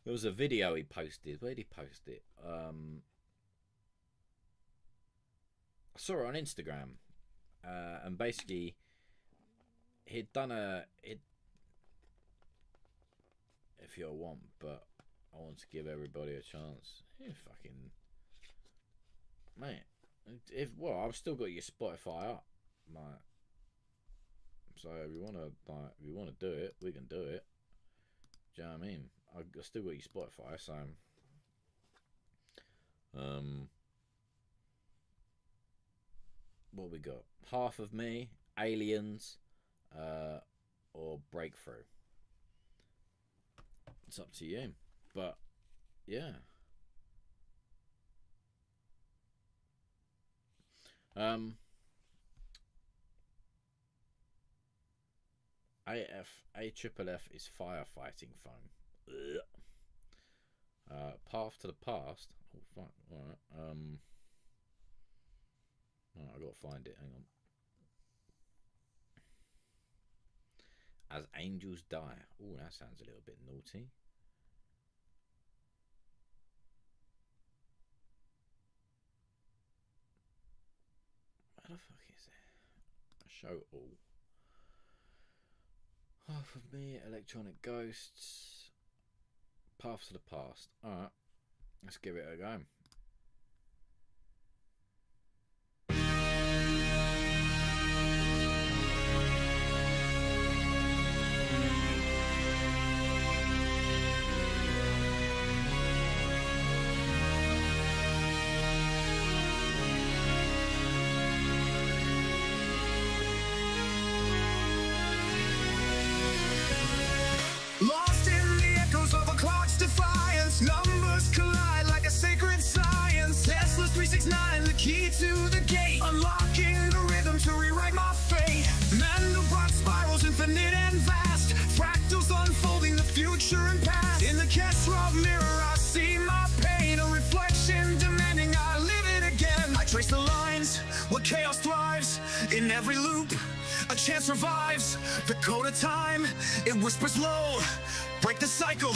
S1: there was a video he posted. Where did he post it? I saw it on Instagram, and basically he'd done if you want, but I want to give everybody a chance. You fucking mate. I've still got your Spotify up, like. So if you wanna do it, we can do it. Do you know what I mean? I still got your Spotify, so what we got? Half of Me, Aliens, or Breakthrough. It's up to you, but yeah. AFFF is firefighting foam. Path to the Past. Oh fuck! Alright. I gotta find it. Hang on. As Angels Die. Oh, that sounds a little bit naughty. What the fuck is it? Show all. Half of Me, Electronic Ghosts, Path to the Past. Alright, let's give it a go.
S12: Lost in the echoes of a clock's defiance, numbers collide like a sacred science. Tesla 369, the key to the gate, unlocking the rhythm to rewrite my fate. Mandelbrot spirals infinite and vast, fractals unfolding the future and past. In the Kesrov mirror I see my pain, a reflection demanding I live it again. I trace the lines where chaos thrives, in every loop a chance revives. The code of time, it whispers low. Break the cycle,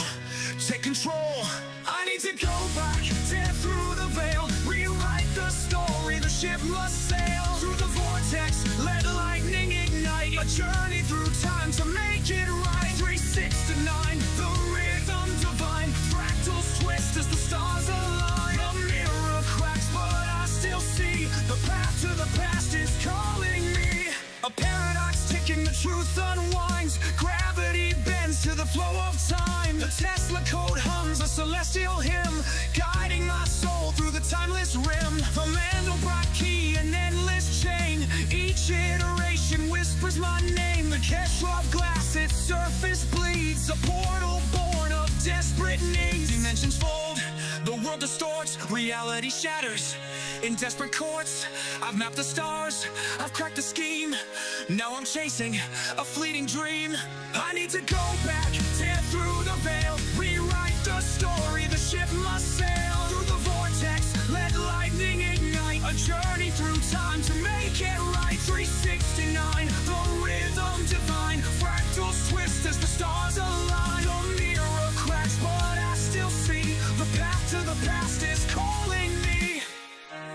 S12: take control. I need to go back, tear through the veil, rewrite the story, the ship must sail. Through the vortex, let lightning ignite, a journey through time to make it right. 369, the rhythm divine, fractals twist as the stars align. The mirror cracks, but I still see the path to the past is calling me. A paradox ticking, the truth unwinds. Gravity bends to the flow of time. The Tesla code hums a celestial hymn, guiding my soul through the timeless rim. The Mandelbrot key, an endless chain. Each iteration whispers my name. The Kesrov glass, its surface bleeds. A portal born of desperate needs. Dimensions fold, the world distorts, reality shatters. In desperate courts, I've mapped the stars, I've cracked the scheme. Now I'm chasing a fleeting dream. I need to go back, tear through the veil, rewrite the story, the ship must sail. Through the vortex, let lightning ignite, a journey through time to make it right. 369, the rhythm divine, fractals twist as the stars align. The mirror cracks, but I still see the path to the past is calling me.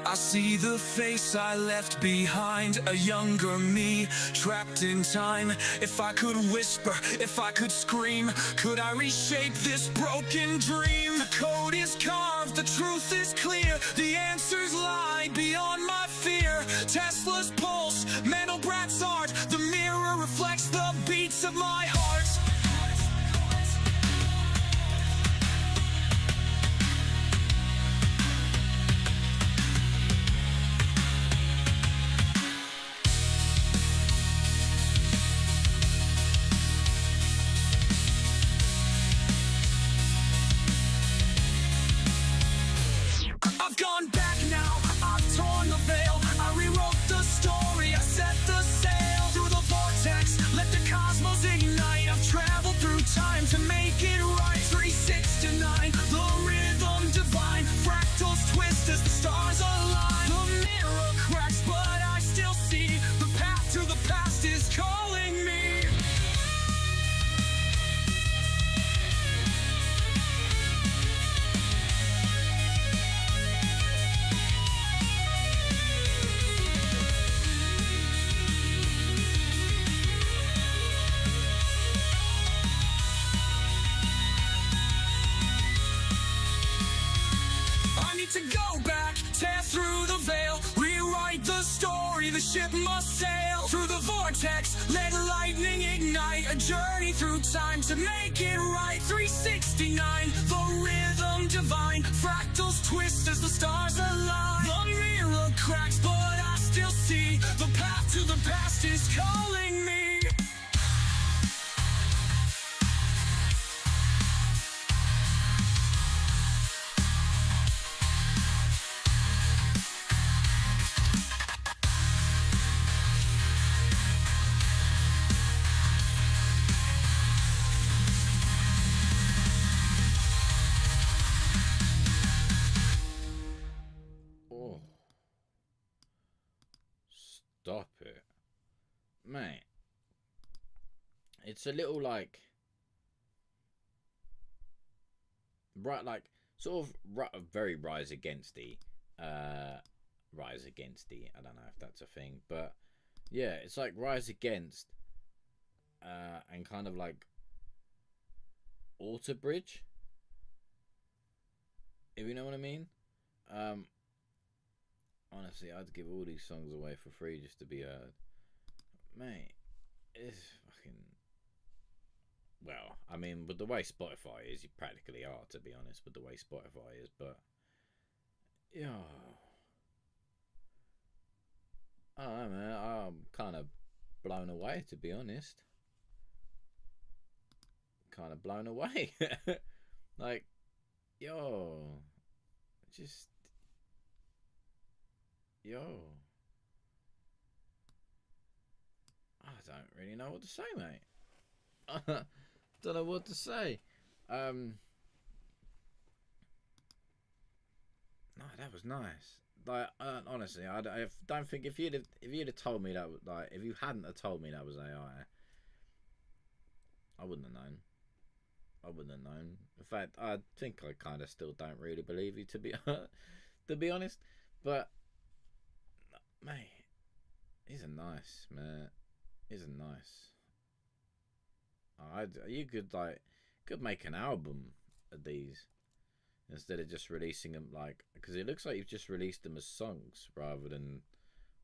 S12: I see the face I left behind, a younger me, trapped in time. If I could whisper, if I could scream, could I reshape this broken dream? The code is carved, the truth is clear, the answers lie beyond my fear. Tesla's pulse, Mandelbrot's art, the mirror reflects the beats of my heart. I've gone back now, I've torn the veil, I rewrote the story, I set the sail. Through the vortex, let the cosmos ignite. I've traveled through time to make it right. 369, the rhythm divine, fractals twist as the stars align. The mirror cracks, but I still see the path to the past is calling me. I need to go back, tear through the veil, rewrite the story, the ship must sail. Through the vortex, let lightning ignite, a journey through time to make it right. 369, the rhythm divine, fractals twist as the stars align. The mirror cracks, but I still see the path to the past is calling me.
S1: Oh. Stop it. Mate. It's a little like... Right, like, sort of very Rise Against the... Rise Against the... I don't know if that's a thing, but... Yeah, it's like Rise Against... and kind of like... Alter Bridge? If you know what I mean? Honestly, I'd give all these songs away for free just to be heard. Mate, it's fucking... Well, I mean, with the way Spotify is, you practically are, to be honest, with the way Spotify is, but... Yeah... I don't know, man, I'm kind of blown away, to be honest. Kind of blown away. Like, yo... Just... Yo... I don't really know what to say, mate. Don't know what to say. No, that was nice. Like, honestly, I don't think if you'd have told me that, like, if you hadn't have told me that was AI, I wouldn't have known. I wouldn't have known. In fact, I think I kind of still don't really believe you, to be honest. But, mate, he's a nice man. He's a nice. You could make an album of these instead of just releasing them, like, because it looks like you've just released them as songs rather than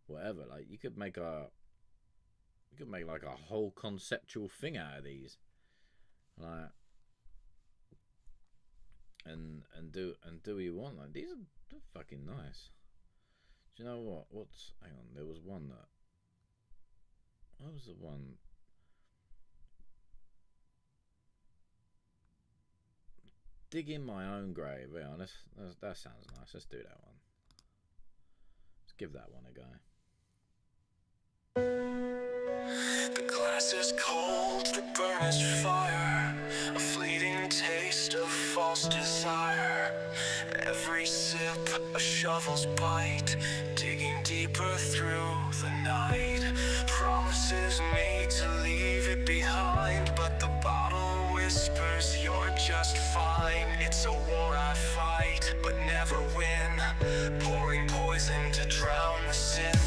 S1: whatever. Like, you could make like a whole conceptual thing out of these, like, and do what you want. Like, these are fucking nice. Do you know what? Hang on, there was one that. What was the one? Dig in my own grave. Yeah, that sounds nice. Let's do that one. give that one a go.
S12: The glass is cold, the burnished fire, a fleeting taste of false desire. Every sip, a shovel's bite, digging deeper through the night. Promises made to leave it behind, but the bottle whispers you're just fine. It's a war I fight, but never win, pouring poison to drown the sin.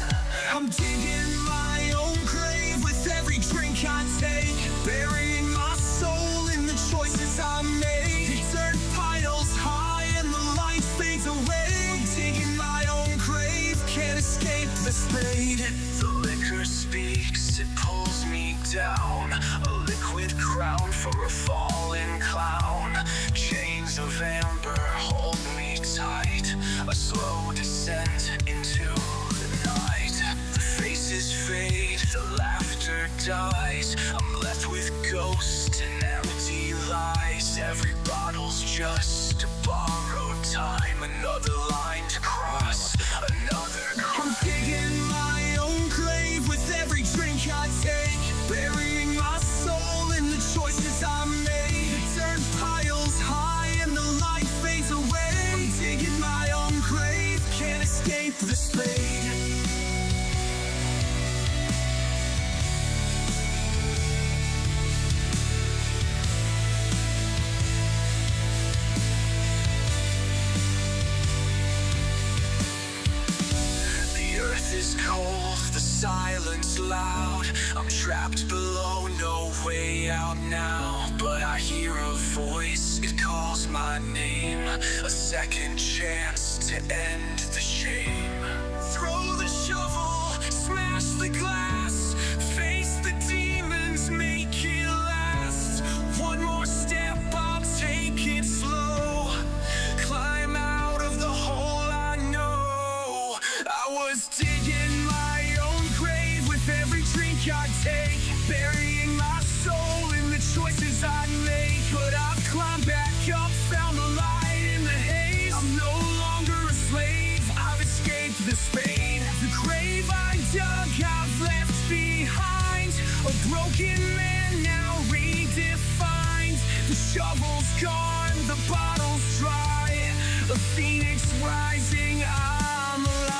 S12: I'm digging my own grave with every drink I take, burying my soul in the choices I made. The dirt piles high and the light fades away. I'm digging my own grave, can't escape the spade. The liquor speaks, it pulls me down, a liquid crown for a fallen clown. Chains of amber hold me tight, a slow descent into the night. The faces fade, the laughter dies, I'm left with ghosts and empty lies. Every bottle's just a borrowed time, another line to cross, another crime. I'm digging my own grave with every drink I take, burying my soul in the choices I made. The dirt piles high and the light fades away. I'm digging my own grave, can't escape the spade. The earth is cold, the silence loud. I'm trapped below, no way out now. But I hear a voice, it calls my name. A second chance to end the shame. Throw the shovel, smash the glass, face the demons, make it last. One more step, I'll take it slow, climb out of the hole I know. I was digging my own grave with every drink I take, burying my soul in the choices I make. But I've climbed back up, found the light in the haze. I'm no longer a slave, I've escaped the spade. The grave I dug, I've left behind, a broken man now redefined. The shovel's gone, the bottle's dry, a phoenix rising, I'm alive.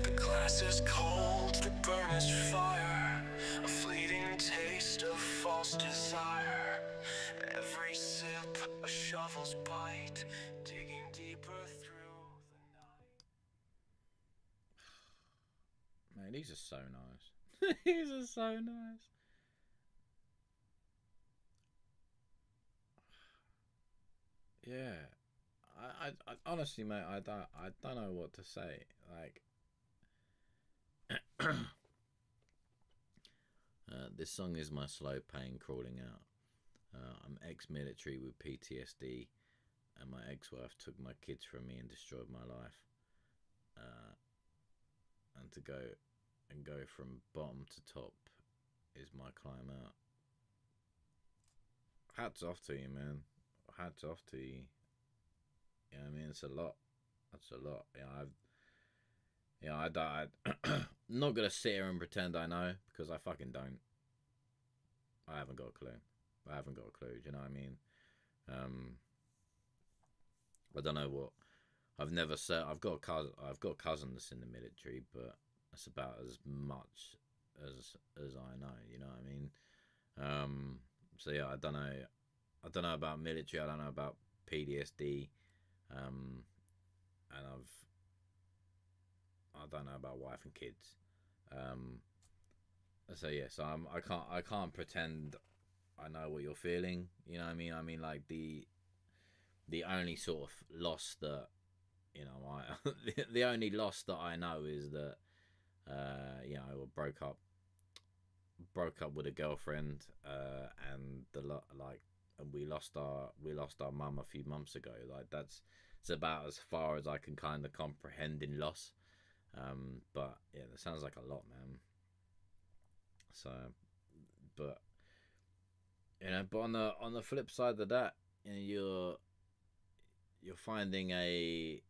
S12: The glass is cold, the burnished fire, a fleeting taste of false desire. Every sip, a shovel's bite, digging deeper through the night.
S1: Man, these are so nice. These are so nice. Yeah, I honestly, mate, I don't know what to say. Like, this song is my slow pain crawling out. I'm ex-military with PTSD, and my ex-wife took my kids from me and destroyed my life. And to go from bottom to top is my climb out. Hats off to you, man. Hats off to you. You know what I mean? It's a lot. That's a lot. I died. I'm not gonna sit here and pretend I know, because I fucking don't. I haven't got a clue. Do you know what I mean? I don't know what. I've never said. I've got a cousin that's in the military, but that's about as much as I know. You know what I mean? So yeah, I don't know about military. I don't know about PTSD. And I don't know about wife and kids. So yeah, so I can't pretend I know what you're feeling. You know what I mean? I mean, like, the only sort of loss that, you know, the only loss that I know is that you know, I broke up with a girlfriend, and and we lost our mum a few months ago. Like, it's about as far as I can kind of comprehend in loss. But yeah, that sounds like a lot, man. So, but but on the flip side of that, you're finding a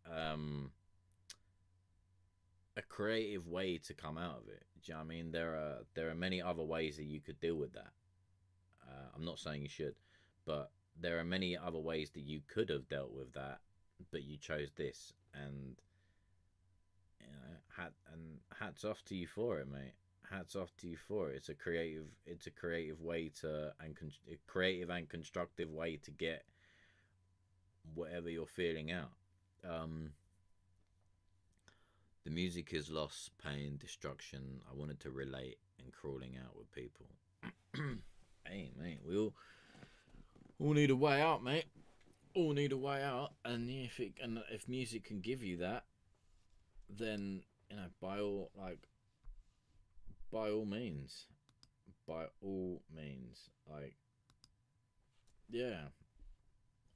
S1: creative way to come out of it. Do you know what I mean? There are many other ways that you could deal with that. I'm not saying you should, but there are many other ways that you could have dealt with that, but you chose this, and hats off to you for it, mate. Hats off to you for it. It's a creative way to creative and constructive way to get whatever you're feeling out. The music is loss, pain, destruction. I wanted to relate and crawling out with people. Hey, mate, we all need a way out, mate. All need a way out, and if music can give you that, then by all means, like, yeah,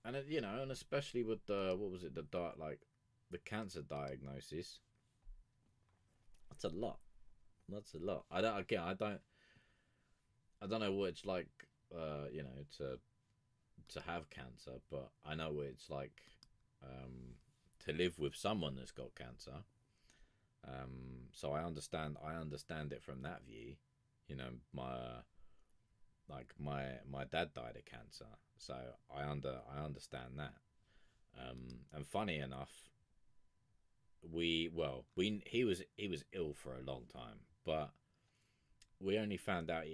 S1: and and especially with the the cancer diagnosis. That's a lot. I don't know what it's like, to have cancer, but I know what it's like, to live with someone that's got cancer. So I understand it from that view. My dad died of cancer, so I understand that. And funny enough, he was ill for a long time, but we only found out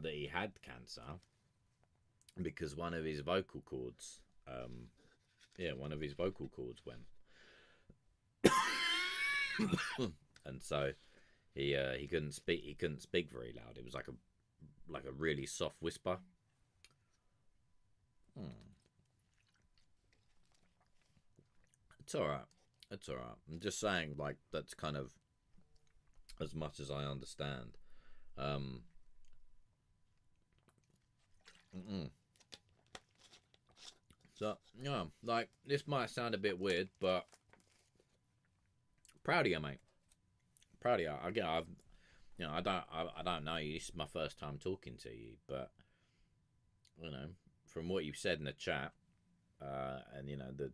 S1: that he had cancer because one of his vocal cords went. And so he couldn't speak very loud. It was like a really soft whisper. It's all right. I'm just saying, like, that's kind of as much as I understand. So yeah, like, this might sound a bit weird, but proud of you, mate. Proud of you. Again, I don't know you. This is my first time talking to you, but from what you said in the chat, and the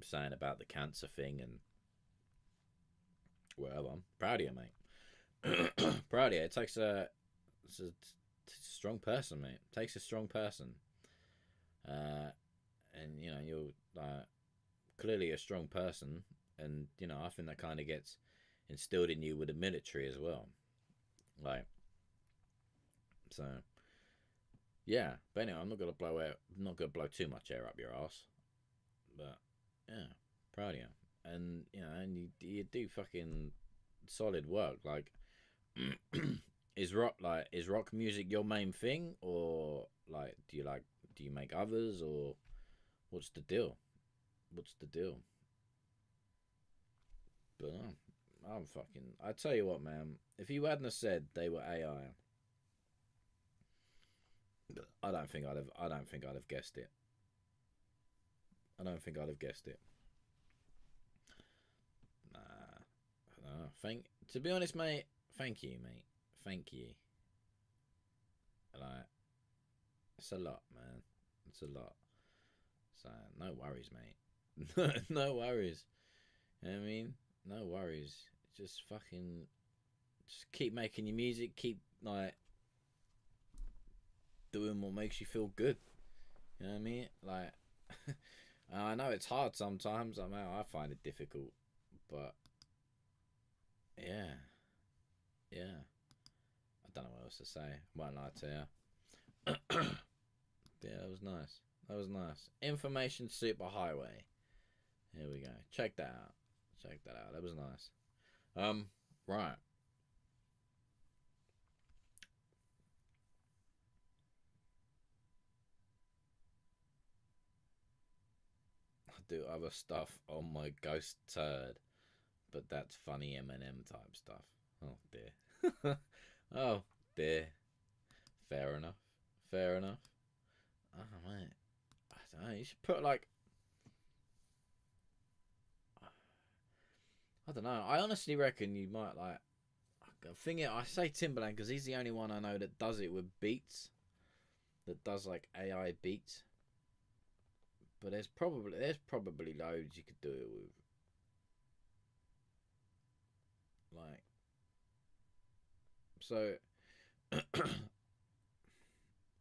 S1: saying about the cancer thing and whatever, I'm proud of you, mate. Proud of you. It's a strong person, mate. It takes a strong person, and you're clearly a strong person, and I think that kind of gets instilled in you with the military as well, like, so yeah. But anyway, I'm not gonna blow too much air up your ass, but yeah, proud of you, and and you do fucking solid work. Like, is rock music your main thing, or like do you make others, or what's the deal? But I tell you what, man, if you hadn't have said they were AI, I don't think I'd have guessed it. Nah. To be honest, mate, thank you, mate. Thank you. Like, it's a lot, man. It's a lot. So, no worries, mate. No worries. You know what I mean? No worries. Just keep making your music. Keep, like, doing what makes you feel good. You know what I mean? Like, I know it's hard sometimes. I mean, I find it difficult, but yeah. I don't know what else to say. I won't lie to you. Yeah, that was nice. Information Superhighway. Here we go. Check that out. That was nice. Right. I do other stuff on my ghost turd, but that's funny Eminem type stuff. Oh dear. Oh dear. Fair enough. Oh mate, I don't know. You should put, like, I don't know. I honestly reckon you might like. I say Timbaland because he's the only one I know that does it with beats. That does like AI beats. But there's probably loads you could do it with. Like, so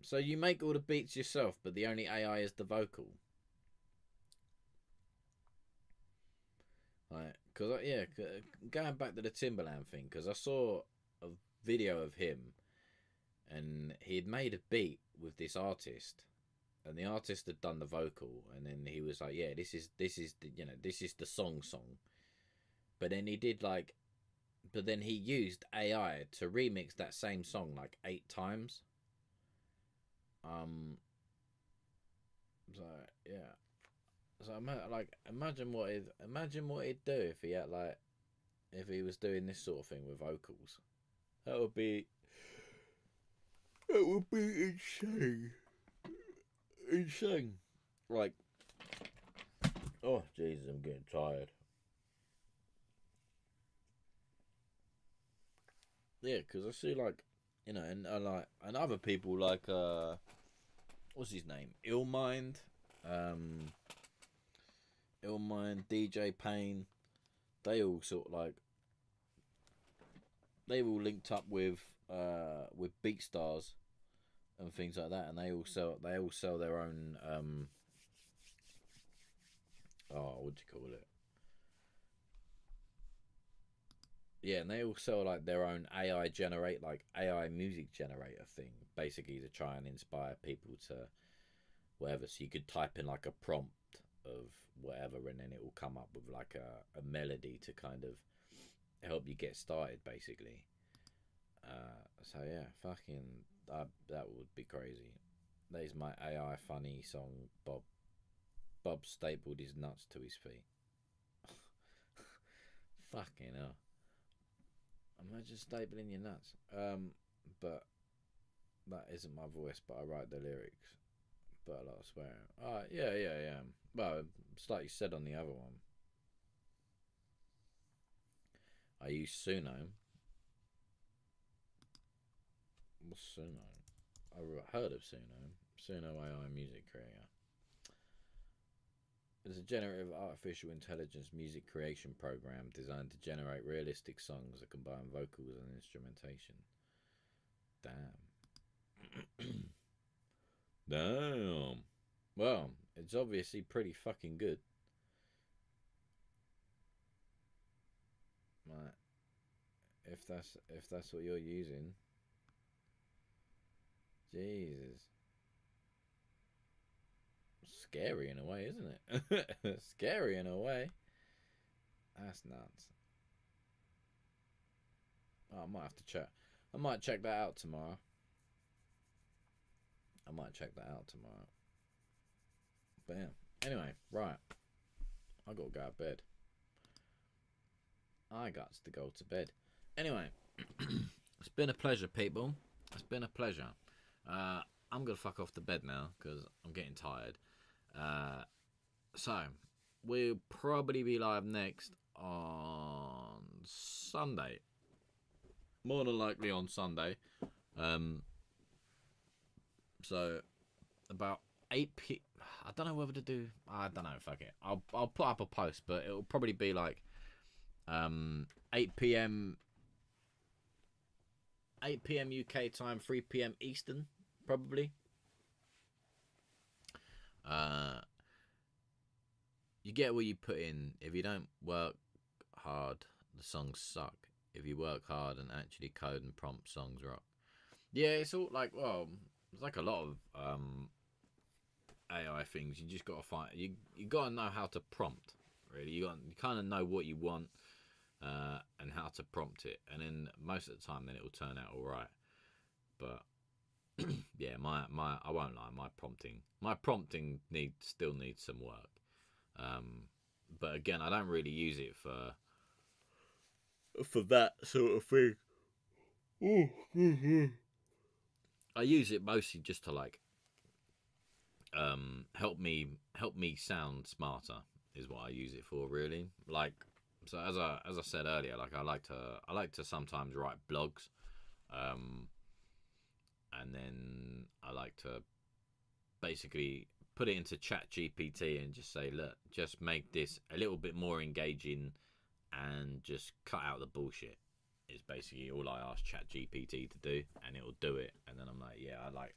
S1: so you make all the beats yourself, but the only AI is the vocal. Like, cause yeah, going back to the Timbaland thing, because I saw a video of him, and he had made a beat with this artist, and the artist had done the vocal, and then he was like, "Yeah, this is the this is the song," but then he did like, but then he used AI to remix that same song like 8 times. So yeah. So imagine what he'd do if he had if he was doing this sort of thing with vocals. That would be insane. Insane. Like, oh Jesus, I'm getting tired. Yeah, because I see and other people like what's his name? Illmind. Illmind, DJ Payne, they all sort of they've all linked up with BeatStars and things like that, and they all sell their own what do you call it? Yeah, and they all sell like their own AI music generator thing, basically to try and inspire people to whatever. So you could type in like a prompt of whatever, and then it will come up with like a melody to kind of help you get started, basically. So yeah, fucking that would be crazy. There's my AI funny song. Bob stapled his nuts to his feet. Fucking hell. Imagine stapling your nuts. But that isn't my voice, but I write the lyrics. But a lot of swearing. Yeah. Well, it's like you said on the other one. I use Suno. What's Suno? I've heard of Suno. Suno AI music creator. It's a generative artificial intelligence music creation program designed to generate realistic songs that combine vocals and instrumentation. Damn. Damn. Well, it's obviously pretty fucking good. Right. If that's what you're using. Jesus. Scary in a way, isn't it? Scary in a way. That's nuts. Oh, I might have to check. I might check that out tomorrow. Bam. Anyway, right. I gotta go to bed. Anyway, it's been a pleasure, people. It's been a pleasure. I'm gonna fuck off to bed now because I'm getting tired. So we'll probably be live next on Sunday. More than likely on Sunday. So about 8 p. I don't know whether to do. I don't know. Fuck it. I'll put up a post, but it'll probably be like 8 p.m. 8 p.m. UK time, 3 p.m. Eastern, probably. You get what you put in. If you don't work hard, the songs suck. If you work hard and actually code and prompt, songs rock. Yeah, it's all like, well, it's like a lot of AI things. You just gotta find. You gotta know how to prompt. Really, you kind of know what you want and how to prompt it, and then most of the time, then it will turn out all right. But yeah, my I won't lie, my prompting still needs some work. But again, I don't really use it for that sort of thing. I use it mostly just to like help me sound smarter is what I use it for, really. Like So as I said earlier, like I like to sometimes write blogs, and then I like to basically put it into Chat GPT and just say, look, just make this a little bit more engaging and just cut out the bullshit. Is basically all I ask Chat GPT to do, and it'll do it. And then I'm like, yeah, I like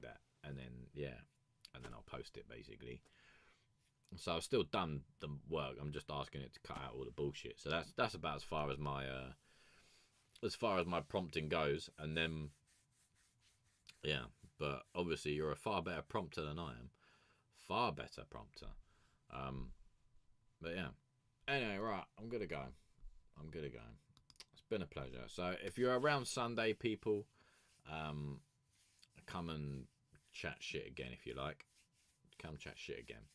S1: that. And then and then I'll post it basically. So I've still done the work. I'm just asking it to cut out all the bullshit. So that's about as far as my prompting goes. And then but obviously you're a far better prompter than I am. Far better prompter. But yeah. Anyway, right, I'm gonna go. It's been a pleasure. So if you're around Sunday, people, come and chat shit again if you like. Come chat shit again.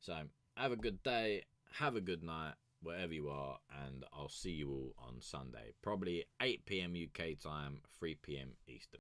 S1: So have a good day, have a good night, wherever you are, and I'll see you all on Sunday. Probably 8 PM UK time, 3 PM Eastern.